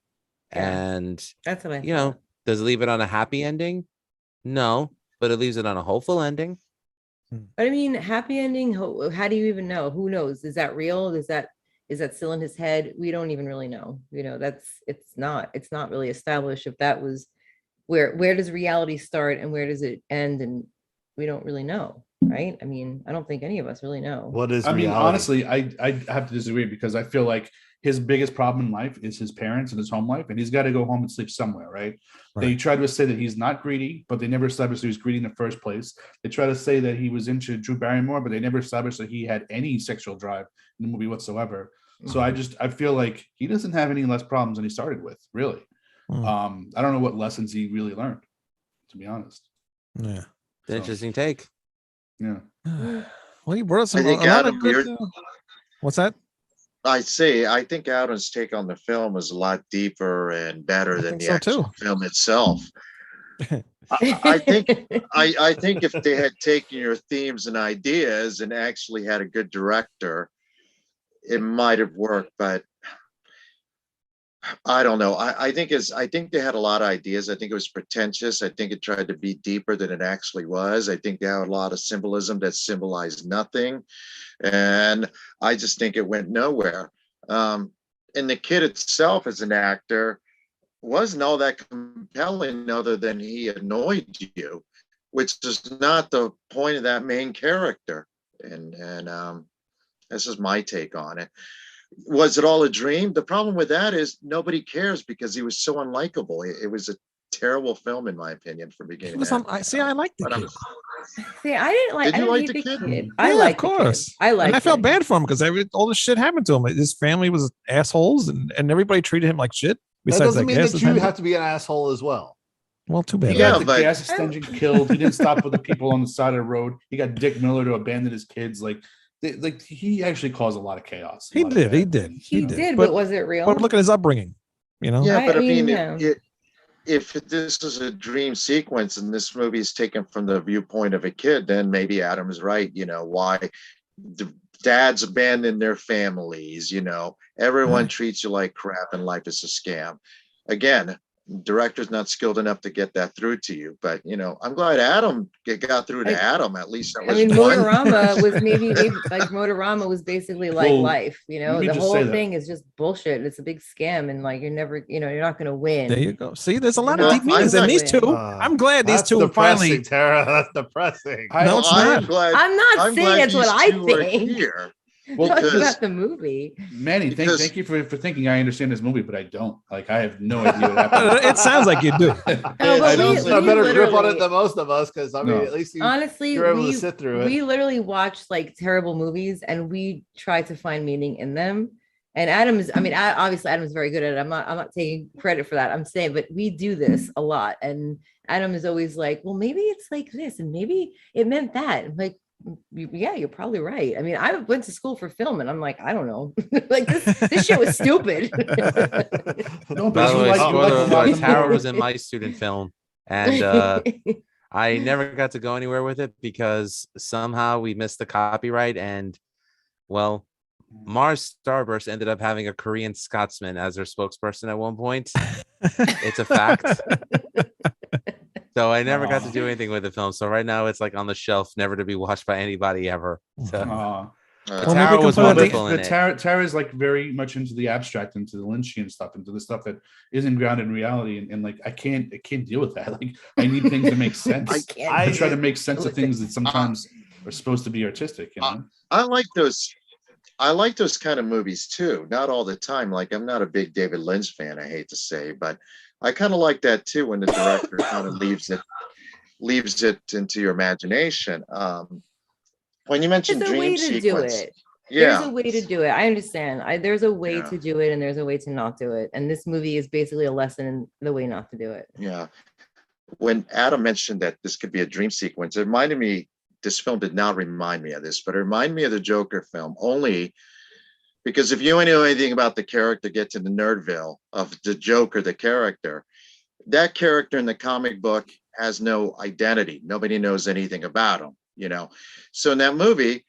Yeah. And, That's what I thought. does it leave it on a happy ending? No, but it leaves it on a hopeful ending. But I mean, happy ending. How do you even know? Who knows? Is that real? Is that still in his head? We don't even really know. It's not really established if that was where does reality start and where does it end, and we don't really know, right? I mean, I don't think any of us really know. What is I mean, reality? honestly, I have to disagree because I feel like his biggest problem in life is his parents and his home life, and he's got to go home and sleep somewhere, right? They try to say that he's not greedy, but they never established that he was greedy in the first place. They try to say that he was into Drew Barrymore, but they never established that he had any sexual drive in the movie whatsoever. So I feel like he doesn't have any less problems than he started with, really. I don't know what lessons he really learned, to be honest. Yeah. Interesting take. Yeah. Well, you brought us I a think lot Adam, of good. What's that? I think Adam's take on the film is a lot deeper and better than think the so, actual too. film itself. I think if they had taken your themes and ideas and actually had a good director, it might have worked, but I don't know. I think they had a lot of ideas. I think it was pretentious. I think it tried to be deeper than it actually was. I think they had a lot of symbolism that symbolized nothing. And I just think it went nowhere. And the kid itself as an actor wasn't all that compelling other than he annoyed you, which is not the point of that main character. And this is my take on it. Was it all a dream? The problem with that is nobody cares because he was so unlikable. It was a terrible film, in my opinion, from beginning to end. I like the kid. See, I didn't like. Did you I didn't like hate the the kid? kid. Yeah, I like of course. I like. And I felt bad for him because all this shit happened to him. His family was assholes, and everybody treated him like shit. That Besides doesn't mean gas that you attendant. have to be an asshole as well. Well, too He bad. Yeah, got the but- gas extension killed. He didn't stop with the people on the side of the road. He got Dick Miller to abandon his kids. He actually caused a lot of chaos. He did. He did, but was it real? But look at his upbringing. Yeah, I but I mean, mean, yeah. if this is a dream sequence and this movie is taken from the viewpoint of a kid, then maybe Adam's right. Why the dads abandon their families, everyone treats you like crap and life is a scam. Again, Director's not skilled enough to get that through to you. But I'm glad Adam got through to Adam. At least that was one. Motorama was maybe like Motorama was basically like Well, life. let me The just whole say that. thing is just bullshit. It's a big scam, and like you're never, you're not going to win. There you go. See, there's a lot You're of not deep meanings in gonna these win. two. I'm glad these That's two depressing, finally. Tara. That's depressing. No, it's I not. am glad. I'm not I'm saying glad that's what these I two are think. here. Well, Talk because- about the movie. Manny, Because- thank you for thinking I understand this movie, but I don't. Like, I have no idea what happened. It sounds like you do. No, but I know we a better grip on literally- it than most of us, because I mean, No. at least Honestly, you're able to sit through it. we literally watch like terrible movies and we try to find meaning in them. And obviously Adam's very good at it. I'm not taking credit for that. I'm saying, but we do this a lot. And Adam is always like, well, maybe it's like this, and maybe it meant that. I'm like, yeah, you're probably right. I mean, I went to school for film, and I'm like, I don't know. Like this shit was stupid. No, By but the you way, like spoiler a lot alert, of Tara movies. was in my student film, and I never got to go anywhere with it because somehow we missed the copyright, and well, Mars Starburst ended up having a Korean Scotsman as their spokesperson at one point. It's a fact. So I never got to do anything with the film. So right now it's like on the shelf, never to be watched by anybody ever. So Aw. Well, maybe Tara we was can put it- wonderful in But it. Tara's like very much into the abstract, into the Lynchian stuff, into the stuff that isn't grounded in reality, and like I can't deal with that. Like I need things to make sense. I try to make sense of things that sometimes are supposed to be artistic. I like those. I like those kind of movies too. Not all the time. Like I'm not a big David Lynch fan, I hate to say, but I kind of like that too when the director kind of leaves it into your imagination. When you mentioned There's a way dream to do sequence, it. yeah, There's a way to do it. I understand. There's a way Yeah. to do it, and there's a way to not do it. And this movie is basically a lesson in the way not to do it. yeah. When Adam mentioned that this could be a dream sequence, it reminded me. This film did not remind me of this, but it reminded me of the Joker film only because if you know anything about the character, get to the Nerdville of the Joker, the character, that character in the comic book has no identity. Nobody knows anything about him, So in that movie,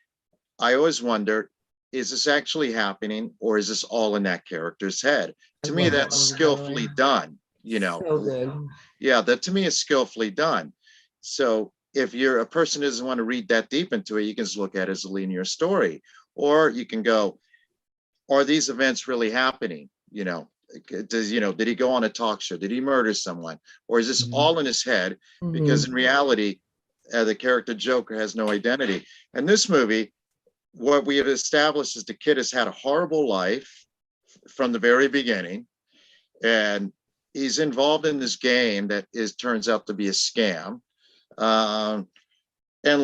I always wondered, is this actually happening or is this all in that character's head? To me, that's skillfully done, So good. Yeah, that to me is skillfully done. So if you're a person who doesn't want to read that deep into it, you can just look at it as a linear story. Or you can go, are these events really happening? Did he go on a talk show? Did he murder someone? Or is this all in his head? Because in reality, the character Joker has no identity. And this movie, what we have established is the kid has had a horrible life from the very beginning. And he's involved in this game that turns out to be a scam. And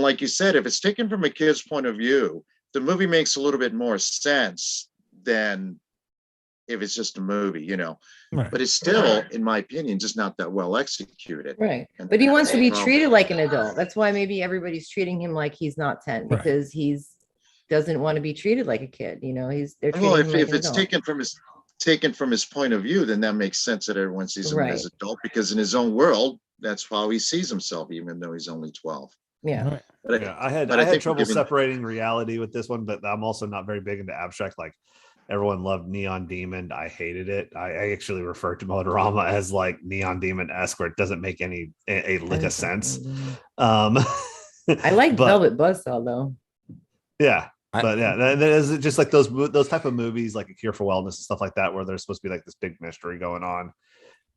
like you said, if it's taken from a kid's point of view, the movie makes a little bit more sense than if it's just a movie, Right. But it's still, in my opinion, just not that well executed. Right. And But he that's wants to the be problem. treated like an adult. That's why maybe everybody's treating him like he's not 10 Right. because doesn't want to be treated like a kid. They're treating Well, him if like an it's adult. taken from his point of view, then that makes sense that everyone sees him as Right. adult because in his own world, that's how he sees himself, even though he's only 12. Yeah. Right. But Yeah, I had but I think we're trouble giving- separating reality with this one, but I'm also not very big into abstract. Like everyone loved Neon Demon. I hated it. I actually refer to Motorama as like Neon Demon-esque, where it doesn't make any a lick of sense. I like but- Velvet Buzzsaw though. Yeah. I- But yeah, that is just like those type of movies, like A Cure for Wellness and stuff like that, where there's supposed to be like this big mystery going on.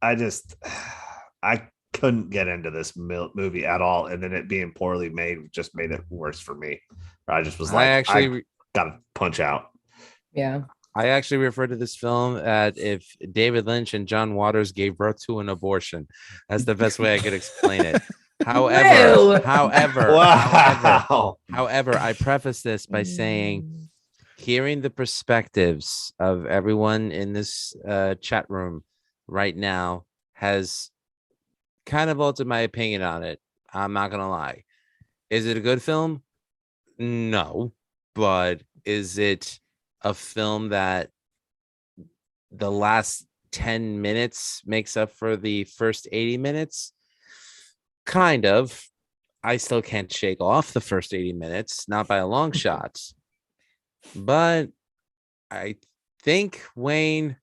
I couldn't get into this movie at all, and then it being poorly made just made it worse for me. I just was like, I gotta punch out. Yeah. I actually refer to this film as if David Lynch and John Waters gave birth to an abortion. That's the best way I could explain it. However, Wow. however, I preface this by saying, hearing the perspectives of everyone in this chat room right now has kind of altered my opinion on it. I'm not gonna lie. Is it a good film? No, but is it a film that the last 10 minutes makes up for the first 80 minutes? Kind of. I still can't shake off the first 80 minutes, not by a long shot. But I think, Wayne,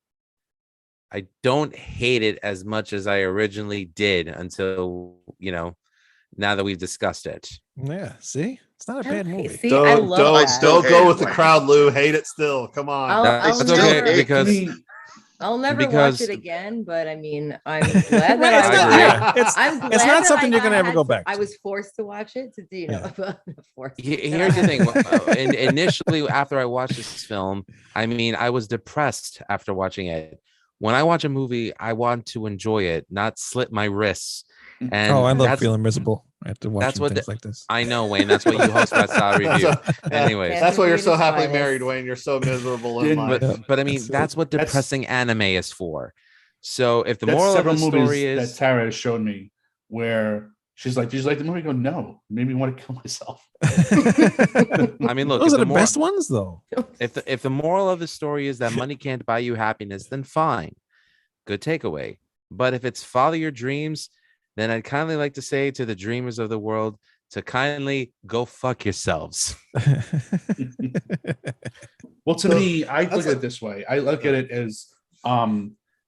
I don't hate it as much as I originally did until, now that we've discussed it. Yeah, see, it's not a bad movie. See, I love that. Don't hate go it, with the Wayne. crowd, Lou. Hate it still. Come on. I'll still never, hate- because I'll never because- watch it again. But I mean, I'm glad that Right, it's I not- was. yeah, I'm glad it's not that something I you're gonna ever had go to- back I to. was forced to watch it forced. Here's the thing. Initially, after I watched this film, I mean, I was depressed after watching it. When I watch a movie, I want to enjoy it, not slit my wrists. And I love that's, feeling miserable after watching what things like this. I know, Wayne. That's what you host Red Star Review. Anyways, that's why you're so happily Finest. married, Wayne. You're so miserable in life. but I mean, That's- that's what that's- depressing anime is for. So if the That's moral of several the movies story is, that Tara has shown me where she's like, "Did you like the movie?" I go, "No, it made me want to kill myself." I mean, look, Those if are the the best ones, though. if the moral of the story is that money can't buy you happiness, then fine, good takeaway. But if it's follow your dreams, then I'd kindly like to say to the dreamers of the world to kindly go fuck yourselves. Well, to me, I look that's at it this way. I look at it as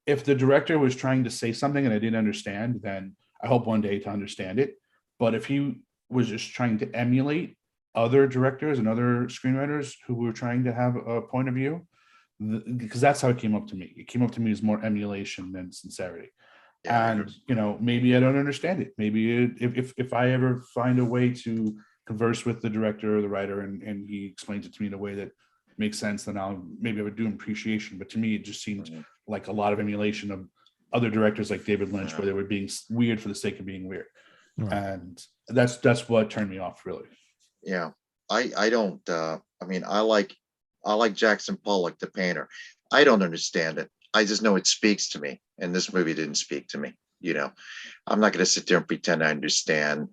if the director was trying to say something and I didn't understand, then I hope one day to understand it. But if he was just trying to emulate other directors and other screenwriters who were trying to have a point of view, because that's how it came up to me. It came up to me as more emulation than sincerity. Yeah, And maybe I don't understand it. Maybe if I ever find a way to converse with the director or the writer and he explains it to me in a way that makes sense, then maybe I would do appreciation. But to me, it just seemed like a lot of emulation of other directors like David Lynch, where they were being weird for the sake of being weird. Right. And that's what turned me off, really. Yeah. I don't I mean I like Jackson Pollock, the painter. I don't understand it. I just know it speaks to me. And this movie didn't speak to me. I'm not going to sit there and pretend I understand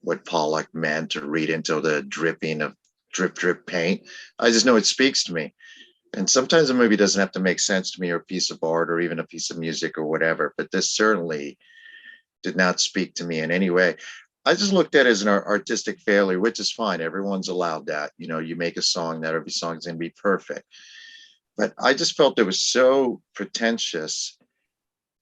what Pollock meant or read into the dripping of drip paint. I just know it speaks to me. And sometimes a movie doesn't have to make sense to me, or a piece of art or even a piece of music or whatever. But this certainly did not speak to me in any way. I just looked at it as an artistic failure, which is fine. Everyone's allowed that. You make a song, not every song is going to be perfect. But I just felt it was so pretentious.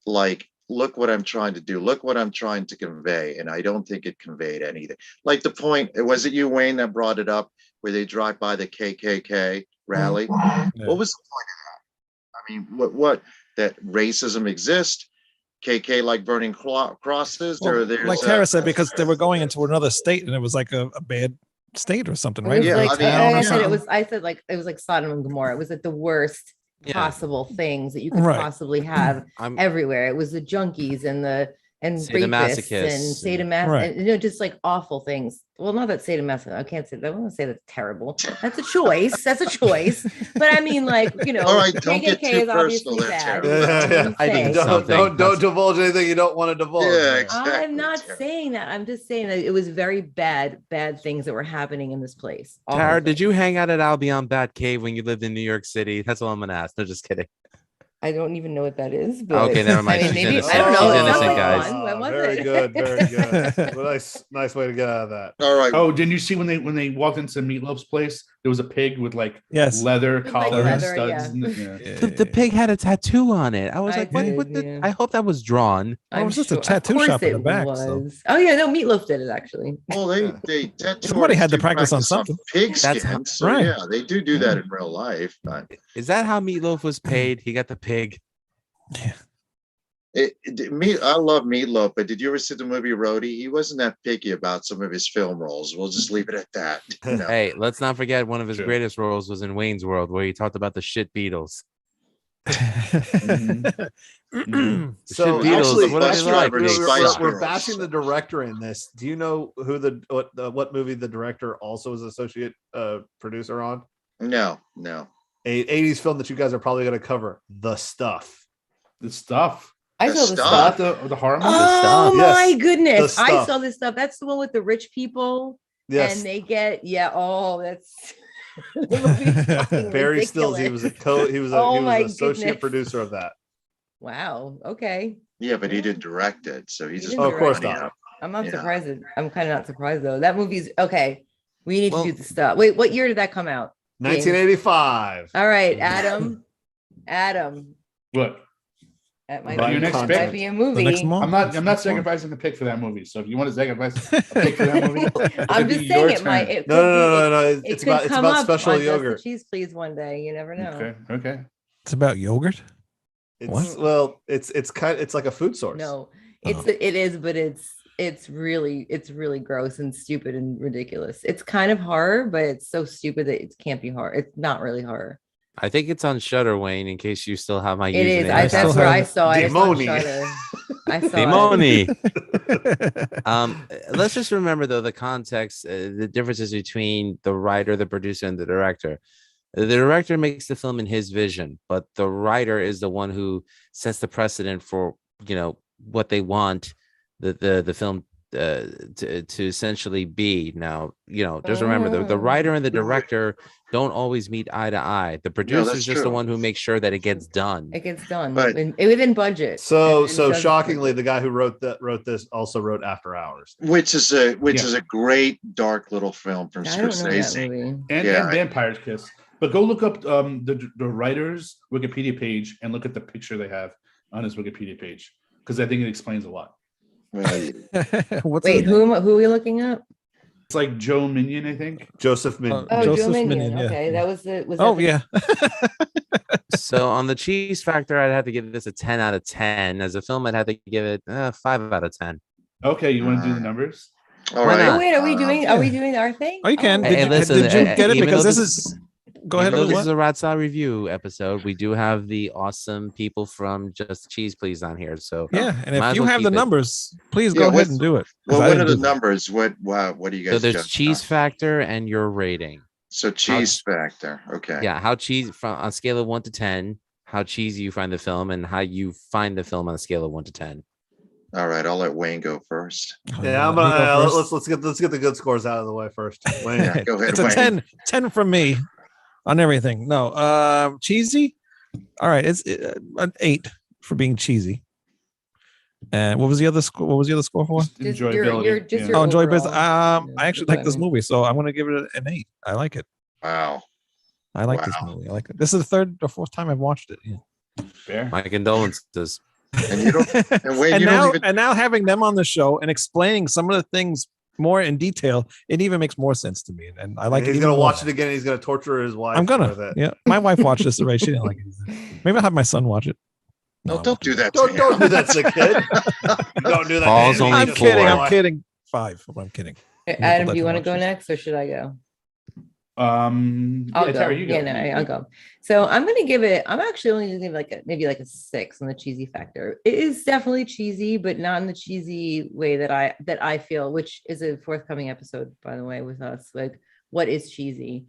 Like, look what I'm trying to do. Look what I'm trying to convey. And I don't think it conveyed anything. Like the point, was it you, Wayne, that brought it up, where they drive by the KKK rally? Yeah. What was the point of that? I mean, what that racism exists? KK like burning crosses, Well, or there's like Tara said, because they were going into another state and it was like a bad state or something, It right? was Yeah, like, I mean, I or said it something. was. I said it was like Sodom and Gomorrah. It was like the worst Yeah. possible things that you could Right. possibly have I'm everywhere. It was the junkies and rapists and Sadomasochists. sadomas, Right. and just like awful things. Well, not that sadomasochism. I can't say that. I want to say that's terrible. That's a choice. That's a choice. But I mean, like, All right, don't get KKK too is obviously personal there, bad. Tara. That's what I'm I think saying. it's something. Don't divulge anything you don't want to divulge. Yeah, exactly. I'm not Tara. saying that. I'm just saying that it was very bad things that were happening in this place. Awful Tara, did things. you hang out at Albion Bat Cave when you lived in New York City? That's all I'm gonna ask. No, just kidding. I don't even know what that is. But Okay, never mind. I mean, She's maybe innocent. I don't know. She's It sounds innocent, like guys. fun. When was Very it? good, very good. Well, nice way to get out of that. All right. Oh, didn't you see when they walked into Meatloaf's place? There was a pig with like Yes. leather With, like, collar and leather, studs. yeah. And, yeah. The pig had a tattoo on it. I was I like, what? did, The, yeah. I hope that was drawn. Oh, it was just a Of tattoo course shop in the it back, so. was. Oh yeah, no, Meatloaf did it actually. Well, they tattoo Somebody had artists to do practice on off something. Pig That's skin, how- so right. yeah, they do that in real life. But Is that how Meatloaf was paid? He got the pig. I love Meatloaf, but did you ever see the movie Roadie? He wasn't that picky about some of his film roles. We'll just leave it at that. No. Hey, let's not forget one of his Sure. greatest roles was in Wayne's World, where he talked about the shit Beatles. Mhm. So Beatles, actually, what are they like? Spice we're Girls. bashing the director in this. Do you know who what movie the director also is associate producer on? No. A 80s film that you guys are probably going to cover, The Stuff. The stuff. I The saw the stuff. stuff. The horror movie. Oh Stuff. my Yes, goodness. The I Stuff. saw this stuff. That's the one with the rich people. Yes, And they get, that's the movie's fucking Barry Stills. He ridiculous. was he was Oh an my associate goodness. producer of that. Wow. Okay. Yeah, but he didn't direct it, so he just didn't Oh, of course put money not. out. I'm not Yeah. surprised. I'm kind of not surprised though. That movie's okay. We need Well- to do the stuff. Wait, what year did that come out? 1985. All right, Adam. Adam, What? That might Buy be, your next might pick. be a The movie. next month. I'm not Next month. sacrificing a pick for that movie. So if you want to sacrifice a pick for that movie, I'm it'd be just saying your it might. turn. It No, could no, no, be, no, no. it It's could about come up special on Just the yogurt. Cheese Please one day. You never know. Okay. It's about yogurt. It's What? well, it's like a food source. No, Oh. it is, but it's really gross and stupid and ridiculous. It's kind of horror, but it's so stupid that it can't be horror. It's not really horror. I think it's on Shudder, Wayne. In case you still have my It is. username. I still That's where I have saw it. It's on Demoni. Shudder. I saw it. Demoni. Let's just remember though the context, the differences between the writer, the producer, and the director. The director makes the film in his vision, but the writer is the one who sets the precedent for what they want the film to essentially be. Now, just remember the writer and the director don't always meet eye to eye. The producer that's is just the true. one who makes sure that it gets done. It gets done But- within budget. So And does- shockingly, the guy who wrote this also wrote After Hours. Which is a great dark little film from I don't know that Scorsese. movie. And Vampire's Kiss. But go look up the writer's Wikipedia page and look at the picture they have on his Wikipedia page because I think it explains a lot. Well, What's Wait, his name? who are we looking up? It's like Joe Minion, I think. Joseph Min. Oh, Joseph Joe Minion. Minion, yeah. Okay, that was the. Was Oh that the- yeah. So on the cheese factor, I'd have to give this a 10 out of 10. As a film, I'd have to give it 5 out of 10. Okay, you want to do the numbers? all Why right. not? Oh wait, are we yeah. doing our thing? Oh, you can. Oh. Did, Hey, you, listen, did you get it? even Because though this this- is. Go Even ahead. though With this what? is a Rat Salad review episode, we do have the awesome people from Just Cheese Please on here. So Yeah, and might if as you well have the keep it. numbers, please Yeah, go ahead what's- and do it. 'cause Well, I what didn't are the do that. numbers? What do you guys? so there's judge cheese on? factor and your rating. So cheese factor. Okay. Yeah, how cheese from on a scale of 1 to 10, how cheesy you find the film and how you find the film on a scale of 1 to 10. All right. I'll let Wayne go first. Oh, Yeah, I'm let me go gonna first. let's get the good scores out of the way first. Wayne. Yeah, go ahead, It's a Wayne. 10 from me on everything. No, cheesy. All right, it's an 8 for being cheesy. And what was the other score? What was the other score for? Just Just your- enjoyability. your- just yeah. your- Oh, enjoy overall. business. Yeah, I actually that's what like I this mean. movie, so I'm going to give it an 8. I like it. Wow. I like this Wow. movie. I like it. This is the third or fourth time I've watched it. Yeah. Fair. My condolences. And you don't. And Wayne, and you now, don't even. and now having them on the show and explaining some of the things more in detail, it even makes more sense to me. And I like it. He's even gonna watch more. it again. He's gonna torture his wife. I'm with gonna. it. Yeah, my wife watched this already. She didn't like it. Either. Maybe I'll have my son watch it. No, I don't won't do that. Don't to don't him. do that to the kid. Don't do that. Paul's to him. only I'm Just kidding. four. I'm kidding. 5. I'm kidding. Adam, let do you him want to watch go this. next or should I go? Yeah, I'll go. Tara, you go. Yeah, no, I'll go. So I'm gonna give it. I'm actually only gonna give it maybe like a 6 on the cheesy factor. It is definitely cheesy, but not in the cheesy way that I feel, which is a forthcoming episode, by the way, with us. Like, what is cheesy?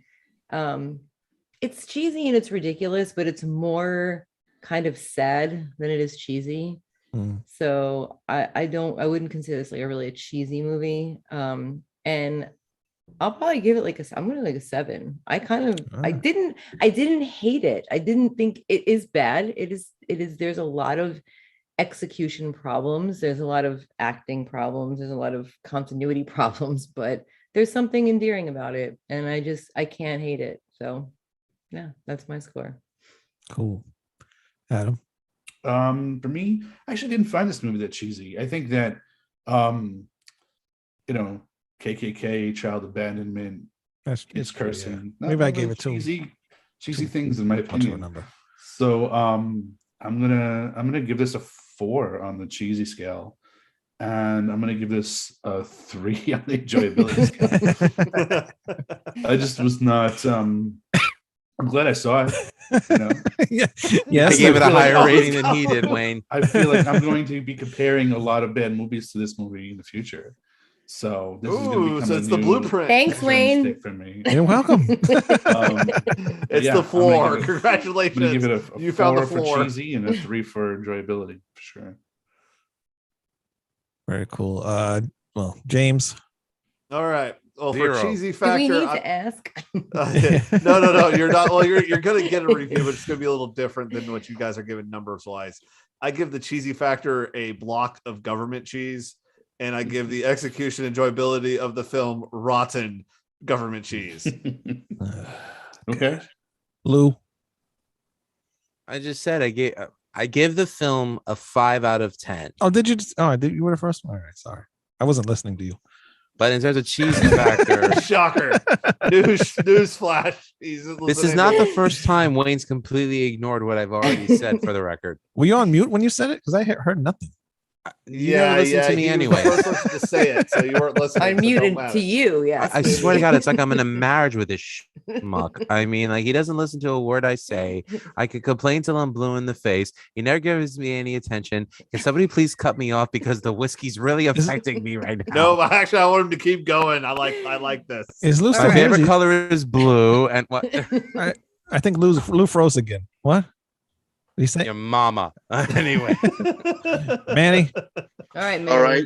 It's cheesy and it's ridiculous, but it's more kind of sad than it is cheesy. Mm. So I wouldn't consider this like a cheesy movie. And I'll probably give it I'm gonna like a 7. I didn't hate it. I didn't think it is bad. It is there's a lot of execution problems, there's a lot of acting problems, there's a lot of continuity problems, but there's something endearing about it. And I can't hate it. So yeah, that's my score. Cool. Adam. For me, I actually didn't find this movie that cheesy. I think that KKK, child abandonment, That's it's yeah. cursing. Not Maybe I really gave it cheesy things in my What's your opinion. number? So I'm gonna give this a 4 on the cheesy scale, and I'm gonna give this a 3 on the enjoyability scale. I just was not. I'm glad I saw it. You know, Yeah. I Yes. gave it a feel like- higher rating than he did, Wayne. I feel like I'm going to be comparing a lot of bad movies to this movie in the future. So this is going to Ooh, become so a it's the new blueprint. Thanks, Wayne. stick for me. You're welcome. It's Yeah, the I'm floor. gonna give it- I'm Congratulations. going to give it a You found the 4 for floor. cheesy and a 3 for enjoyability for sure. Very cool. Well, James. All right. Well, for 0. cheesy Do factor, we need I- to ask? no. You're not. Well, you're gonna get a review, but it's gonna be a little different than what you guys are giving numbers wise. I give the cheesy factor a block of government cheese, and I give the execution enjoyability of the film rotten government cheese. Okay. Lou. I just said I give the film a 5 out of 10. Oh, did you? You were the first one. All right, sorry, I wasn't listening to you. But in terms of cheesy factor, Shocker. News flash. this is not the first time Wayne's completely ignored what I've already said, for the record. Were you on mute when you said it? Because I heard nothing. You never listen to me he was anyway. the first person to say it, so you weren't listening. I'm so don't muted matter. to you. Yes. I swear to God, it's like I'm in a marriage with this schmuck. I mean, like, he doesn't listen to a word I say. I could complain till I'm blue in the face. He never gives me any attention. Can somebody please cut me off, because the whiskey's really affecting me right now? No, actually, I want him to keep going. I like this. Is Lou My still here? favorite color is blue, and what? I think Lou froze again. What? Did he say? Your mama. Anyway, Manny. All right, man. All right.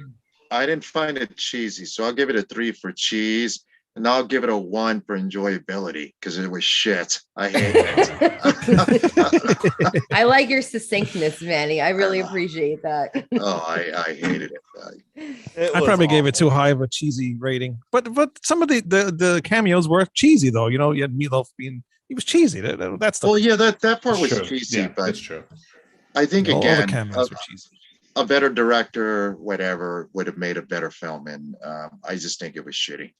I didn't find it cheesy, so I'll give it a 3 for cheese, and I'll give it a 1 for enjoyability because it was shit. I hate it. I like your succinctness, Manny. I really appreciate that. Oh, I hated it. It I was probably gave it awful. too high of a cheesy rating, but some of the cameos were cheesy though. You know, you had Meatloaf being he was cheesy. That's the Well, yeah, that part was True. cheesy, Yeah, but that's true. I think all the again, cameos were cheesy. a better director, whatever, would have made a better film, and I just think it was shitty.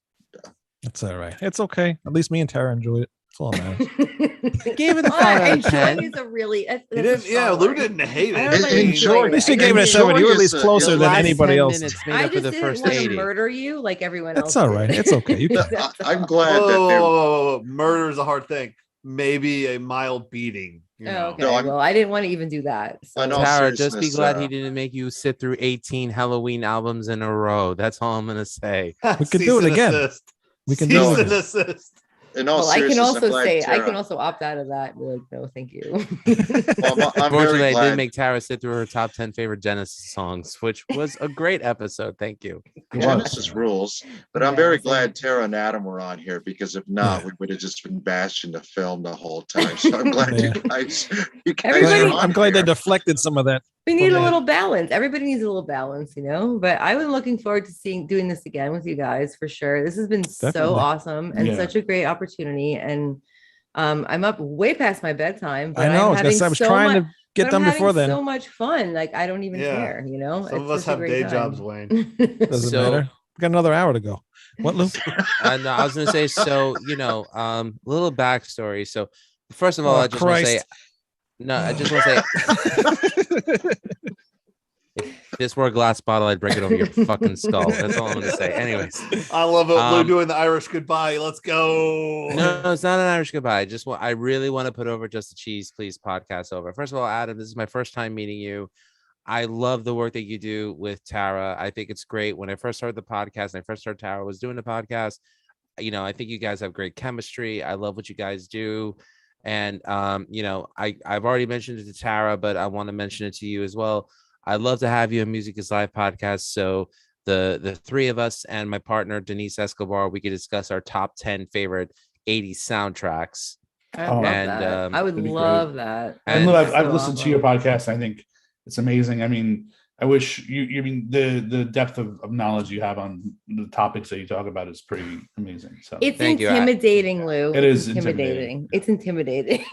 It's all right. It's okay. At least me and Tara enjoyed it. That's all that matters. gave it a 5 out of 10. Enjoy is a really. He didn't, yeah, Lou didn't hate I it. don't like Enjoy. At least you I gave it a Enjoy 7. You were at least is a- closer the than last anybody 10 else. minutes I made up for just the didn't first want to 80. murder you like everyone else. That's all right. did. It's okay. You can, That's I'm all. glad that there. Whoa. Murder is a hard thing. Maybe a mild beating. You Oh, know. okay. No, I'm- Well, I didn't want to even do that. So. I know. Tara, just be seriousness, glad he didn't make you sit through 18 Halloween albums in a row. That's all I'm gonna say. We could do it Cease and again. assist. we can Cease do and it. assist. In all Well, I can seriousness, I'm also glad say I Tara- can also opt out of that. Be like, no, thank you. Well, I'm Fortunately, very I glad. did make Tara sit through her top 10 favorite Genesis songs, which was a great episode. Thank you. Genesis rules, but I'm Yeah, very same. glad Tara and Adam were on here because if not, we would have just been bashing the film the whole time. So I'm glad Yeah. you guys Everybody- are on I'm glad they here. deflected some of that. We need a Yeah. little balance. Everybody needs a little balance, you know. But I was looking forward to doing this again with you guys for sure. This has been so Definitely. awesome and Yeah. such a great opportunity. And I'm up way past my bedtime. But I know. I'm I was gonna say I was trying to get but done I'm before having then. so much fun. Like I don't even Yeah. care, you know. Some of It's us such a have great day time. jobs, Wayne. Doesn't So- matter. We got another hour to go. What, Lou? And I was gonna say, so little backstory. So first of all, Oh, I just want to say, Christ. no, I just want to say, if this were a glass bottle, I'd break it over your fucking skull. That's all I'm gonna say. Anyways, I love it. Lou Um, doing the Irish goodbye. Let's go. no, it's not an Irish goodbye. I really want to put over Just the Cheese, Please podcast over. First of all, Adam, this is my first time meeting you. I love the work that you do with Tara. I think it's great. When I first started the podcast, and I first started Tara was doing the podcast. I think you guys have great chemistry. I love what you guys do. And I've already mentioned it to Tara, but I want to mention it to you as well. I'd love to have you on Music is Live podcast. So the three of us and my partner Denise Escobar, we could discuss our top 10 favorite 80s soundtracks. I Oh, love and, that. I would that'd be love that. And And- I've So listened to your podcast. I think it's amazing. I mean, I wish you mean the depth of knowledge you have on the topics that you talk about is pretty amazing. So It's Thank you. intimidating, Lou. It is It's intimidating. It's intimidating.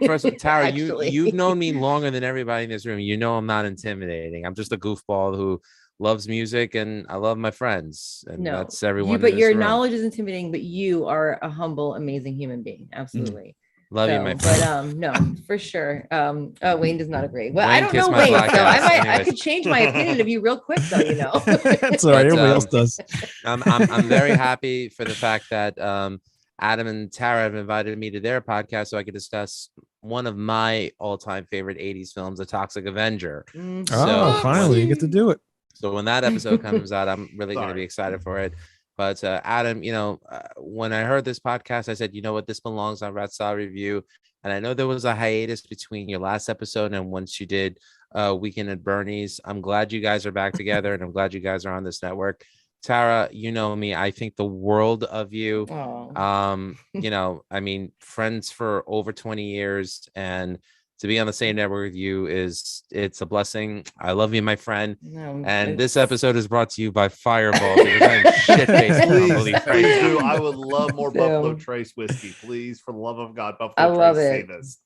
First, Tara, Actually. you've known me longer than everybody in this room. You know I'm not intimidating. I'm just a goofball who loves music, and I love my friends, and No, that's everyone. but in your this room. knowledge is intimidating, but you are a humble, amazing human being. Absolutely. Love you, So, my friend. But no, for sure. Wayne does not agree. Well, Wayne I don't kissed know my Wayne, black so I ass. might I Anyways. could change my opinion of you real quick, though. You know. That's all right. But, Everybody else does. I'm very happy for the fact that Adam and Tara have invited me to their podcast so I could discuss one of my all-time favorite 80s films, The Toxic Avenger. Mm. Oh, So- finally, you get to do it. So when that episode comes out, I'm really going to Sorry. be excited for it. But Adam, when I heard this podcast, I said, you know what, this belongs on Rat Style Review. And I know there was a hiatus between your last episode and once you did Weekend at Bernie's. I'm glad you guys are back together, and I'm glad you guys are on this network. Tara, you know me. I think the world of you. Oh. I mean, friends for over 20 years, and to be on the same network with you it's a blessing. I love you, my friend. No, And this it's- episode is brought to you by Fireball because I'm shit-faced Please, humbly right please now. do. I would love more So- Buffalo Trace whiskey. Please, for the love of God, I Buffalo love Trace, say it. this.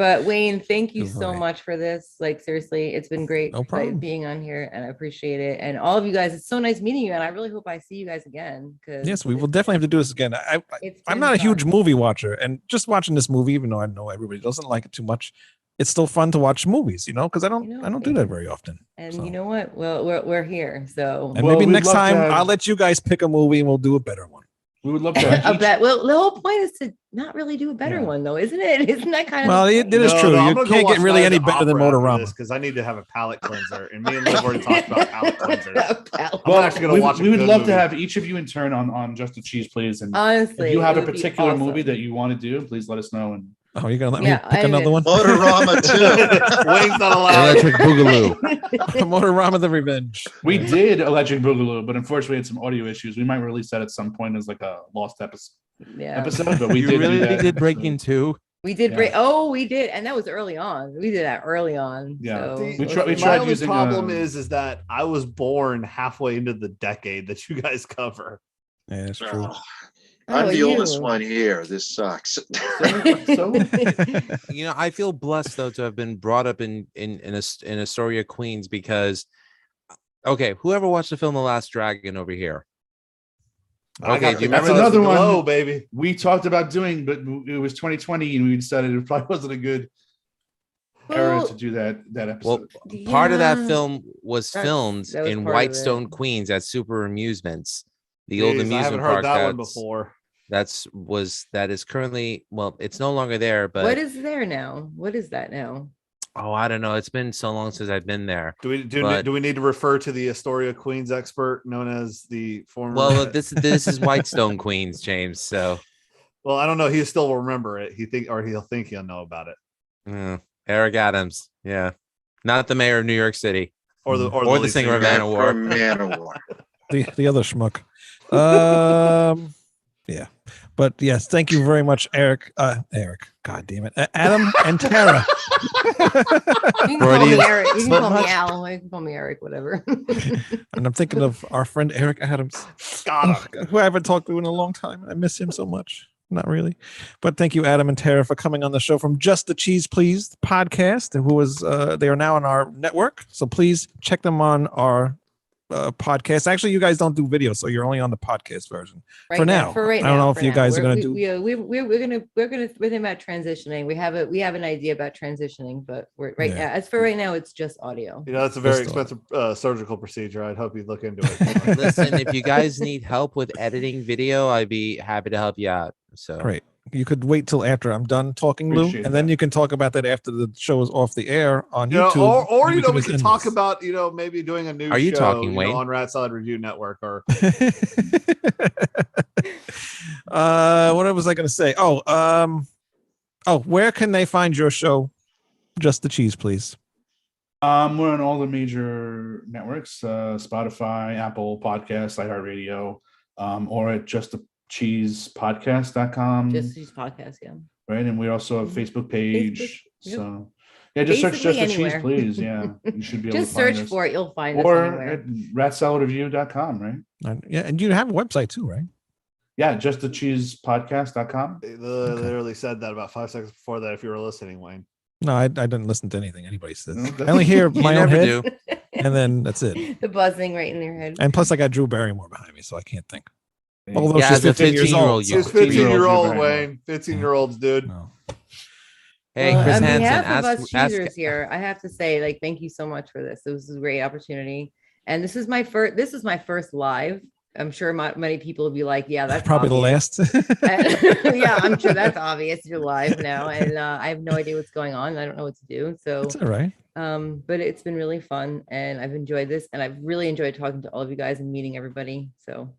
But Wayne, thank you You're so right. much for this. Like seriously, it's been great No problem. being on here, and I appreciate it. And all of you guys, it's so nice meeting you. And I really hope I see you guys again. Because Yes, we will definitely have to do this again. I'm been not a huge fun. movie watcher, and just watching this movie, even though I know everybody doesn't like it too much, it's still fun to watch movies, because I don't do that very often. And So. you know what? Well, we're here. So And Well, maybe we'd next love to time have- I'll let you guys pick a movie and we'll do a better one. We would love to have I each- bet. Well, the whole point is to not really do a better Yeah. one, though, isn't it? Isn't that kind of Well, it is true. I'm You gonna go can't watch get really Night any at the better than Opera after Motorama. this, because I need to have a palate cleanser. And me and Liv already talked about palate cleansers. Well, I'm actually gonna watch. we would good love movie. to have each of you in turn on Just the Cheese, please. And honestly, if you have it a would be particular awesome. movie that you want to do, please let us know. And Oh, you're gonna let Yeah, me pick another one? Motorama too. Wayne's not allowed. Electric Boogaloo. Motorama the Revenge. we did Electric Boogaloo, but unfortunately, had some audio issues. We might release that at some point as like a lost episode, but we You did really do that. did Breaking 2? We did Yeah. break. Oh, we did, and that was early on. We did that early on. Yeah. So We tried My tried only using, problem is that I was born halfway into the decade that you guys cover. Yeah, that's true. Oh, I'm the oldest you. one here. This sucks. So I feel blessed though to have been brought up in Astoria, Queens, because whoever watched the film The Last Dragon over here? I Okay, got do you That's remember another one. Glow, baby. we talked about doing, but it was 2020, and we decided it probably wasn't a good era Well, to do that Well, episode. part of that yeah. film was That's- filmed that was in part of Whitestone, it. Queens at Super Amusements, the old Jeez, I amusement haven't park heard that one that's- before. that is currently, well, it's no longer there, but What is there now? What is that now? I don't know. It's been so long since I've been there. Do we But- do we need to refer to the Astoria Queens expert known as the former? Well, this is Whitestone, Queens, James. So well, I don't know. He still will remember it. He'll think he'll know about it. Eric Adams, yeah, not the mayor of New York City Or the the lead singer of singer. Manowar. From Manowar. The other schmuck. Yeah. But yes, thank you very much, Eric. Eric, God damn it. Adam and Tara. You can call me Freudian Eric. You can slip call me much? Al. You can call me Eric. Whatever. And I'm thinking of our friend Eric Adams. Got him. Oh, God, who I haven't talked to in a long time. I miss him so much. Not really. But thank you, Adam and Tara, for coming on the show from Just the Cheese Please podcast, who is they are now on our network. So please check them on our podcast. Actually, you guys don't do video, so you're only on the podcast version for now. For right I don't now, know if you guys are gonna do. We're gonna with him about transitioning. We have an idea about transitioning, but we're right Yeah. now. As for right now, it's just audio. That's a very Just thought- expensive surgical procedure. I'd hope you'd look into it. Listen, if you guys need help with editing video, I'd be happy to help you out. So Great. You could wait till after I'm done talking, Lou, Appreciate and then that. you can talk about that after the show is off the air on You know, YouTube. or and we can can talk end about maybe doing a new Are you show, talking, Wayne? on Rat Salad Review Network or this. What was I going to say? Where can they find your show? Just the Cheese, please. We're on all the major networks: Spotify, Apple Podcasts, iHeartRadio, or at justthecheesepodcast.com. Just these podcasts, yeah. Right, and we also have a Facebook page. Facebook, yep. So yeah, just search Basically Just the Cheese, anywhere. please. Yeah, you should be able Just to find search us. for it. You'll find us Or anywhere. at ratsaladreview.com, right? Yeah, and you have a website too, right? Yeah, justthecheesepodcast.com. they literally said that about 5 seconds before that. If you were listening, Wayne. No, I didn't listen to anything anybody says. No, I only hear you my own never head, do. and then that's it. The buzzing right in their head. And plus, I got Drew Barrymore behind me, so I can't think. Although Yeah, she's as a 15 years old. 15-year-old, She's you- 15-year-old, 15-year-old, Wayne. 15-year-olds, dude. No. Hey, Well, Chris on Hansen, behalf of ask, us ask cheesers here, I have to say, thank you so much for this. This was a great opportunity, and this is my first. This is my first live. I'm sure many people will be like, "Yeah, that's Probably obvious. the last. Yeah, I'm sure that's obvious. You're live now, and I have no idea what's going on. I don't know what to do. So, It's all right. but it's been really fun, and I've enjoyed this, and I've really enjoyed talking to all of you guys and meeting everybody. So,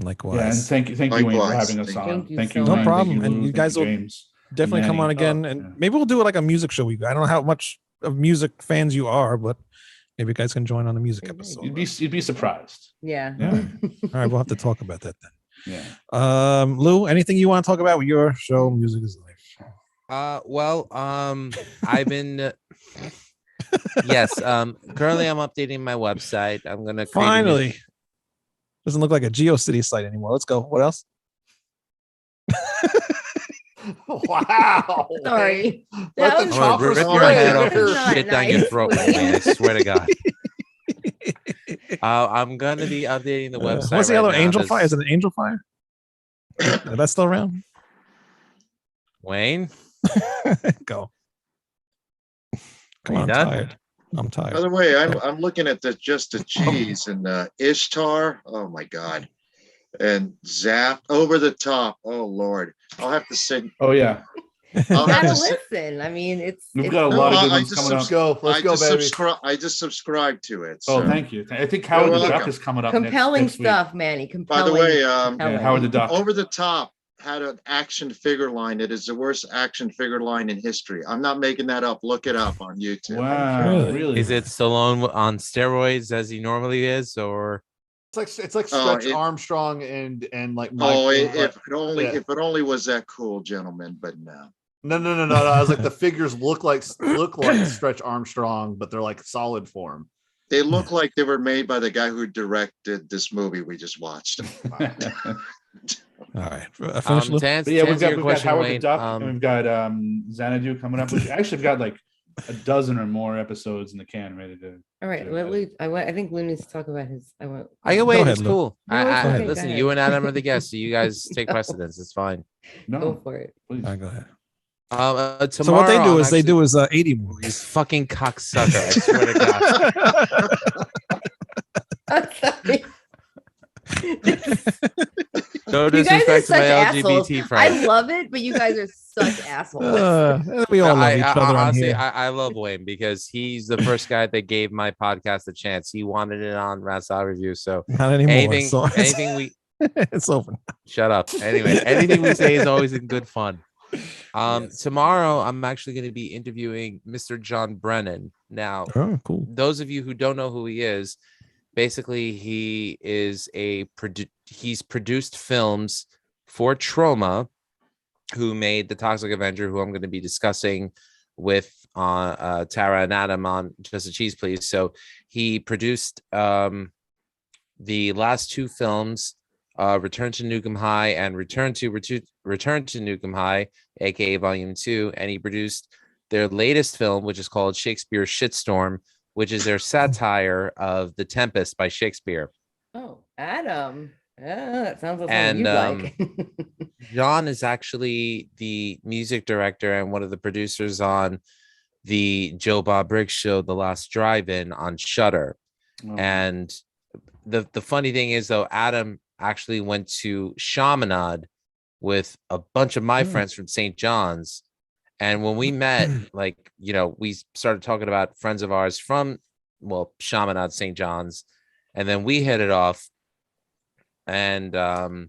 Likewise. Yeah, and thank you, Wayne, for Likewise. having us on. Thank you Thank so you, much. Wayne. No problem. Thank you, And Lou. you Thank guys will James. Definitely come Manny. on again, and yeah. maybe we'll do like a music show. I don't know how much of music fans you are, but maybe you guys can join on the music Okay, episode. You'd be surprised. yeah. Yeah. All right, we'll have to talk about that then. Yeah. Lou, anything you want to talk about with your show? Music is Life. I've been yes. Currently I'm updating my website. I'm gonna create a new- Finally, doesn't look like a GeoCity site anymore. Let's go. What else? Wow. Sorry. Let That the was- chopper Rip Oh your my head God. off and Not shit down your nice, throat, Wayne. man. I swear to God. I'm gonna be updating the website. What's the right other now. Angel There's- Fire? Is it an Angel Fire? Is that still around? Wayne? Go. Are Come you on, I'm done? tired. I'm By tired. the way, I'm looking at the Just the Cheese and Ishtar. Oh my God. And Zap Over the Top. Oh Lord. I'll have to sing. Oh yeah, You I'll have gotta to sit. listen. I mean, we've it's got a No, lot of good I ones just coming Let's up. go. Let's go, baby. I just subscribed to it. Oh, So. thank you. I think Howard the welcome. Duck is coming up. compelling next week. stuff, Manny. By Compelling. the way, Yeah, Howard the Duck. Over the Top had an action figure line that is the worst action figure line in history. I'm not making that up. Look it up on YouTube. Wow, Really? really? Is it Stallone on steroids as he normally is, or It's like Oh, Stretch Armstrong and like Oh, Mike. if it Yeah. only was that cool, gentlemen, but no. No. I was like the figures look like Stretch Armstrong, but they're like solid form. They look like they were made by the guy who directed this movie we just watched. All right. Finish, Lou? But to answer, yeah, to we've answer got, your we've got question, Howard Wayne, the Duck, and we've got Xanadu coming up. Which actually have got like a dozen or more episodes in the can ready to. All right, I think Lou needs to talk about his. I can Go wait. ahead, It's Lou. cool. No, it's okay, Listen, go you ahead. and Adam are the guests, so you guys take precedence. It's fine. Go No, for it. please. All right, go ahead. Tomorrow, So what they do I'm is they actually- do is 80 You movies. fucking cocksucker! I swear to God. I'm sorry. No You guys are disrespect to my such assholes. LGBT I friends. love it, but you guys are such assholes. We all love each other on honestly, here. I love Wayne because he's the first guy that gave my podcast a chance. He wanted it on Rassau Review. So Not anymore. anything, so anything we it's over. shut up. Anyway, anything we say is always in good fun. Tomorrow I'm actually going to be interviewing Mr. John Brennan. Now, Oh, cool. those of you who don't know who he is, basically he is he's produced films for Troma, who made The Toxic Avenger, who I'm going to be discussing with Tara and Adam on Just a Cheese Please. So he produced the last two films, Return to Nukem High and Return to Nukem High, aka Volume 2, and he produced their latest film, which is called Shakespeare's Shitstorm, which is their satire of The Tempest by Shakespeare. Oh, Adam. That sounds like And, something you like. John is actually the music director and one of the producers on the Joe Bob Briggs show, The Last Drive-In on Shudder. Oh. And the funny thing is, though, Adam actually went to Chaminade with a bunch of my friends from St. John's. And when we met, we started talking about friends of ours from, Chaminade, St. John's. And then we hit it off. And I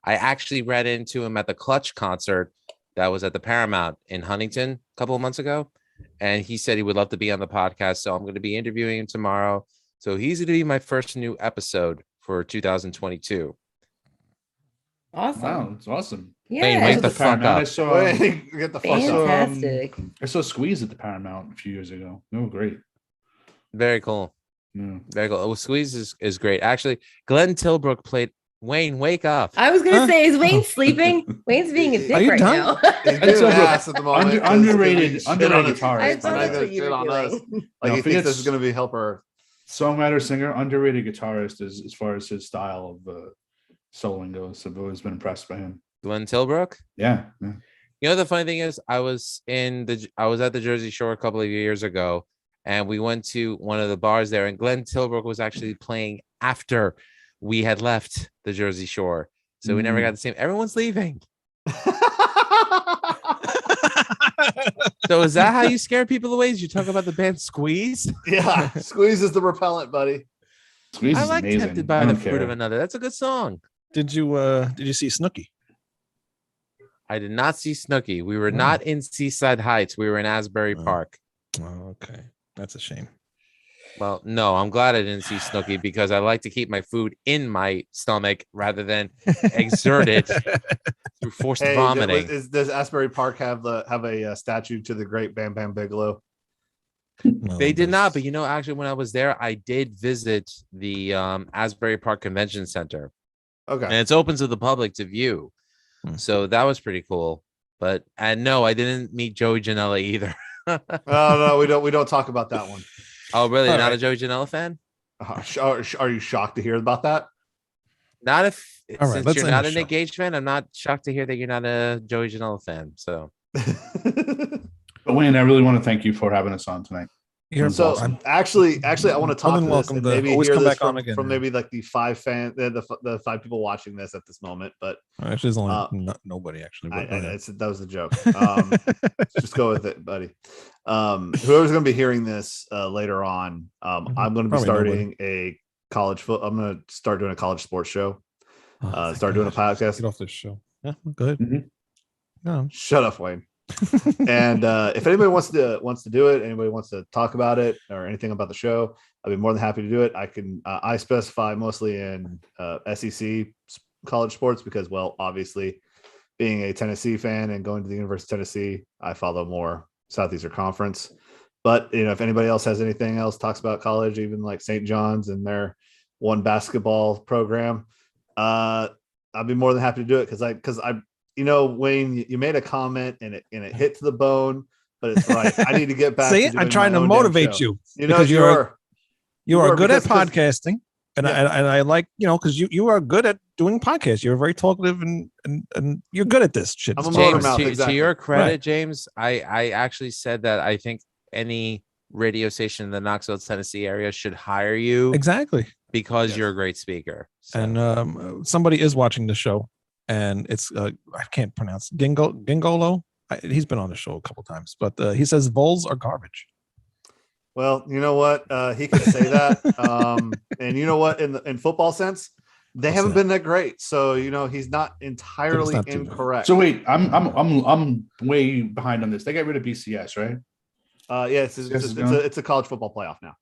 actually ran into him at the Clutch concert that was at the Paramount in Huntington a couple of months ago. And he said he would love to be on the podcast. So I'm going to be interviewing him tomorrow. So he's going to be my first new episode for 2022. Awesome. Wow, it's awesome. Yeah. Wayne, I was wake at the the fuck Paramount. up. I saw. Get the fuck up. Fantastic. I saw Squeeze at the Paramount a few years ago. They were great. Very cool. Yeah. Very cool. Oh, Squeeze is great. Actually, Glenn Tilbrook played Wayne. Wake up. I was gonna Huh? say, is Wayne sleeping? Wayne's being a Are dick you right done? now. He's That's doing a- ass at the moment. underrated Shit on us. guitarist. I thought I that's know, what you shit were on us. doing. Like No, he thinks forget- this is going to be help her. Songwriter, singer, underrated guitarist as far as his style of soloing goes. I've always been impressed by him. Glenn Tilbrook. Yeah. You know, the funny thing is, I was at the Jersey Shore a couple of years ago, and we went to one of the bars there, and Glenn Tilbrook was actually playing after we had left the Jersey Shore. So we never got the same. Everyone's leaving. So is that how you scare people away? Did you talk about the band Squeeze? Yeah, squeeze is the repellent, buddy. Squeeze I is like amazing. Tempted by I the don't Fruit care. of Another. That's a good song. Did you see Snooki? I did not see Snooki. We were not in Seaside Heights. We were in Asbury Oh. Park. Oh, okay. That's a shame. Well, no, I'm glad I didn't see Snooki because I like to keep my food in my stomach rather than exert it through forced Hey, vomiting. does Asbury Park have a statue to the great Bam Bam Bigelow? No, They did not, that's- but actually, when I was there, I did visit the Asbury Park Convention Center, Okay. and it's open to the public to view. Hmm. So that was pretty cool. But and no, I didn't meet Joey Janela either. Oh no, we don't talk about that one. Oh, really? All Not right. a Joey Janela fan? Are you shocked to hear about that? Not if All right, since let's you're end not the an show. engaged fan. I'm not shocked to hear that you're not a Joey Janela fan. So But Wayne, I really want to thank you for having us on tonight. You're So awesome. actually, I want to talk More than to this welcome and to maybe always hear come this back on again, from man. maybe like the the 5 people watching this at this moment. But Actually, there's only nobody actually. But go ahead. that was the joke. Just go with it, buddy. Whoever's going to be hearing this later on, I'm going to be Probably starting a college foot. I'm going to start doing a college sports show. Oh, Start doing a God. podcast. Get off this show. Yeah, good. Mhm. No. Shut up, Wayne. And if anybody wants to do it, anybody wants to talk about it or anything about the show, I'd be more than happy to do it. I can I specify mostly in SEC college sports because, well, obviously being a Tennessee fan and going to the University of Tennessee, I follow more Southeastern Conference. But if anybody else has anything else, talks about college, even like St. John's and their one basketball program, I'd be more than happy to do it because I Wayne, you made a comment and it hit to the bone, but it's right. I need to get back. See, to I'm trying to motivate you. Because you are good at because- podcasting, and Yeah. I like because you are good at doing podcasts. You're very talkative and you're good at this shit. I'm a It's motor James, mouth, to exactly. your credit, Right. James, I actually said that I think any radio station in the Knoxville, Tennessee area should hire you exactly. because Yes. you're a great speaker. So. And somebody is watching the show, and it's I can't pronounce Gingolo. He's been on the show a couple times, but he says Vols are garbage. Well, you know what? He could say that. And you know what? In football sense, they What's haven't that? been that great. So he's not entirely not too bad. incorrect. So wait, I'm way behind on this. They got rid of BCS, right? Yeah, Yes, it's gone. it's a college football playoff now.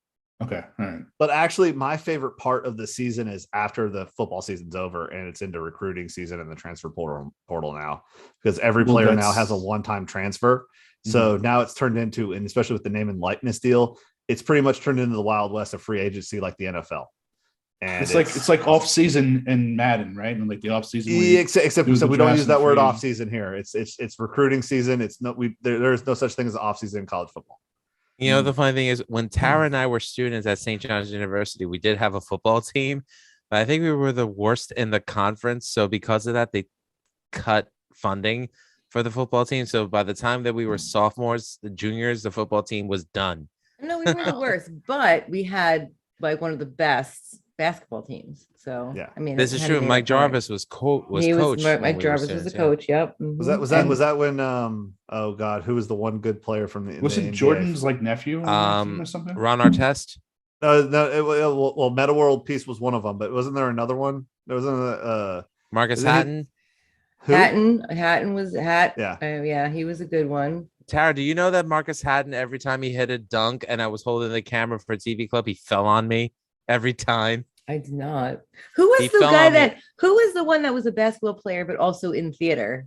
Okay, all right. But actually, my favorite part of the season is after the football season's over and it's into recruiting season and the transfer portal now, because every Well, player now that's- has a one-time transfer. So now it's turned into, and especially with the name and likeness deal, it's pretty much turned into the Wild West of free agency, like the NFL. And It's like off season in Madden, right? And like the off season. yeah, except do the we don't draft use that and word free- off season here. It's recruiting season. It's no there's no such thing as off season in college football. You know, the funny thing is when Tara and I were students at St. John's University, we did have a football team, but I think we were the worst in the conference. So because of that, they cut funding for the football team. So by the time that we were sophomores, the juniors, the football team was done. No, we were the worst, but we had like one of the best basketball teams. So Yeah. I mean, This it is had to true. be Mike up there. Jarvis was coach. Mike Jarvis was the coach. Yep. Was mhm. that when oh god, who was the one good player from the Was the it NBA? Jordan's like nephew on that team or something? Ron Artest. Well, Meta World Peace was one of them, but wasn't there another one? There was Marcus Isn't he- Hatton. who? Hatton was Hat. Yeah. Yeah, he was a good one. Tara, do you know that Marcus Hatton, every time he hit a dunk and I was holding the camera for TV Club, he fell on me every time? I did not. Who was He the fell guy on me. who was the one that was a basketball player but also in theater?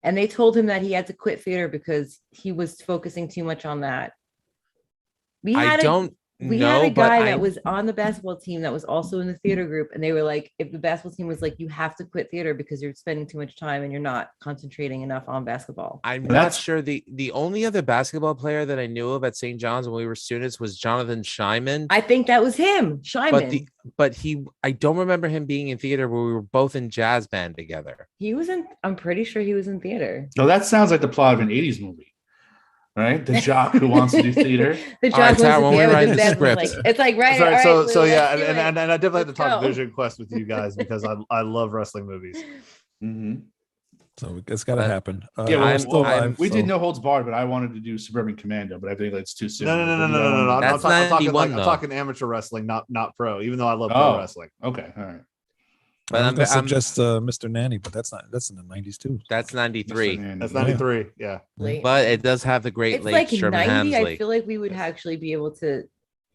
And they told him that he had to quit theater because he was focusing too much on that. We I had don't we know, had a but guy I, that was on the basketball team that was also in the theater group, and they were like, if the basketball team was like, you have to quit theater because you're spending too much time and you're not concentrating enough on basketball. I'm Well, not that's- sure. The only other basketball player that I knew of at St. John's when we were students was Jonathan Scheinman. I think that was him, Scheinman. But I don't remember him being in theater where we were both in jazz band together. He was in. I'm pretty sure he was in theater. No, that sounds like the plot of an 80s movie. Right? The jock who wants to do theater. The All right, job was Tara, when we theater, write the the best was script. like, it's like right. Sorry, all right, so Lou, yeah, let's do and it. I definitely have to Let's talk go. Vision Quest with you guys because I love wrestling movies. Mhm. So it's got to happen. Yeah, well, I'm still alive, we so- did No Holds Barred, but I wanted to do Suburban Commando, but I think that's too soon. No. I'm That's talking 91 I'm though. talking amateur wrestling, not pro. Even though I love Oh. pro wrestling. Okay, all right. But I'm gonna I'm- suggest Mr. Nanny, but that's in the 90s too. That's 93. That's Yeah. 93. Yeah. Late. But it does have the great It's late like Sherman 90. Hemsley. I feel like we would actually be able to.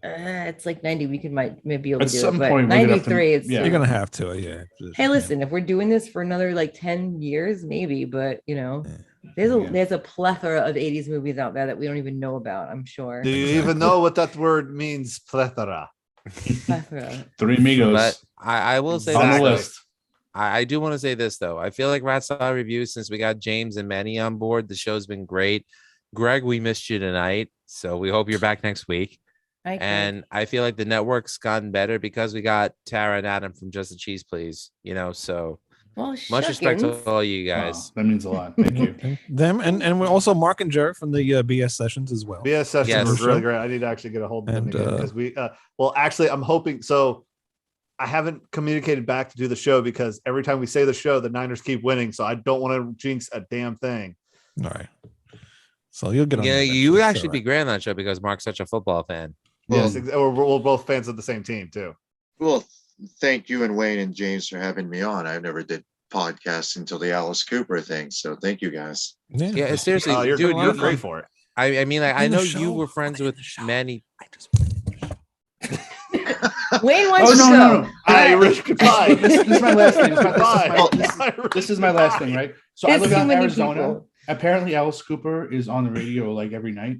It's like 90. We could maybe be able At to do some it, but point, we're gonna have to- 93. It's yeah. You're gonna have to, yeah. Hey, listen, if we're doing this for another like 10 years, maybe, but there's a plethora of 80s movies out there that we don't even know about, I'm sure. Do you even know what that word means? Plethora. Plethora. Three Amigos But I will say on the Exactly. that list. I do want to say this though. I feel like Rat Salad Review, since we got James and Manny on board, the show's been great. Greg, we missed you tonight, so we hope you're back next week. And I feel like the network's gotten better because we got Tara and Adam from Just the Cheese Please, so much respect to all you guys. Wow, that means a lot. Thank you. Them and we're also Mark and Jer from the BS sessions as well. BS sessions Yes. was really great. I need to actually get a hold of them And, again because we well actually I'm hoping so. I haven't communicated back to do the show because every time we say the show, the Niners keep winning. So I don't want to jinx a damn thing. All right. So you'll get on. Yeah, there you would eventually. actually be great on that show because Mark's such a football fan. Yes, we're both fans of the same team too. Well, thank you and Wayne and James for having me on. I never did podcasts until the Alice Cooper thing. So thank you guys. Yeah, seriously, You're dude, you're great for it. I mean, like, I In the know show, you were friends with Manny. Wayne wants to no, go. no, no. Hey, Rich, goodbye. This is my last thing. Goodbye. This is my last thing, right? So I There's live too out in many Arizona. people. Apparently, Alice Cooper is on the radio like every night.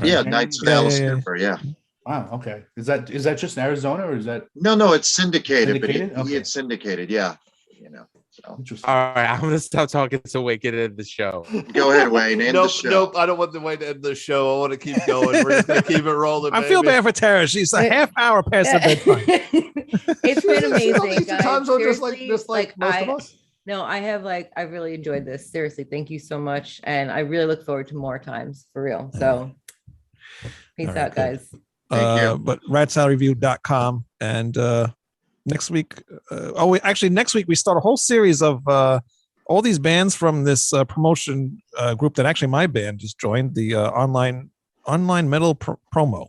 Yeah, Okay. Nights with Yeah, Alice yeah, yeah. Cooper. Yeah. Wow. Okay. Is that just in Arizona or is that No, it's syndicated, Syndicated? but Okay. it's syndicated. Yeah. So interesting? All right, I'm gonna stop talking so we get into the show. go ahead, Wayne. End the Nope, show. nope. I don't want the way to end the show. I want to keep going. We're just gonna keep it rolling. I feel baby. bad for Tara. She's a half hour past her bedtime. It's been amazing, Eastern guys. time zone, just like Seriously, most of us. No, I really enjoyed this. Seriously, thank you so much. And I really look forward to more times for real. So peace All right, out, cool. guys. Thank you. But ratsaladreview.com and next week next week we start a whole series of all these bands from this promotion group that actually my band just joined, the online metal promo.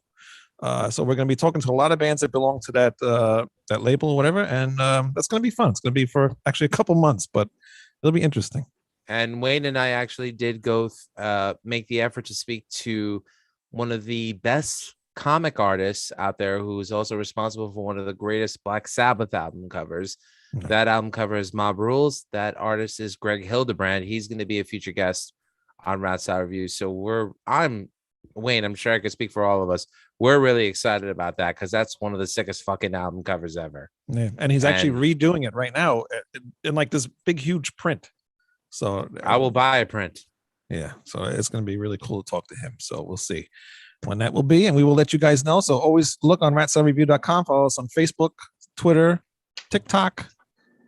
So we're going to be talking to a lot of bands that belong to that label or whatever, and that's going to be fun. It's going to be for actually a couple months, but it'll be interesting. And Wayne and I actually did go make the effort to speak to one of the best comic artists out there who is also responsible for one of the greatest Black Sabbath album covers. Mhm. That album cover is Mob Rules. That artist is Greg Hildebrand. He's going to be a future guest on Rat Salad Review. So I'm Wayne, I'm sure I could speak for all of us. We're really excited about that because that's one of the sickest fucking album covers ever. Yeah. And he's actually redoing it right now in like this big, huge print. So I will buy a print. Yeah. So it's going to be really cool to talk to him. So we'll see when that will be, and we will let you guys know. So always look on ratsaladreview.com. Follow us on Facebook, Twitter, TikTok,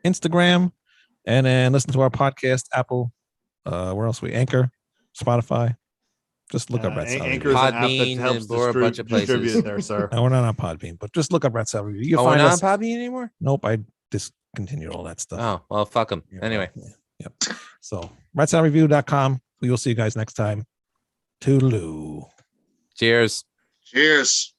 Instagram, and then listen to our podcast, Apple, where else Anchor, Spotify. Just look up Rat Salad Anchor's Review. an app that Podbean helps and a bunch of places. distribute it there, sir. No, we're not on Podbean, but just look up Rat Salad Review. You can We're find not us. on Podbean anymore? Nope, I discontinued all that stuff. Oh, well, fuck them. Yeah, Anyway. yeah, yep. So ratsaladreview.com. We will see you guys next time. Toodaloo. Cheers. Cheers.